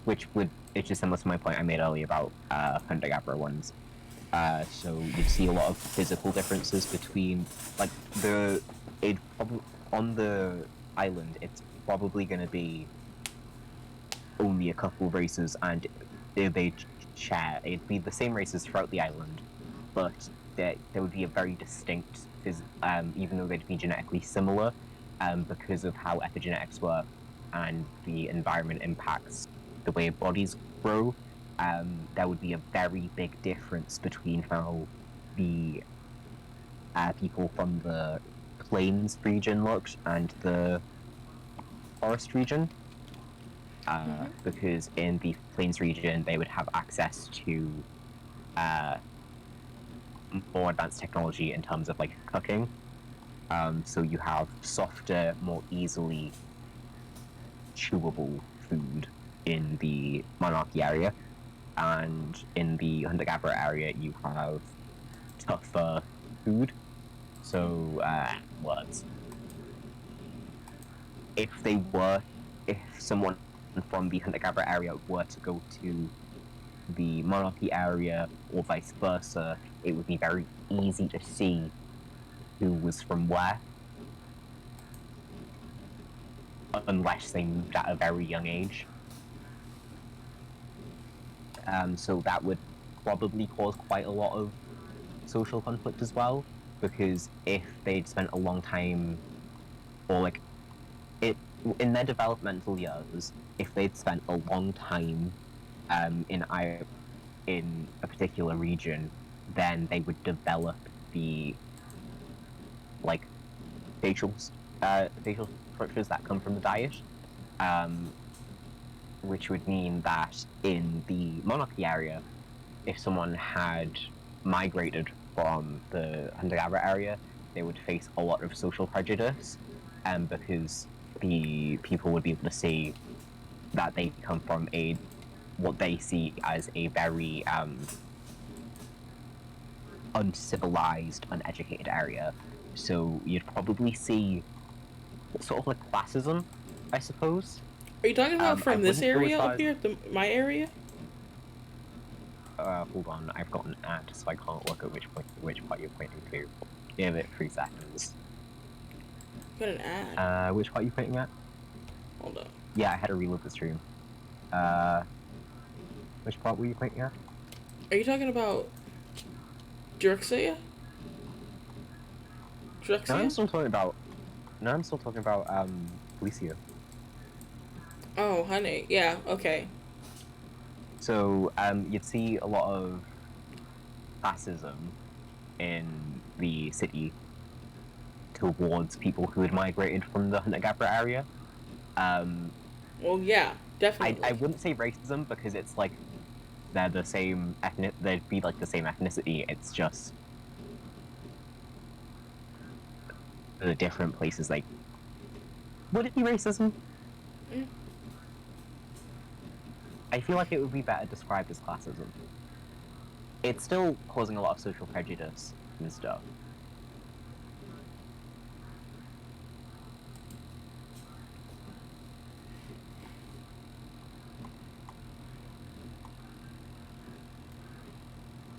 Speaker 3: Which is similar to my point I made earlier about hunter-gatherer ones. So you'd see a lot of physical differences between, like, on the island, it's probably going to be only a couple races, and it'd be the same races throughout the island, but there would be a very distinct, even though they'd be genetically similar, because of how epigenetics work and the environment impacts the way bodies grow, there would be a very big difference between how the people from the plains region looked and the forest region. Because in the plains region, they would have access to more advanced technology in terms of like cooking. So you have softer, more easily chewable food in the monarchy area, and in the hunter-gatherer area you have tougher food. So if someone from the hunter-gatherer area were to go to the monarchy area or vice versa, it would be very easy to see who was from where, unless they moved at a very young age. So that would probably cause quite a lot of social conflict as well, because if they'd spent a long time, or like in their developmental years, if they'd spent a long time in a particular region, then they would develop the like facial structures that come from the diet, which would mean that in the monarchy area, if someone had migrated from the hunter-gatherer area, they would face a lot of social prejudice, because the people would be able to see that they come from what they see as a very uncivilized, uneducated area. So you'd probably see sort of like classism, I suppose.
Speaker 2: Are you talking about from this area up
Speaker 3: as...
Speaker 2: here, my area?
Speaker 3: Hold on, I've got an ad, so I can't look at which part you're pointing to. Give it 3 seconds.
Speaker 2: Got an ad.
Speaker 3: Which part are you pointing at?
Speaker 2: Hold on.
Speaker 3: Yeah, I had to reload the stream. Which part were you pointing at?
Speaker 2: Are you talking about Drexia?
Speaker 3: No, I'm still talking about. Felicia.
Speaker 2: Oh, honey. Yeah. Okay.
Speaker 3: So, you'd see a lot of classism in the city towards people who had migrated from the hunter-gatherer area.
Speaker 2: Well, yeah, definitely.
Speaker 3: I wouldn't say racism because it's like they're the same they'd be like the same ethnicity. It's just the different places. Like, would it be racism?
Speaker 2: Mm.
Speaker 3: I feel like it would be better described as classism. It's still causing a lot of social prejudice and stuff.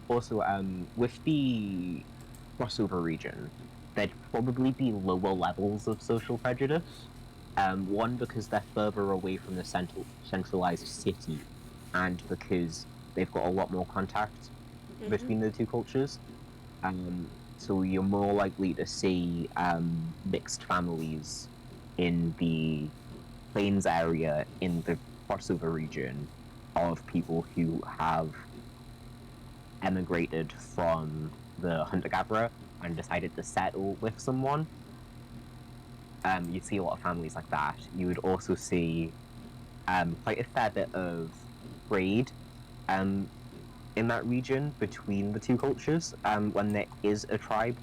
Speaker 3: Also, with the crossover region, there'd probably be lower levels of social prejudice. One, because they're further away from the centralized city, and because they've got a lot more contact between the two cultures. So you're more likely to see mixed families in the plains area in the crossover region of people who have emigrated from the hunter-gatherer and decided to settle with someone. You'd see a lot of families like that. You would also see quite a fair bit of trade in that region between the two cultures when there is a tribe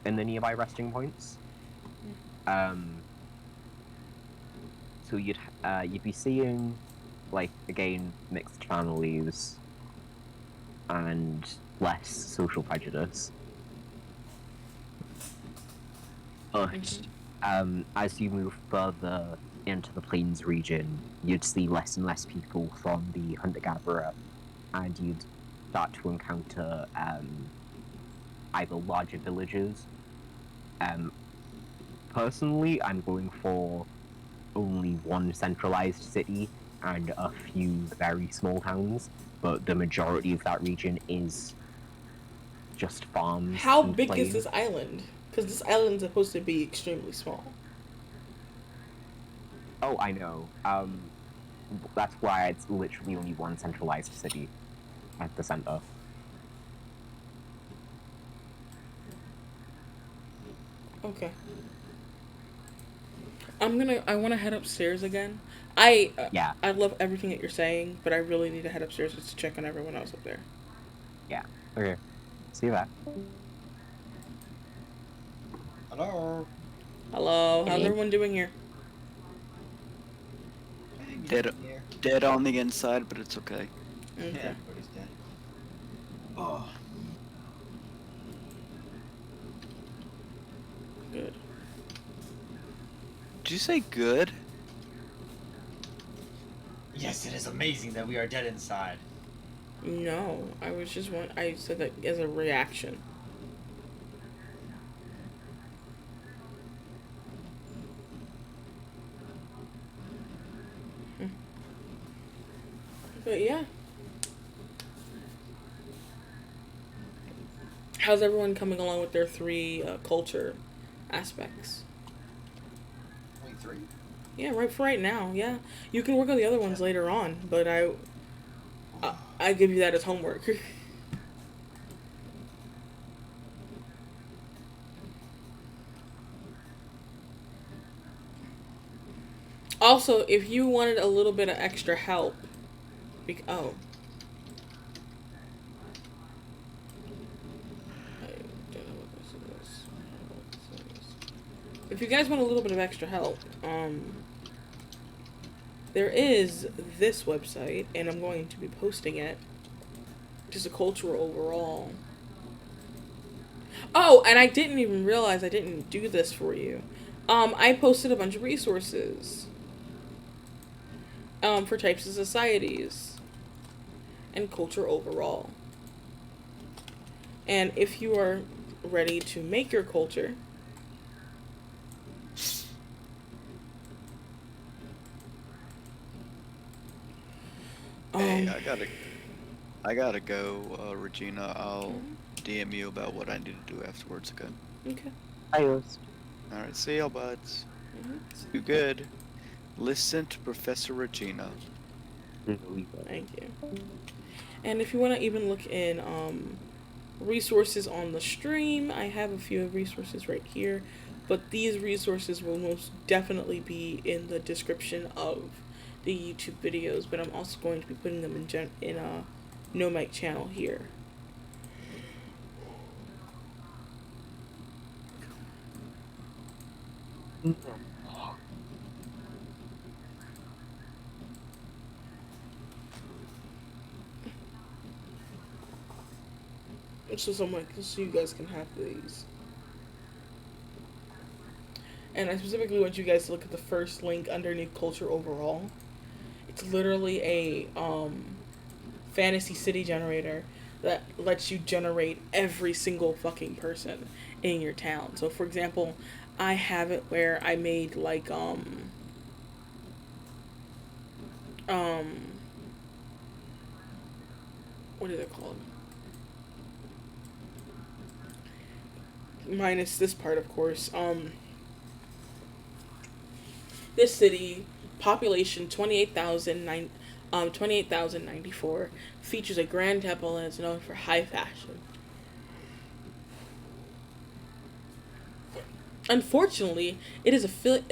Speaker 3: in the nearby resting points. So you'd be seeing, like, again, mixed families and less social prejudice. But as you move further into the plains region, you'd see less and less people from the hunter-gatherer, and you'd start to encounter either larger villages. Personally, I'm going for only one centralized city and a few very small towns, but the majority of that region is just farms.
Speaker 2: How big is this island? Because this island is supposed to be extremely small.
Speaker 3: Oh, I know. That's why it's literally only one centralized city at the center.
Speaker 2: Okay. I want to head upstairs again. I love everything that you're saying, but I really need to head upstairs just to check on everyone else up there.
Speaker 3: Yeah. Okay. See you back.
Speaker 10: Hello.
Speaker 2: Hello. How's everyone doing here?
Speaker 11: Dead on the inside, but it's okay.
Speaker 10: Yeah, everybody's dead.
Speaker 11: Oh.
Speaker 2: Good.
Speaker 11: Did you say good?
Speaker 10: Yes, it is amazing that we are dead inside.
Speaker 2: No, I said that as a reaction. But yeah. How's everyone coming along with their 3 culture aspects?
Speaker 10: Wait, 3?
Speaker 2: Yeah, right for right now. Yeah, you can work on the other ones later on, but I give you that as homework. Also, if you wanted a little bit of extra help, oh. If you guys want a little bit of extra help, there is this website, and I'm going to be posting it. Just a culture overall. Oh, and I didn't even realize I didn't do this for you. I posted a bunch of resources. For types of societies. And culture overall. And if you are ready to make your culture,
Speaker 11: hey, I gotta go, Regina. I'll DM you about what I need to do afterwards, okay?
Speaker 2: Okay.
Speaker 3: Adios.
Speaker 11: Alright, see y'all, buds. Do good. Listen to Professor Regina.
Speaker 2: Thank you. And if you want to even look in resources on the stream, I have a few resources right here, but these resources will most definitely be in the description of the YouTube videos, but I'm also going to be putting them in a No Mic channel here. So you guys can have these. And I specifically want you guys to look at the first link underneath culture overall. It's literally a fantasy city generator that lets you generate every single fucking person in your town. So for example, I have it where I made like what is it called? Minus this part, of course. This city, population 28,094, features a grand temple and is known for high fashion. Unfortunately, it is affiliated.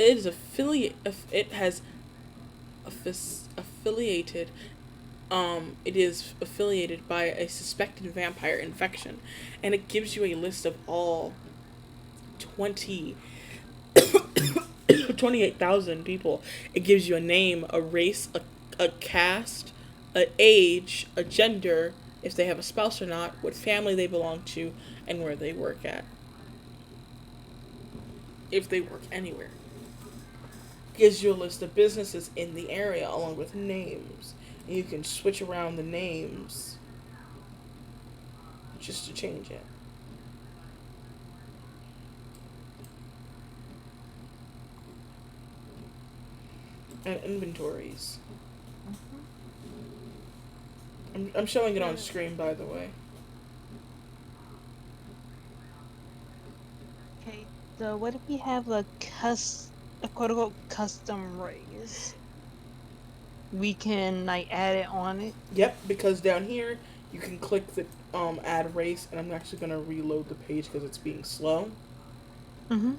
Speaker 2: It is affiliated by a suspected vampire infection, and it gives you a list of all 28,000 people. It gives you a name, a race, a caste, an age, a gender, if they have a spouse or not, what family they belong to, and where they work at. If they work anywhere. Gives you a list of businesses in the area along with names. And you can switch around the names just to change it. And inventories. I'm showing it on screen, by the way.
Speaker 12: Okay, so what if we have a quote-unquote custom race? We can like add it on it.
Speaker 2: Yep, because down here you can click the add race, and I'm actually gonna reload the page because it's being slow.
Speaker 12: Mm-hmm.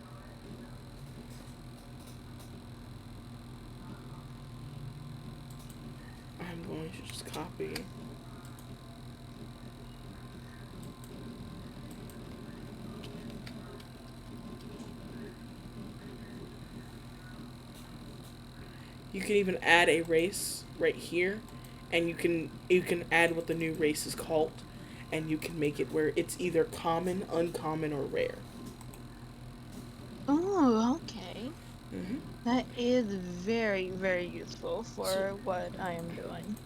Speaker 2: I'm going to just copy. You can even add a race right here, and you can add what the new race is called, and you can make it where it's either common, uncommon, or rare.
Speaker 12: Oh, okay.
Speaker 2: Mm-hmm.
Speaker 12: That is very, very useful for what I am doing.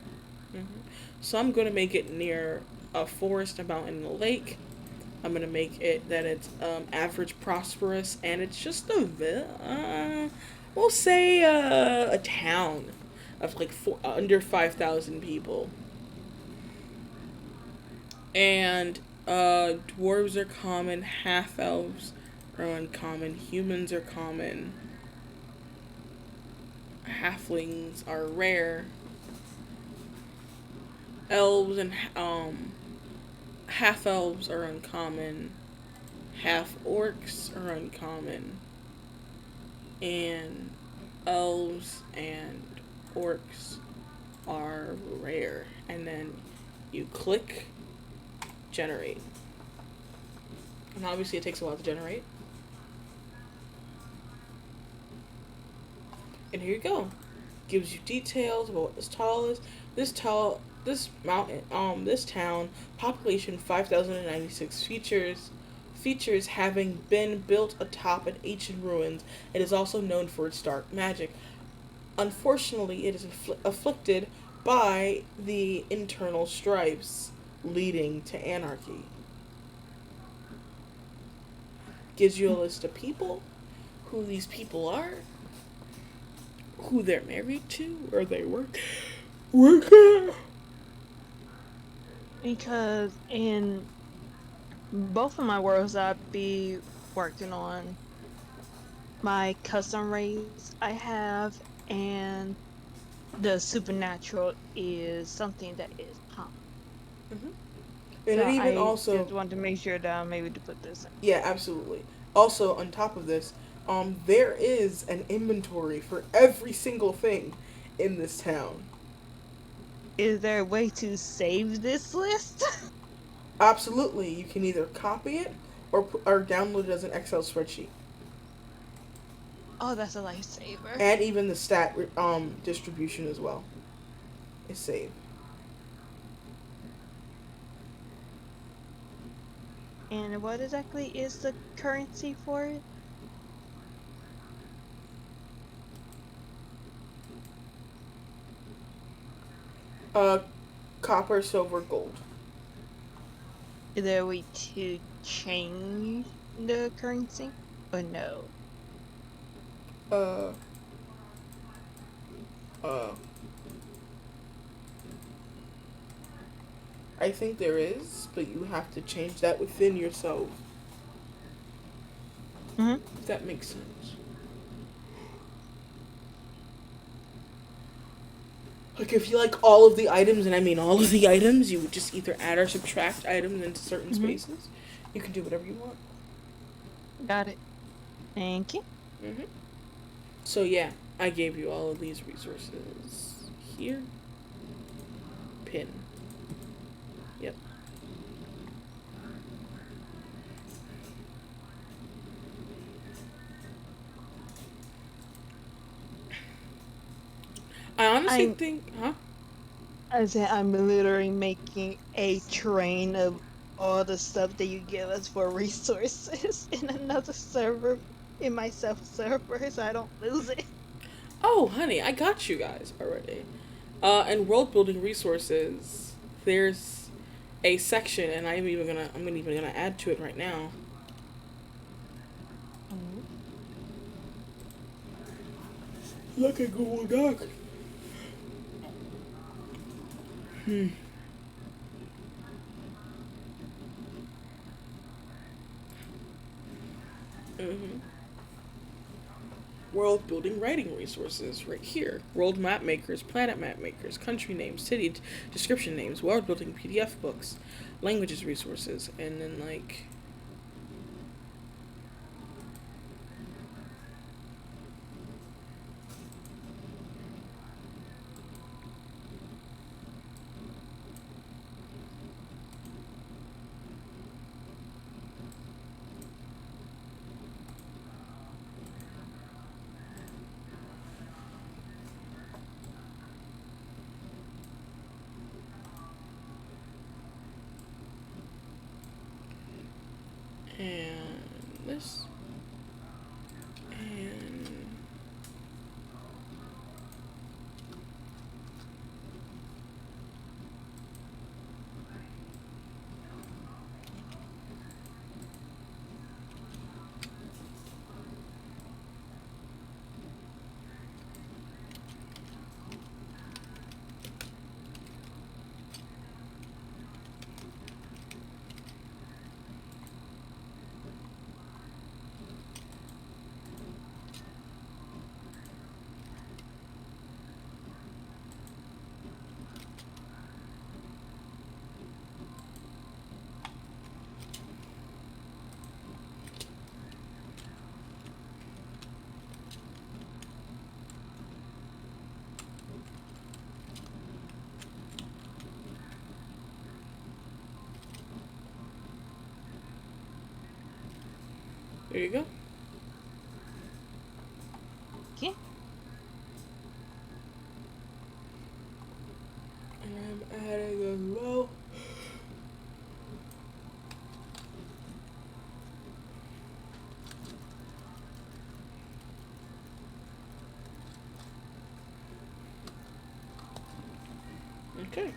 Speaker 2: So I'm going to make it near a forest, a mountain, and a lake. I'm going to make it that it's average prosperous, and it's just we'll say a town of like under 5,000 people. And dwarves are common, half elves are uncommon, humans are common, halflings are rare, elves and half elves are uncommon, half orcs are uncommon, and elves and orcs are rare. And then you click generate. And obviously it takes a while to generate. And here you go. Gives you details about what this tall is. This mountain, this town, population 5,096 features having been built atop an ancient ruins. It is also known for its dark magic. Unfortunately, it is afflicted by the internal stripes leading to anarchy. Gives you a list of people, who these people are, who they're married to, or they work at.
Speaker 12: Because in both of my worlds I'd be working on, my custom race I have, and the supernatural is something that is common.
Speaker 2: And
Speaker 12: so
Speaker 2: it even
Speaker 12: I
Speaker 2: also
Speaker 12: just want to make sure that I'm able to put this in.
Speaker 2: Yeah, absolutely. Also, on top of this, there is an inventory for every single thing in this town.
Speaker 12: Is there a way to save this list?
Speaker 2: Absolutely, you can either copy it or download it as an Excel spreadsheet.
Speaker 12: Oh, that's a lifesaver.
Speaker 2: And even the stat distribution as well is saved.
Speaker 12: And what exactly is the currency for it?
Speaker 2: Copper, silver, gold.
Speaker 12: Is there a way to change the currency? Or no?
Speaker 2: Uh, I think there is, but you have to change that within yourself. If that makes sense. Like, if you like all of the items, and I mean all of the items, you would just either add or subtract items into certain spaces. You can do whatever you want.
Speaker 12: Got it. Thank you.
Speaker 2: So yeah, I gave you all of these resources here. Pin. Yep. I honestly think,
Speaker 12: I said I'm literally making a train of all the stuff that you give us for resources in another server, in my self-server, so I don't lose it.
Speaker 2: Oh, honey, I got you guys already. And world building resources, there's a section, and I'm even gonna add to it right now. Look at Google Doc. World building writing resources right here. World map makers, planet map makers, country names, city description names, world building PDF books, languages resources, and then like and this and There you go.
Speaker 12: Okay.
Speaker 2: And I'm adding as well. Okay.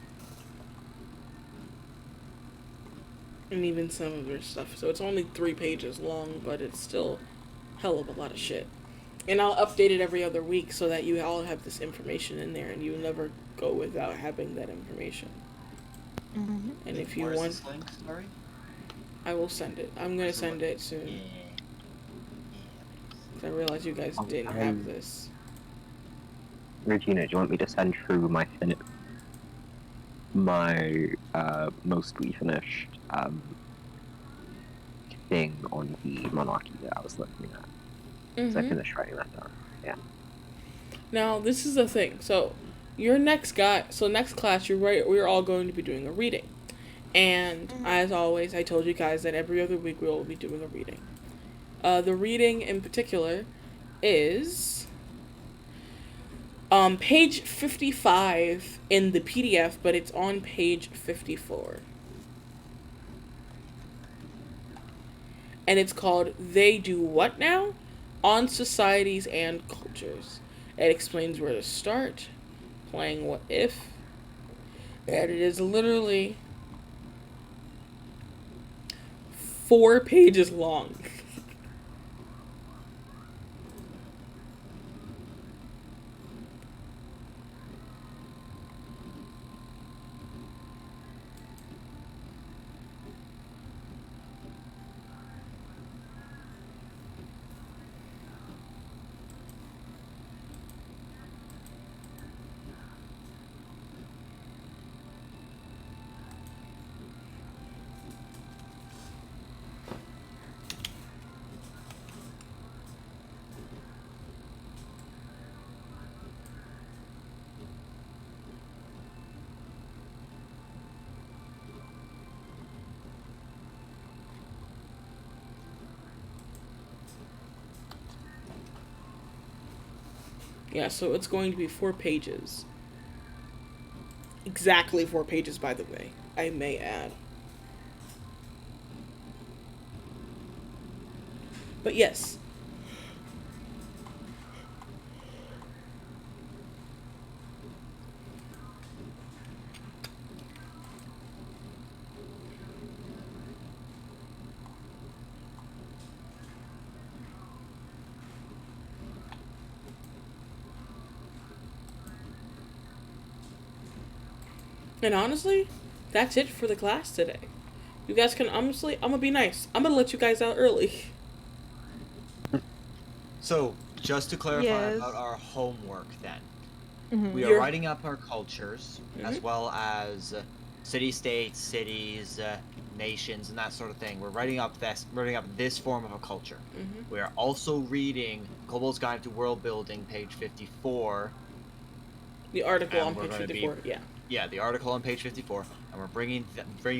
Speaker 2: And even some of their stuff. So it's only 3 pages long, but it's still hell of a lot of shit. And I'll update it every other week so that you all have this information in there and you never go without having that information.
Speaker 12: Mm-hmm.
Speaker 2: And if you
Speaker 10: Where's
Speaker 2: want,
Speaker 10: this link? Sorry.
Speaker 2: I will send it. I'm gonna send it soon.
Speaker 10: Yeah.
Speaker 2: 'Cause I realized you guys didn't have this.
Speaker 3: Regina, do you want me to send through my mostly finished thing on the monarchy that I was looking at? Because I finished writing that down. Yeah.
Speaker 2: Now this is the thing. So your next class, we're all going to be doing a reading. And as always, I told you guys that every other week we will be doing a reading. The reading in particular is page 55 in the PDF, but it's on page 54. And it's called They Do What Now? On Societies and Cultures. It explains where to start, playing what if, and it is literally 4 pages long. Yeah, so it's going to be 4 pages. Exactly 4 pages, by the way, I may add. But yes. And honestly, that's it for the class today. You guys can I'm gonna be nice. I'm gonna let you guys out early.
Speaker 10: So, just to clarify
Speaker 12: Yes.
Speaker 10: about our homework then.
Speaker 12: Mhm.
Speaker 10: We are writing up our cultures, as well as city-states, cities, nations, and that sort of thing. We're writing up this form of a culture. We are also reading Kobold's Guide to World Building, page 54.
Speaker 2: The article
Speaker 10: and
Speaker 2: on
Speaker 10: we're
Speaker 2: page
Speaker 10: gonna
Speaker 2: 54, yeah.
Speaker 10: Yeah, the article on page 54, and we're bringing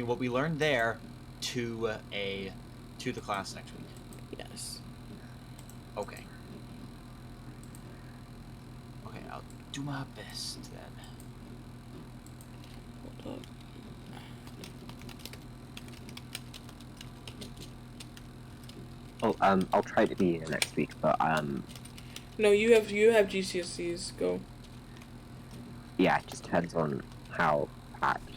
Speaker 10: what we learned there to the class next week.
Speaker 2: Yes.
Speaker 10: Okay. Okay, I'll do my best then.
Speaker 2: Hold
Speaker 3: Oh, I'll try to be here next week, but
Speaker 2: No, you have GCSEs. Go.
Speaker 3: yeah, it just depends on how packed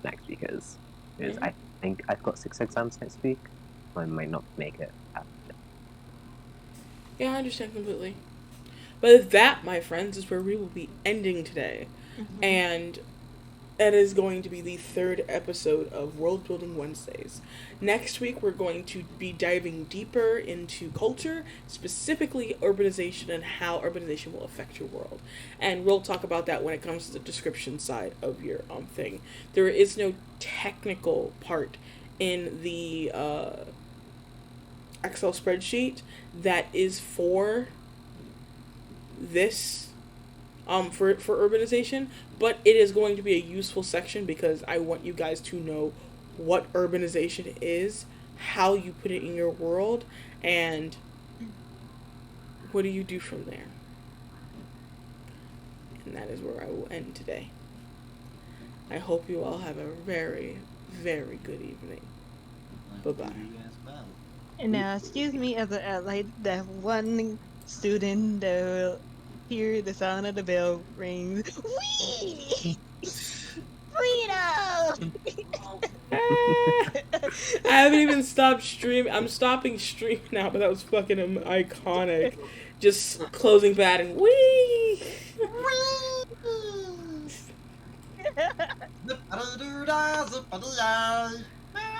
Speaker 3: next week is. Because I think I've got 6 exams next week. I might not make it.
Speaker 2: Yeah, I understand completely. But that, my friends, is where we will be ending today. And that is going to be the 3rd episode of Worldbuilding Wednesdays. Next week, we're going to be diving deeper into culture, specifically urbanization and how urbanization will affect your world. And we'll talk about that when it comes to the description side of your thing. There is no technical part in the Excel spreadsheet that is for this for urbanization, but it is going to be a useful section because I want you guys to know what urbanization is, how you put it in your world, and what do you do from there. And that is where I will end today. I hope you all have a very, very good evening. Bye-bye.
Speaker 12: And excuse me as like that one student that will hear the sound of the bell ring. Whee! Freedom!
Speaker 2: I haven't even stopped streaming. I'm stopping streaming now, but that was fucking iconic. Just closing batting. Whee!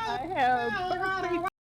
Speaker 12: I have birthday